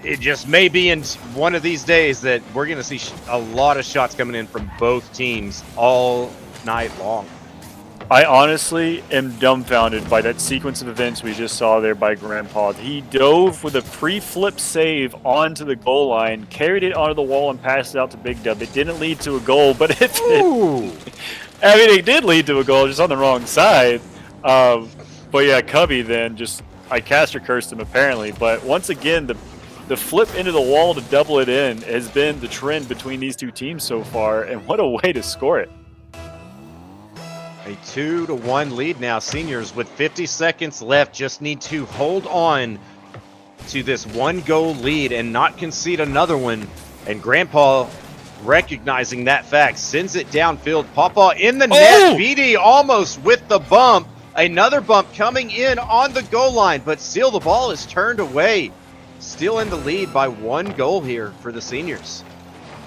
it just may be in one of these days that we're going to see a lot of shots coming in from both teams all night long. I honestly am dumbfounded by that sequence of events we just saw there by Grandpa. He dove with a pre-flip save onto the goal line, carried it onto the wall, and passed it out to Big Dub. It didn't lead to a goal, but it did lead to a goal, just on the wrong side. But yeah, Cubby then I caster cursed him apparently. But once again, the flip into the wall to double it in has been the trend between these two teams so far, and what a way to score it. A 2-1 lead now. Seniors with 50 seconds left just need to hold on to this 1-goal lead and not concede another one. And Grandpa, recognizing that fact, sends it downfield. Pawpaw in the net. BD almost with the bump. Another bump coming in on the goal line, but still the ball is turned away. Still in the lead by 1 goal here for the seniors.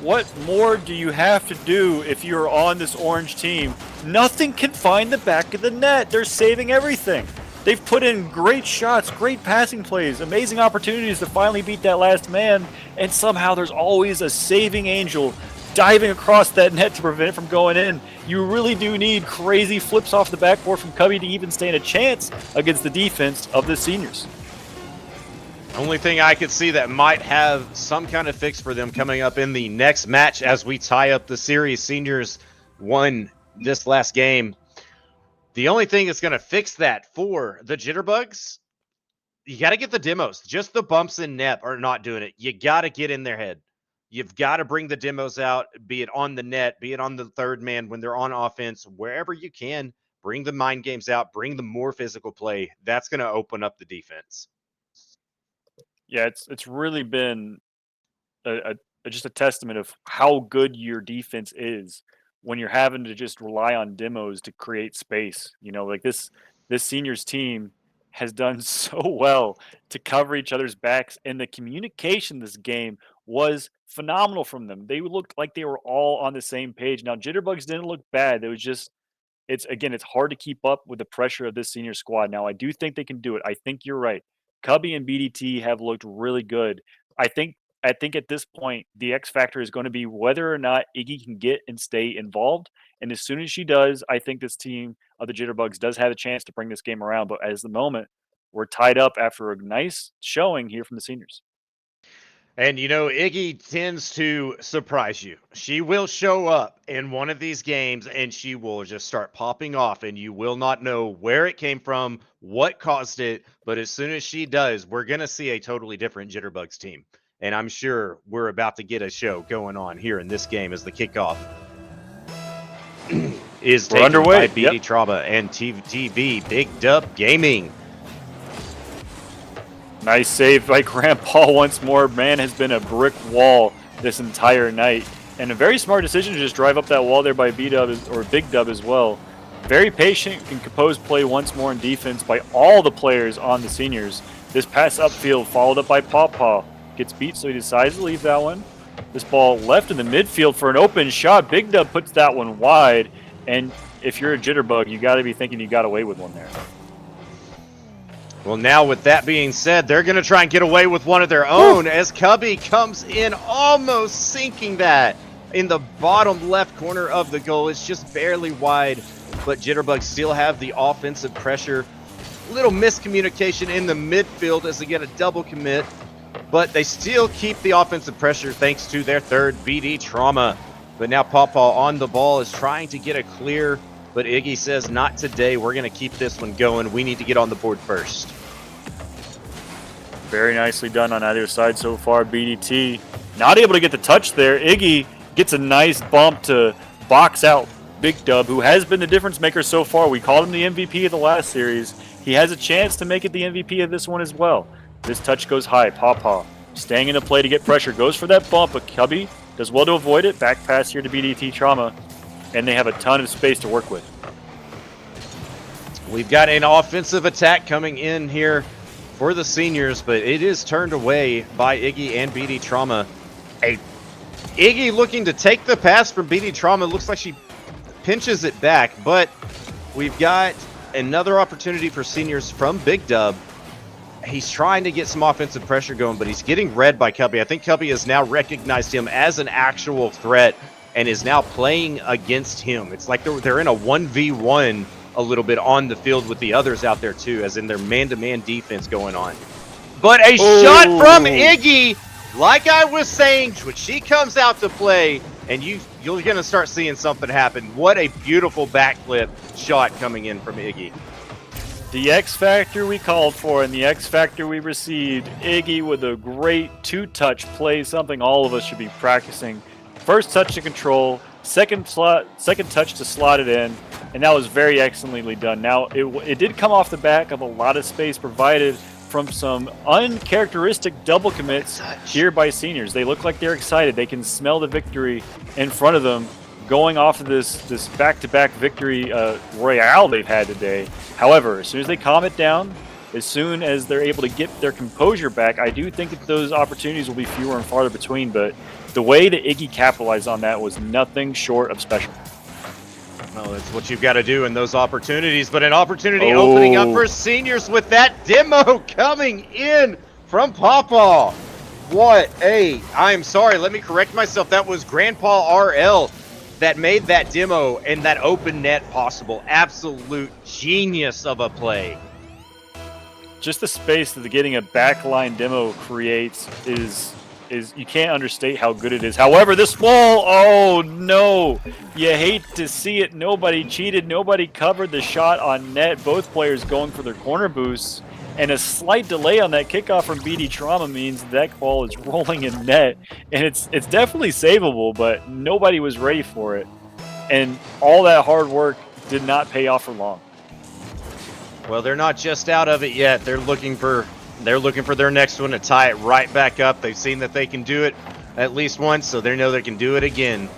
What more do you have to do if you're on this orange team? Nothing can find the back of the net. They're saving everything. They've put in great shots, great passing plays, amazing opportunities to finally beat that last man, and somehow there's always a saving angel diving across that net to prevent it from going in. You really do need crazy flips off the backboard from Cubby to even stand a chance against the defense of the seniors. Only thing I could see that might have some kind of fix for them coming up in the next match as we tie up the series. Seniors won this last game. The only thing that's going to fix that for the Jitterbugs, you got to get the demos. Just the bumps in net are not doing it. You got to get in their head. You've got to bring the demos out, be it on the net, be it on the third man when they're on offense, wherever you can. Bring the mind games out, bring the more physical play. That's going to open up the defense. Yeah, it's really been just a testament of how good your defense is when you're having to just rely on demos to create space. You know, like this seniors team has done so well to cover each other's backs, and the communication this game was phenomenal from them. They looked like they were all on the same page. Now, Jitterbugs didn't look bad. It was just it's hard to keep up with the pressure of this senior squad. Now, I do think they can do it. I think you're right. Cubby and BDT have looked really good. I think I think at this point, the X factor is going to be whether or not Iggy can get and stay involved. And as soon as she does, I think this team of the Jitterbugs does have a chance to bring this game around. But as the moment, we're tied up after a nice showing here from the seniors. And Iggy tends to surprise you. She will show up in one of these games and she will just start popping off, and you will not know where it came from, what caused it. But as soon as she does, we're going to see a totally different Jitterbugs team. And I'm sure we're about to get a show going on here in this game as the kickoff is taken underway. by BD Trauma and TV Big Dub Gaming. Nice save by Grandpa once more. Man has been a brick wall this entire night. And a very smart decision to just drive up that wall there by B-Dub or Big Dub as well. Very patient and composed play once more in defense by all the players on the seniors. This pass upfield followed up by Pawpaw. Gets beat, so he decides to leave that one. This ball left in the midfield for an open shot. Big Dub puts that one wide. And if you're a Jitterbug, you got to be thinking you got away with one there. Well, now with that being said, they're going to try and get away with one of their own as Cubby comes in, almost sinking that in the bottom left corner of the goal. It's just barely wide, but Jitterbugs still have the offensive pressure. Little miscommunication in the midfield as they get a double commit, but they still keep the offensive pressure thanks to their third BD Trauma. But now Pawpaw on the ball is trying to get a clear, but Iggy says, not today. We're going to keep this one going. We need to get on the board first. Very nicely done on either side so far. BDT not able to get the touch there. Iggy gets a nice bump to box out Big Dub, who has been the difference maker so far. We called him the MVP of the last series. He has a chance to make it the MVP of this one as well. This touch goes high. Pawpaw staying into play to get pressure. Goes for that bump, but Cubby does well to avoid it. Back pass here to BDT Trauma, and they have a ton of space to work with. We've got an offensive attack coming in here for the seniors, but it is turned away by Iggy and BD Trauma. Iggy looking to take the pass from BD Trauma. Looks like she pinches it back, but we've got another opportunity for seniors from Big Dub. He's trying to get some offensive pressure going, but he's getting read by Cubby. I think Cubby has now recognized him as an actual threat and is now playing against him. It's like they're in a 1v1 a little bit on the field with the others out there too, as in their man-to-man defense going on. But a shot from Iggy, like I was saying, when she comes out to play, and you're going to start seeing something happen. What a beautiful backflip shot coming in from Iggy. The X Factor we called for and the X Factor we received. Iggy with a great two-touch play, something all of us should be practicing. First touch to control, second touch to slot it in, and that was very excellently done. Now, it did come off the back of a lot of space provided from some uncharacteristic double commits here by seniors. They look like they're excited. They can smell the victory in front of them going off of this back-to-back victory royale they've had today. However, as soon as they calm it down, as soon as they're able to get their composure back, I do think that those opportunities will be fewer and farther between, but the way that Iggy capitalized on that was nothing short of special. Well, that's what you've got to do in those opportunities, but an opportunity opening up for seniors with that demo coming in from Pawpaw. I'm sorry, let me correct myself. That was Grandpa RL that made that demo and that open net possible. Absolute genius of a play. Just the space that getting a backline demo creates is you can't understate how good it is. However, this ball, oh no, you hate to see it. Nobody cheated, nobody covered the shot on net. Both players going for their corner boosts, and a slight delay on that kickoff from BD Trauma means that ball is rolling in net, and it's definitely savable, but nobody was ready for it, and all that hard work did not pay off for long. Well, they're not just out of it yet. They're looking for their next one to tie it right back up. They've seen that they can do it at least once, so they know they can do it again.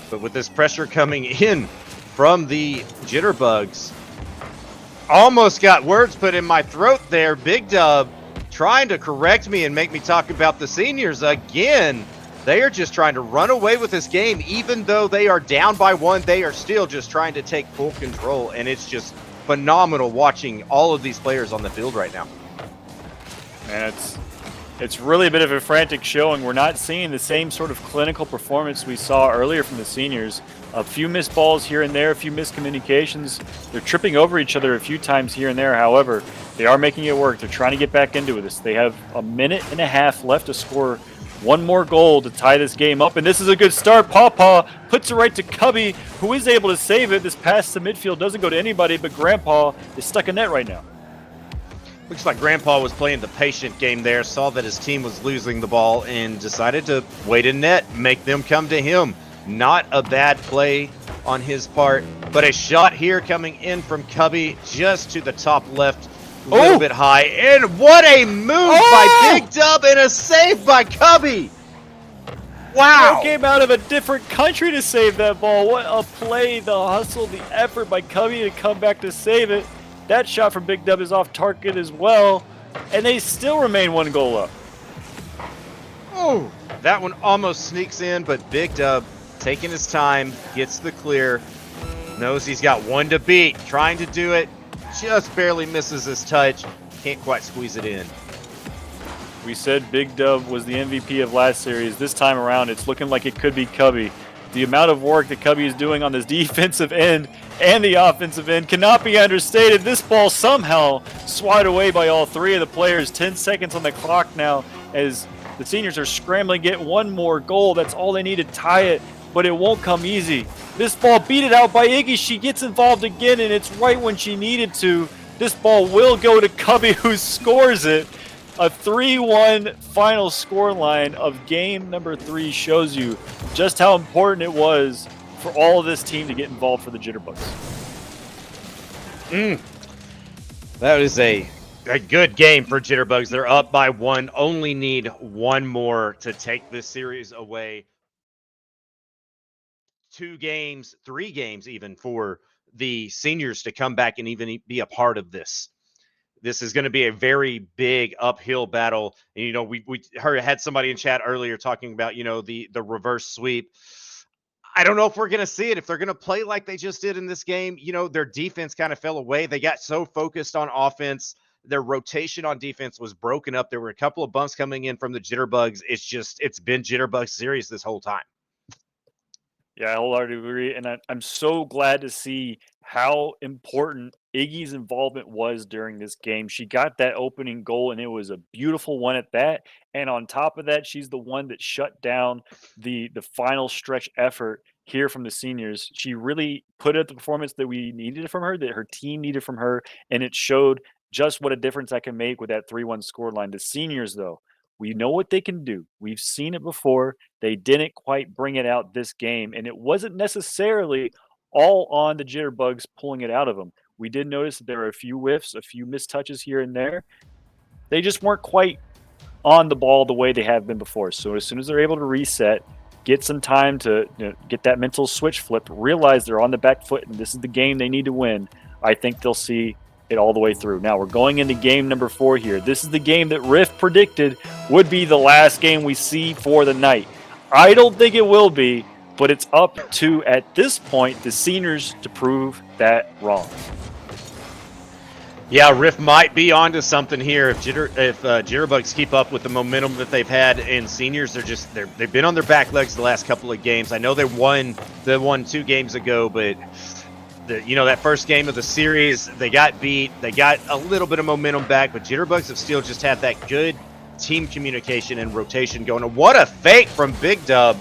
But with this pressure coming in from the Jitterbugs, almost got words put in my throat there. Big Dub trying to correct me and make me talk about the seniors again. They are just trying to run away with this game. Even though they are down by one, they are still just trying to take full control, and it's just phenomenal watching all of these players on the field right now. And It's really a bit of a frantic showing. We're not seeing the same sort of clinical performance we saw earlier from the seniors. A few missed balls here and there, a few miscommunications. They're tripping over each other a few times here and there. However, they are making it work. They're trying to get back into this. They have a minute and a half left to score one more goal to tie this game up, and this is a good start. Pawpaw puts it right to Cubby, who is able to save it. This pass to midfield doesn't go to anybody, but Grandpa is stuck in net right now. Looks like Grandpa was playing the patient game there, saw that his team was losing the ball, and decided to wait in net, make them come to him. Not a bad play on his part, but a shot here coming in from Cubby just to the top left, a little bit high. And what a move by Big Dub and a save by Cubby. Wow. Came out of a different country to save that ball. What a play, the hustle, the effort by Cubby to come back to save it. That shot from Big Dub is off target as well, and they still remain 1 goal up. Oh, that one almost sneaks in, but Big Dub taking his time, gets the clear, knows he's got one to beat, trying to do it, just barely misses his touch, can't quite squeeze it in. We said Big Dub was the MVP of last series. This time around, it's looking like it could be Cubby. The amount of work that Cubby is doing on this defensive end and the offensive end cannot be understated. This ball somehow swatted away by all 3 of the players. 10 seconds on the clock now as the seniors are scrambling to get one more goal. That's all they need to tie it, but it won't come easy. This ball beat it out by Iggy. She gets involved again, and it's right when she needed to. This ball will go to Cubby, who scores it. A 3-1 final scoreline of game number 3 shows you just how important it was for all of this team to get involved for the Jitterbugs. That is a good game for Jitterbugs. They're up by 1, only need 1 more to take this series away. 2 games, 3 games even for the seniors to come back and even be a part of this. This is going to be a very big uphill battle. And, you know, we had somebody in chat earlier talking about, you know, the reverse sweep. I don't know if we're going to see it. If they're going to play like they just did in this game, you know, their defense kind of fell away. They got so focused on offense. Their rotation on defense was broken up. There were a couple of bumps coming in from the Jitterbugs. It's been Jitterbugs series this whole time. Yeah, I wholeheartedly agree, and I'm so glad to see how important Iggy's involvement was during this game. She got that opening goal, and it was a beautiful one at that. And on top of that, she's the one that shut down the final stretch effort here from the seniors. She really put out the performance that we needed from her, that her team needed from her, and it showed just what a difference that can make with that 3-1 scoreline. The seniors, though, we know what they can do. We've seen it before. They didn't quite bring it out this game, and it wasn't necessarily all on the Jitterbugs pulling it out of them. We did notice that there were a few whiffs, a few missed touches here and there. They just weren't quite on the ball the way they have been before. So as soon as they're able to reset, get some time to get that mental switch flipped, realize they're on the back foot and this is the game they need to win, I think they'll see it all the way through. Now we're going into game number 4 here. This is the game that Riff predicted would be the last game we see for the night. I don't think it will be, but it's up to, at this point, the seniors to prove that wrong. Yeah, Riff might be onto something here if Jitterbugs keep up with the momentum that they've had, and seniors they've been on their back legs the last couple of games. I know they won 2 games ago, but that first game of the series, they got beat. They got a little bit of momentum back, but Jitterbugs have still just had that good team communication and rotation going. And what a fake from Big Dub.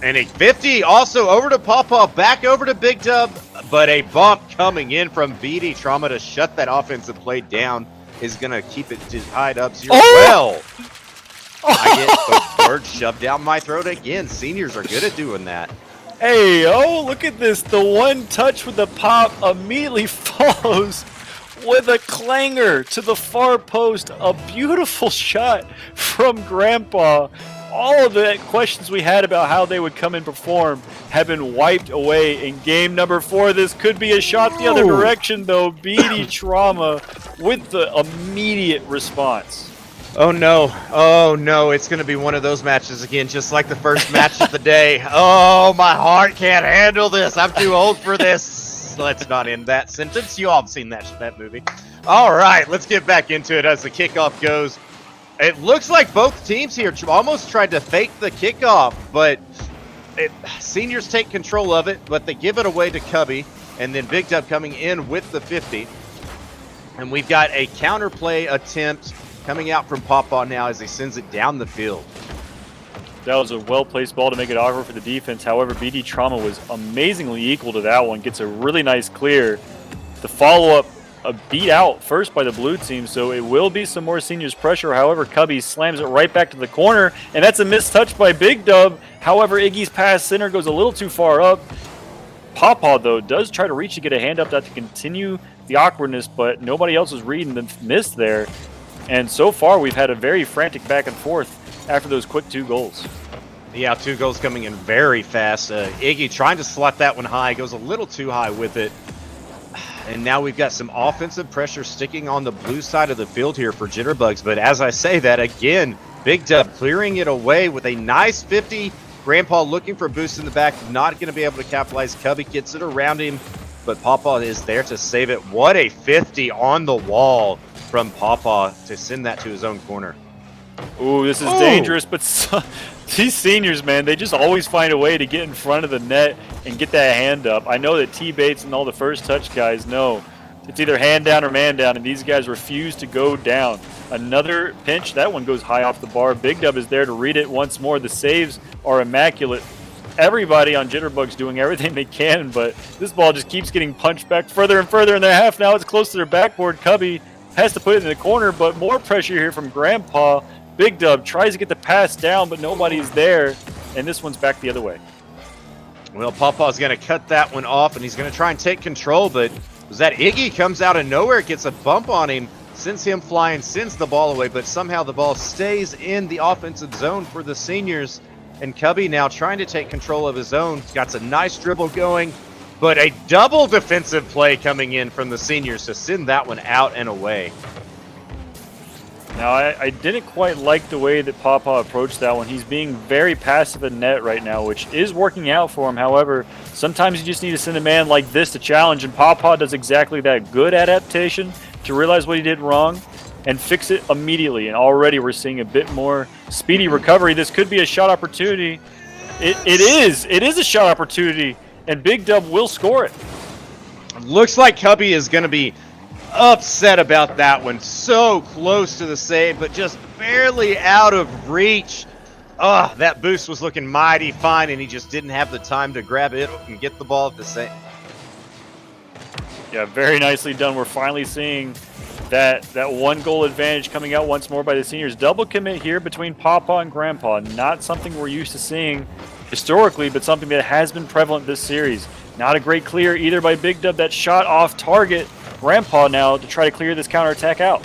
And a 50 also over to Pawpaw, back over to Big Dub, but a bump coming in from BD Trauma to shut that offensive play down is going to keep it tied up 0. Well, I get the word shoved down my throat again. Seniors are good at doing that. Hey, look at this. The one touch with the pop immediately follows with a clanger to the far post. A beautiful shot from Grandpa. All of the questions we had about how they would come and perform have been wiped away in game number 4. This could be a shot the other direction, though. BD Trauma with the immediate response. Oh no, it's going to be one of those matches again, just like the first match of the day. Oh, my heart can't handle this. I'm too old for this. Let's not end that sentence. You all have seen that movie. All right, let's get back into it as the kickoff goes. It looks like both teams here almost tried to fake the kickoff, but Seniors take control of it, but they give it away to Cubby, and then Big Dub coming in with the 50. And we've got a counterplay attempt coming out from Pawpaw now as he sends it down the field. That was a well-placed ball to make it awkward for the defense. However, BD Trauma was amazingly equal to that one. Gets a really nice clear. The follow-up beat out first by the blue team, so it will be some more Seniors pressure. However, Cubby slams it right back to the corner, and that's a missed touch by Big Dub. However, Iggy's pass center goes a little too far up. Pawpaw, though, does try to reach to get a hand up that to continue the awkwardness, but nobody else was reading the miss there. And so far, we've had a very frantic back and forth after those quick 2 goals. Yeah, 2 goals coming in very fast. Iggy trying to slot that one high, goes a little too high with it. And now we've got some offensive pressure sticking on the blue side of the field here for Jitterbugs. But as I say that, again, Big Dub clearing it away with a nice 50. Grandpa looking for a boost in the back, not going to be able to capitalize. Cubby gets it around him, but Pawpaw is there to save it. What a 50 on the wall from Pawpaw to send that to his own corner. Ooh, this is dangerous, but these Seniors, man, they just always find a way to get in front of the net and get that hand up. I know that T-Bates and all the first touch guys know it's either hand down or man down, and these guys refuse to go down. Another pinch, that one goes high off the bar. Big Dub is there to read it once more. The saves are immaculate. Everybody on Jitterbugs doing everything they can, but this ball just keeps getting punched back further and further in their half. Now it's close to their backboard. Cubby has to put it in the corner, but more pressure here from Grandpa. Big Dub tries to get the pass down, but nobody's there, and this one's back the other way. Well, Pawpaw's going to cut that one off, and he's going to try and take control, but was that Iggy comes out of nowhere, gets a bump on him, sends him flying, sends the ball away, but somehow the ball stays in the offensive zone for the Seniors, and Cubby now trying to take control of his own. He's got some nice dribble going, but a double defensive play coming in from the Seniors to send that one out and away. Now, I didn't quite like the way that Pawpaw approached that one. He's being very passive in net right now, which is working out for him. However, sometimes you just need to send a man like this to challenge, and Pawpaw does exactly that. Good adaptation to realize what he did wrong and fix it immediately. And already we're seeing a bit more speedy recovery. This could be a shot opportunity. It is a shot opportunity, and Big Dub will score it. Looks like Cubby is going to be upset about that one. So close to the save, but just barely out of reach. That boost was looking mighty fine, and he just didn't have the time to grab it and get the ball at the same. Yeah, very nicely done. We're finally seeing that 1 goal advantage coming out once more by the Seniors. Double commit here between Pawpaw and Grandpa. Not something we're used to seeing historically, but something that has been prevalent this series. Not a great clear either by Big Dub. That shot off target. Grandpa now to try to clear this counterattack out.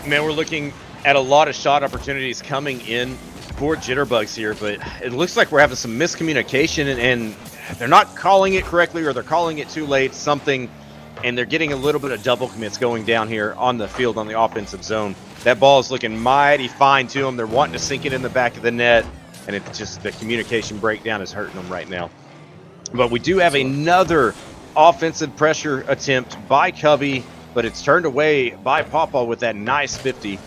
Man, we're looking at a lot of shot opportunities coming in for Jitterbugs here, but it looks like we're having some miscommunication, and they're not calling it correctly, or they're calling it too late, something, and they're getting a little bit of double commits going down here on the field on the offensive zone. That ball is looking mighty fine to them. They're wanting to sink it in the back of the net, and it's just the communication breakdown is hurting them right now. But we do have another offensive pressure attempt by Cubby, but it's turned away by Pawpaw with that nice 50.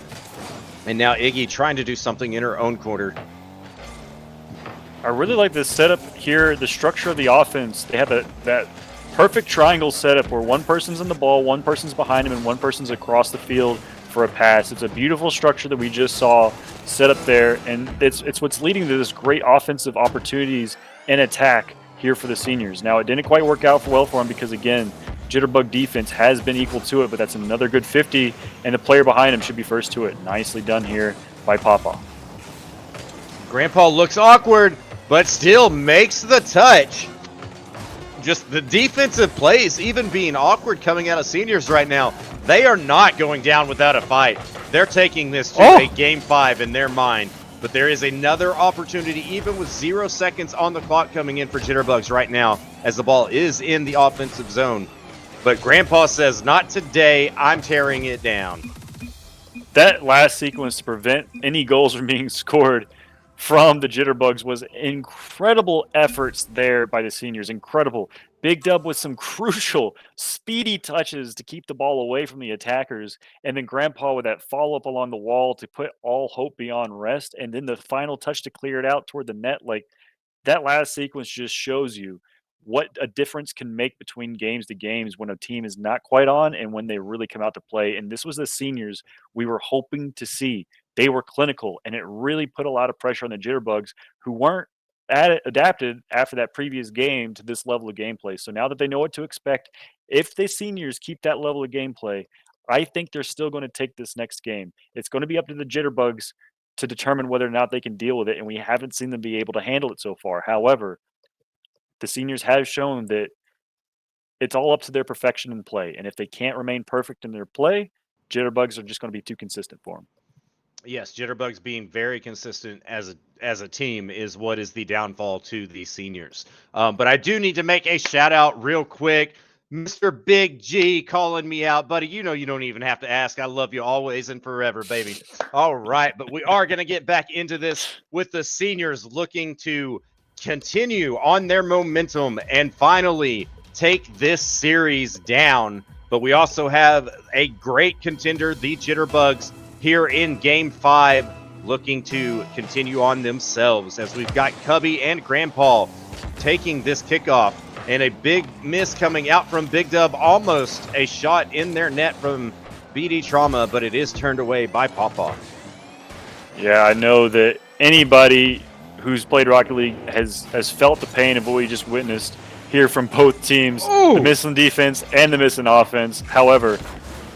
And now Iggy trying to do something in her own corner. I really like this setup here, the structure of the offense. They have that perfect triangle setup where one person's in the ball, one person's behind him, and one person's across the field for a pass. It's a beautiful structure that we just saw set up there, and it's what's leading to this great offensive opportunities and attack here for the Seniors. Now, it didn't quite work out well for him because, again, Jitterbug defense has been equal to it, but that's another good 50, and the player behind him should be first to it. Nicely done here by Pawpaw. Grandpa looks awkward, but still makes the touch. Just the defensive plays, even being awkward coming out of Seniors right now, they are not going down without a fight. They're taking this to a Game 5 in their mind. But there is another opportunity, even with 0 seconds on the clock coming in for Jitterbugs right now, as the ball is in the offensive zone. But Grandpa says, not today, I'm tearing it down. That last sequence to prevent any goals from being scored, from the Jitterbugs was incredible efforts there by the seniors. Incredible. Big Dub with some crucial, speedy touches to keep the ball away from the attackers. And then Grandpa with that follow-up along the wall to put all hope beyond rest. And then the final touch to clear it out toward the net. Like, that last sequence just shows you what a difference can make between games to games when a team is not quite on and when they really come out to play. And this was the seniors we were hoping to see. They were clinical, and it really put a lot of pressure on the Jitterbugs, who weren't adapted after that previous game to this level of gameplay. So now that they know what to expect, if the seniors keep that level of gameplay, I think they're still going to take this next game. It's going to be up to the Jitterbugs to determine whether or not they can deal with it, and we haven't seen them be able to handle it so far. However, the seniors have shown that it's all up to their perfection in play, and if they can't remain perfect in their play, Jitterbugs are just going to be too consistent for them. Yes, Jitterbugs being very consistent as a team is what is the downfall to the seniors. But I do need to make a shout out real quick. Mr. Big G calling me out, buddy. You know you don't even have to ask. I love you always and forever, baby. All right, but we are going to get back into this with the seniors looking to continue on their momentum and finally take this series down. But we also have a great contender, the Jitterbugs, here in Game 5, looking to continue on themselves as we've got Cubby and Grandpa taking this kickoff. And a big miss coming out from Big Dub, almost a shot in their net from BD Trauma, but it is turned away by Pawpaw. Yeah, I know that anybody who's played Rocket League has felt the pain of what we just witnessed here from both teams. Ooh. The missing defense and the missing offense. However,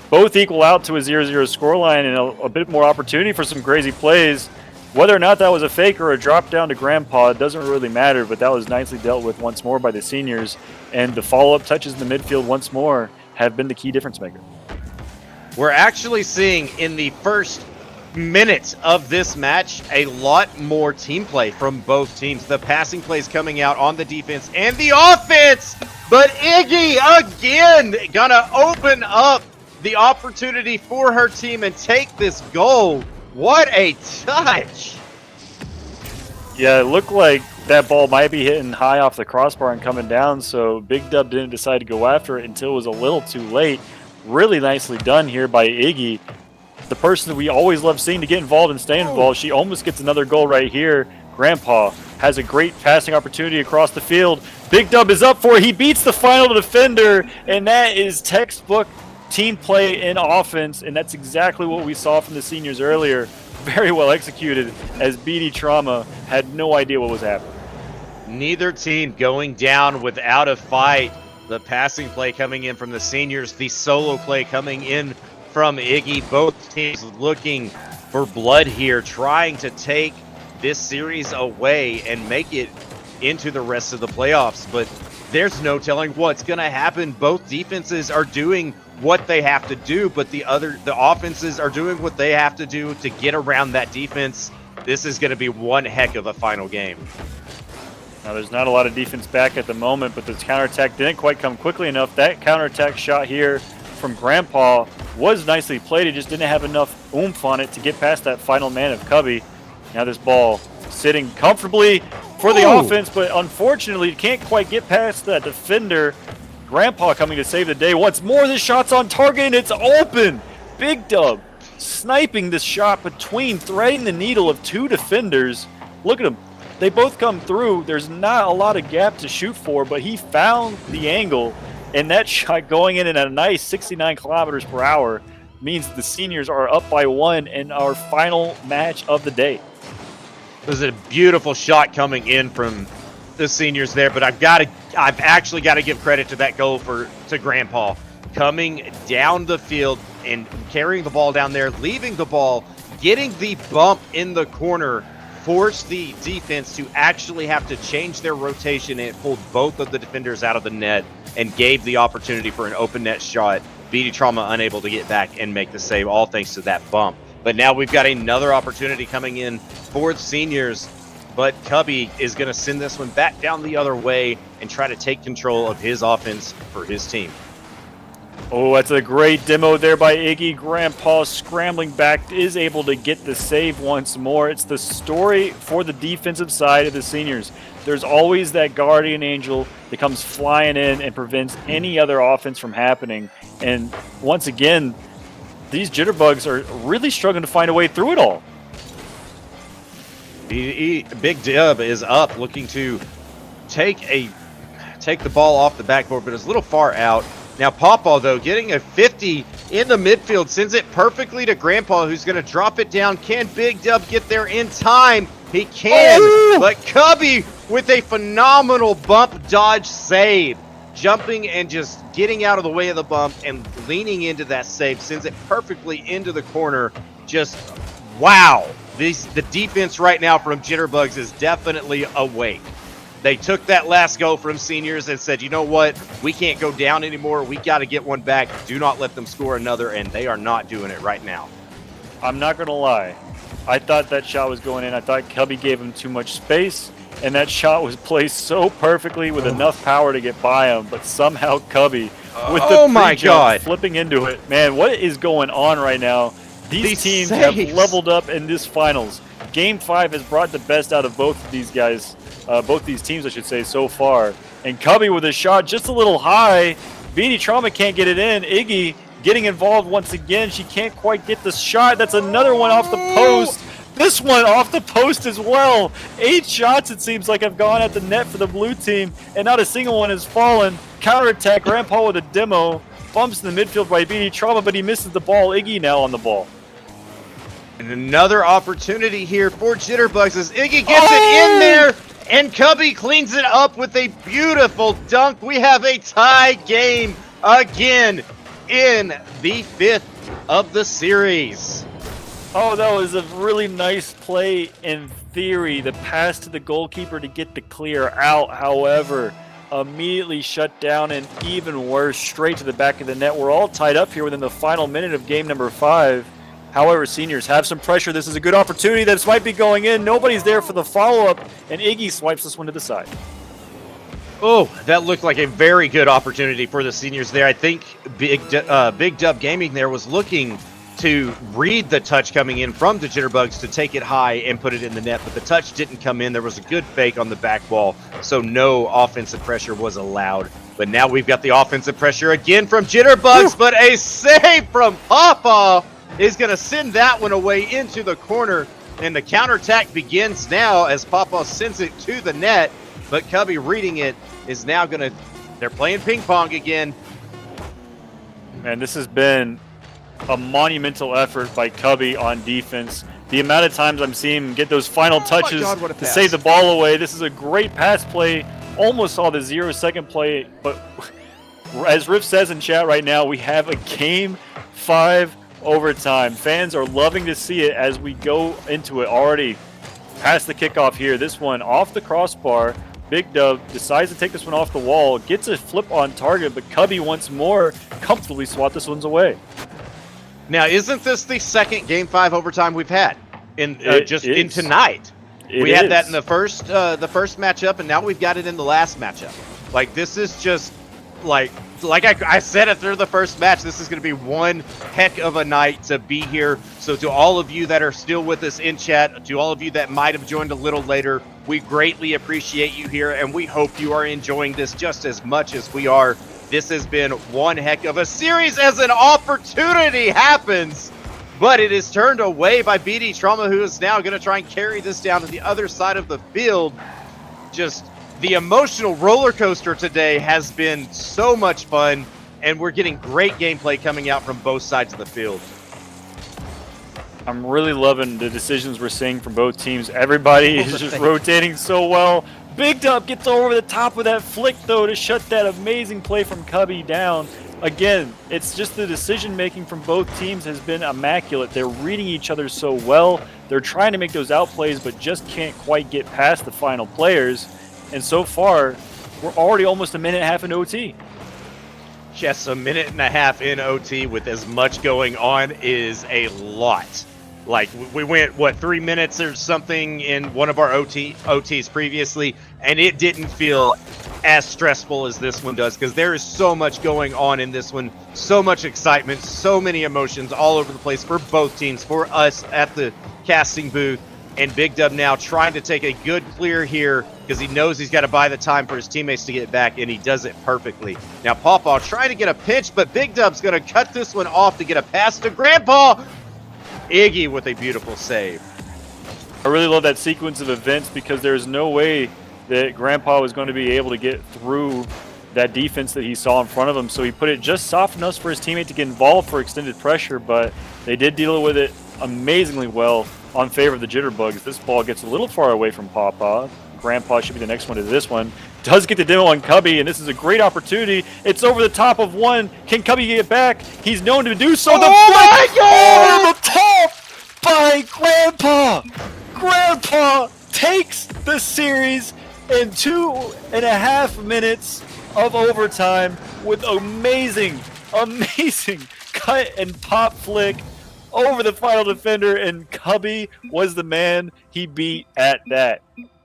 both equal out to a 0-0 scoreline and a bit more opportunity for some crazy plays. Whether or not that was a fake or a drop down to Grandpa, it doesn't really matter, but that was nicely dealt with once more by the seniors. And the follow-up touches in the midfield once more have been the key difference maker. We're actually seeing in the first minutes of this match a lot more team play from both teams. The passing plays coming out on the defense and the offense, but Iggy again gonna open up the opportunity for her team and take this goal. What a touch! Yeah, it looked like that ball might be hitting high off the crossbar and coming down, so Big Dub didn't decide to go after it until it was a little too late. Really nicely done here by Iggy, the person that we always love seeing to get involved and stay involved. She almost gets another goal right here. Grandpa has a great passing opportunity across the field. Big Dub is up for it. He beats the final defender, and that is textbook team play in offense, and that's exactly what we saw from the seniors earlier. Very well executed, as BD Trauma had no idea what was happening. Neither team going down without a fight. The passing play coming in from the seniors, the solo play coming in from Iggy. Both teams looking for blood here, trying to take this series away and make it into the rest of the playoffs. But there's no telling what's going to happen. Both defenses are doing what they have to do, but the offenses are doing what they have to do to get around that defense. This is going to be one heck of a final game. Now, there's not a lot of defense back at the moment, but this counterattack didn't quite come quickly enough. That counterattack shot here from Grandpa was nicely played. It just didn't have enough oomph on it to get past that final man of Cubby. Now this ball sitting comfortably for the offense, but unfortunately can't quite get past that defender. Grandpa coming to save the day. Once more, this shot's on target, and it's open. Big Dub sniping this shot between, threading the needle of two defenders. Look at them. They both come through. There's not a lot of gap to shoot for, but he found the angle, and that shot going in at a nice 69 kilometers per hour means the seniors are up by 1 in our final match of the day. This is a beautiful shot coming in from the seniors there, but I've actually got to give credit to that goal to Grandpa coming down the field and carrying the ball down there, leaving the ball, getting the bump in the corner, forced the defense to actually have to change their rotation, and it pulled both of the defenders out of the net and gave the opportunity for an open net shot. BD Trauma unable to get back and make the save, all thanks to that bump. But now we've got another opportunity coming in for the seniors, but Cubby is going to send this one back down the other way and try to take control of his offense for his team. Oh, that's a great demo there by Iggy. Grandpa scrambling back is able to get the save once more. It's the story for the defensive side of the seniors. There's always that guardian angel that comes flying in and prevents any other offense from happening. And once again, these jitterbugs are really struggling to find a way through it all. Big Dub is up, looking to take the ball off the backboard, but it's a little far out. Now Pawpaw, though, getting a 50 in the midfield, sends it perfectly to Grandpa, who's going to drop it down. Can Big Dub get there in time? He can, but Cubby with a phenomenal bump dodge save. Jumping and just getting out of the way of the bump and leaning into that save, sends it perfectly into the corner. Just, wow. The defense right now from Jitterbugs is definitely awake. They took that last goal from seniors and said, you know what? We can't go down anymore. We got to get one back. Do not let them score another, and they are not doing it right now. I'm not going to lie. I thought that shot was going in. I thought Cubby gave him too much space, and that shot was placed so perfectly with enough power to get by him, but somehow Cubby, with the pre-jump, flipping into it. Man, what is going on right now? These teams have leveled up in this finals. Game 5 has brought the best out of both of these guys, both these teams, I should say, so far. And Cubby with a shot just a little high. BD Trauma can't get it in. Iggy getting involved once again. She can't quite get the shot. That's another one off the post. This one off the post as well. 8 shots, it seems like, have gone at the net for the blue team, and not a single one has fallen. Counterattack, Grandpa with a demo. Bumps in the midfield by BD Trauma, but he misses the ball. Iggy now on the ball. And another opportunity here for Jitterbugs as Iggy gets it in there, and Cubby cleans it up with a beautiful dunk. We have a tie game again in the 5th of the series. Oh, that was a really nice play in theory. The pass to the goalkeeper to get the clear out, however, immediately shut down, and even worse, straight to the back of the net. We're all tied up here within the final minute of game number 5. However, seniors have some pressure. This is a good opportunity. This might be going in. Nobody's there for the follow-up, and Iggy swipes this one to the side. Oh, that looked like a very good opportunity for the seniors there. I think Big Dub Gaming there was looking to read the touch coming in from the Jitterbugs to take it high and put it in the net, but the touch didn't come in. There was a good fake on the back wall, so no offensive pressure was allowed. But now we've got the offensive pressure again from Jitterbugs, but a save from Pawpaw is going to send that one away into the corner, and the counterattack begins now as Pawpaw sends it to the net, but Cubby reading it is now going to, they're playing ping pong again. Man, this has been a monumental effort by Cubby on defense. The amount of times I'm seeing him get those final touches to save the ball away. This is a great pass play. Almost saw the 0-second play, but as Riff says in chat right now, we have a Game 5 overtime. Fans are loving to see it as we go into it already. Past the kickoff here. This one off the crossbar. Big Dub decides to take this one off the wall. Gets a flip on target, but Cubby once more comfortably swat this one's away. Now, isn't this the second Game 5 overtime we've had in in tonight? We had that in the first matchup, and now we've got it in the last matchup. Like, this is just like I said after the first match, this is going to be one heck of a night to be here. So to all of you that are still with us in chat, to all of you that might have joined a little later, we greatly appreciate you here, and we hope you are enjoying this just as much as we are. This has been one heck of a series as an opportunity happens, but it is turned away by BD Trauma, who is now going to try and carry this down to the other side of the field. Just the emotional roller coaster today has been so much fun, and we're getting great gameplay coming out from both sides of the field. I'm really loving the decisions we're seeing from both teams. Everybody is just rotating so well. Big Dub gets over the top of that flick, though, to shut that amazing play from Cubby down. Again, it's just the decision-making from both teams has been immaculate. They're reading each other so well. They're trying to make those outplays, but just can't quite get past the final players. And so far, we're already almost a minute and a half in OT. Yes, a minute and a half in OT with as much going on is a lot. Like, we went, 3 minutes or something in one of our OTs previously, and it didn't feel as stressful as this one does, because there is so much going on in this one, so much excitement, so many emotions all over the place for both teams, for us at the casting booth, and Big Dub now trying to take a good clear here because he knows he's got to buy the time for his teammates to get back, and he does it perfectly. Now Pawpaw trying to get a pinch, but Big Dub's going to cut this one off to get a pass to Grandpa. Iggy with a beautiful save. I really love that sequence of events because there's no way that Grandpa was going to be able to get through that defense that he saw in front of him. So he put it just soft enough for his teammate to get involved for extended pressure, but they did deal with it amazingly well on favor of the Jitterbugs. This ball gets a little far away from Pawpaw. Grandpa should be the next one to this one. Does get the demo on Cubby, and this is a great opportunity. It's over the top of one. Can Cubby get it back? He's known to do so. Oh my God! Over the top by Grandpa. Grandpa takes the series in 2.5 minutes of overtime with amazing cut and pop flick over the final defender, and Cubby was the man he beat at that.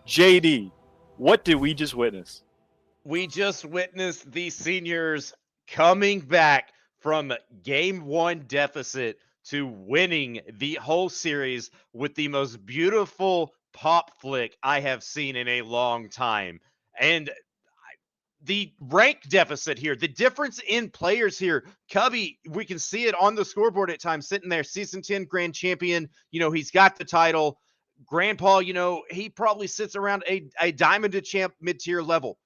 JD, what did we just witness? We just witnessed the seniors coming back from game 1 deficit to winning the whole series with the most beautiful pop flick I have seen in a long time. And the rank deficit here, the difference in players here, Cubby, we can see it on the scoreboard at times, sitting there, season 10 grand champion. He's got the title. Grandpa, he probably sits around a diamond to champ mid-tier level.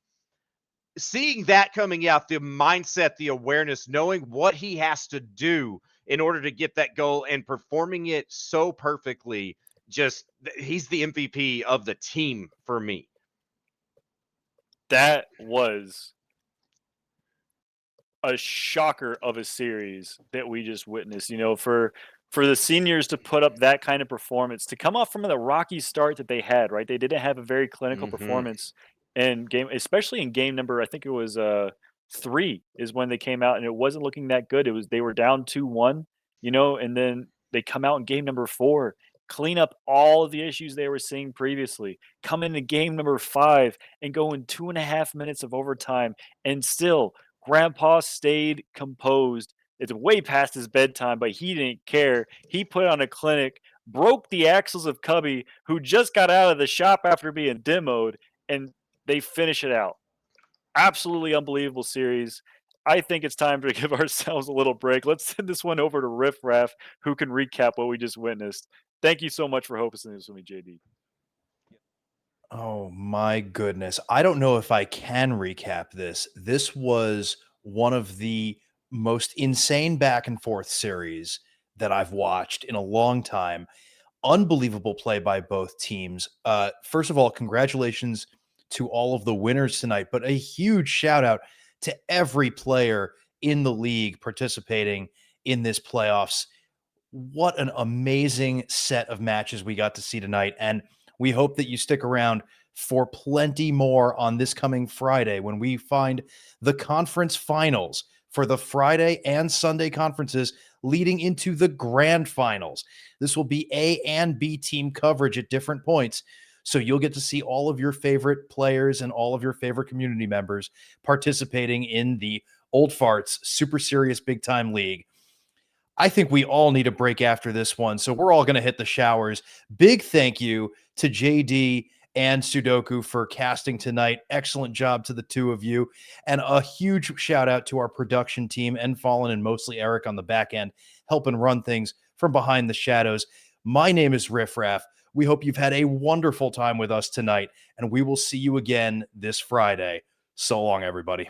Seeing that coming out, the mindset, the awareness, knowing what he has to do in order to get that goal and performing it so perfectly, he's the MVP of the team for me. That was a shocker of a series that we just witnessed. For the seniors to put up that kind of performance, to come off from the rocky start that they had, right? They didn't have a very clinical performance in game, especially in game number, I think it was 3 is when they came out, and it wasn't looking that good. They were down 2-1, and then they come out in game number 4, clean up all of the issues they were seeing previously, come into game number 5 and go in 2.5 minutes of overtime, and still Grandpa stayed composed. It's way past his bedtime, but he didn't care. He put on a clinic, broke the axles of Cubby, who just got out of the shop after being demoed, and they finish it out. Absolutely unbelievable series. I think it's time to give ourselves a little break. Let's send this one over to Riff Raff, who can recap what we just witnessed. Thank you so much for hosting this with me, JD. Oh my goodness. I don't know if I can recap this. This was one of the most insane back and forth series that I've watched in a long time. Unbelievable play by both teams. First of all, congratulations to all of the winners tonight, but a huge shout out to every player in the league participating in this playoffs. What an amazing set of matches we got to see tonight. And we hope that you stick around for plenty more on this coming Friday when we find the conference finals for the Friday and Sunday conferences leading into the grand finals. This will be A and B team coverage at different points. So you'll get to see all of your favorite players and all of your favorite community members participating in the Old Farts Super Serious Big Time League. I think we all need a break after this one, so we're all going to hit the showers. Big thank you to JD and Sudoku for casting tonight. Excellent job to the two of you. And a huge shout out to our production team, and Fallen and mostly Eric on the back end, helping run things from behind the shadows. My name is Riff Raff. We hope you've had a wonderful time with us tonight, and we will see you again this Friday. So long, everybody.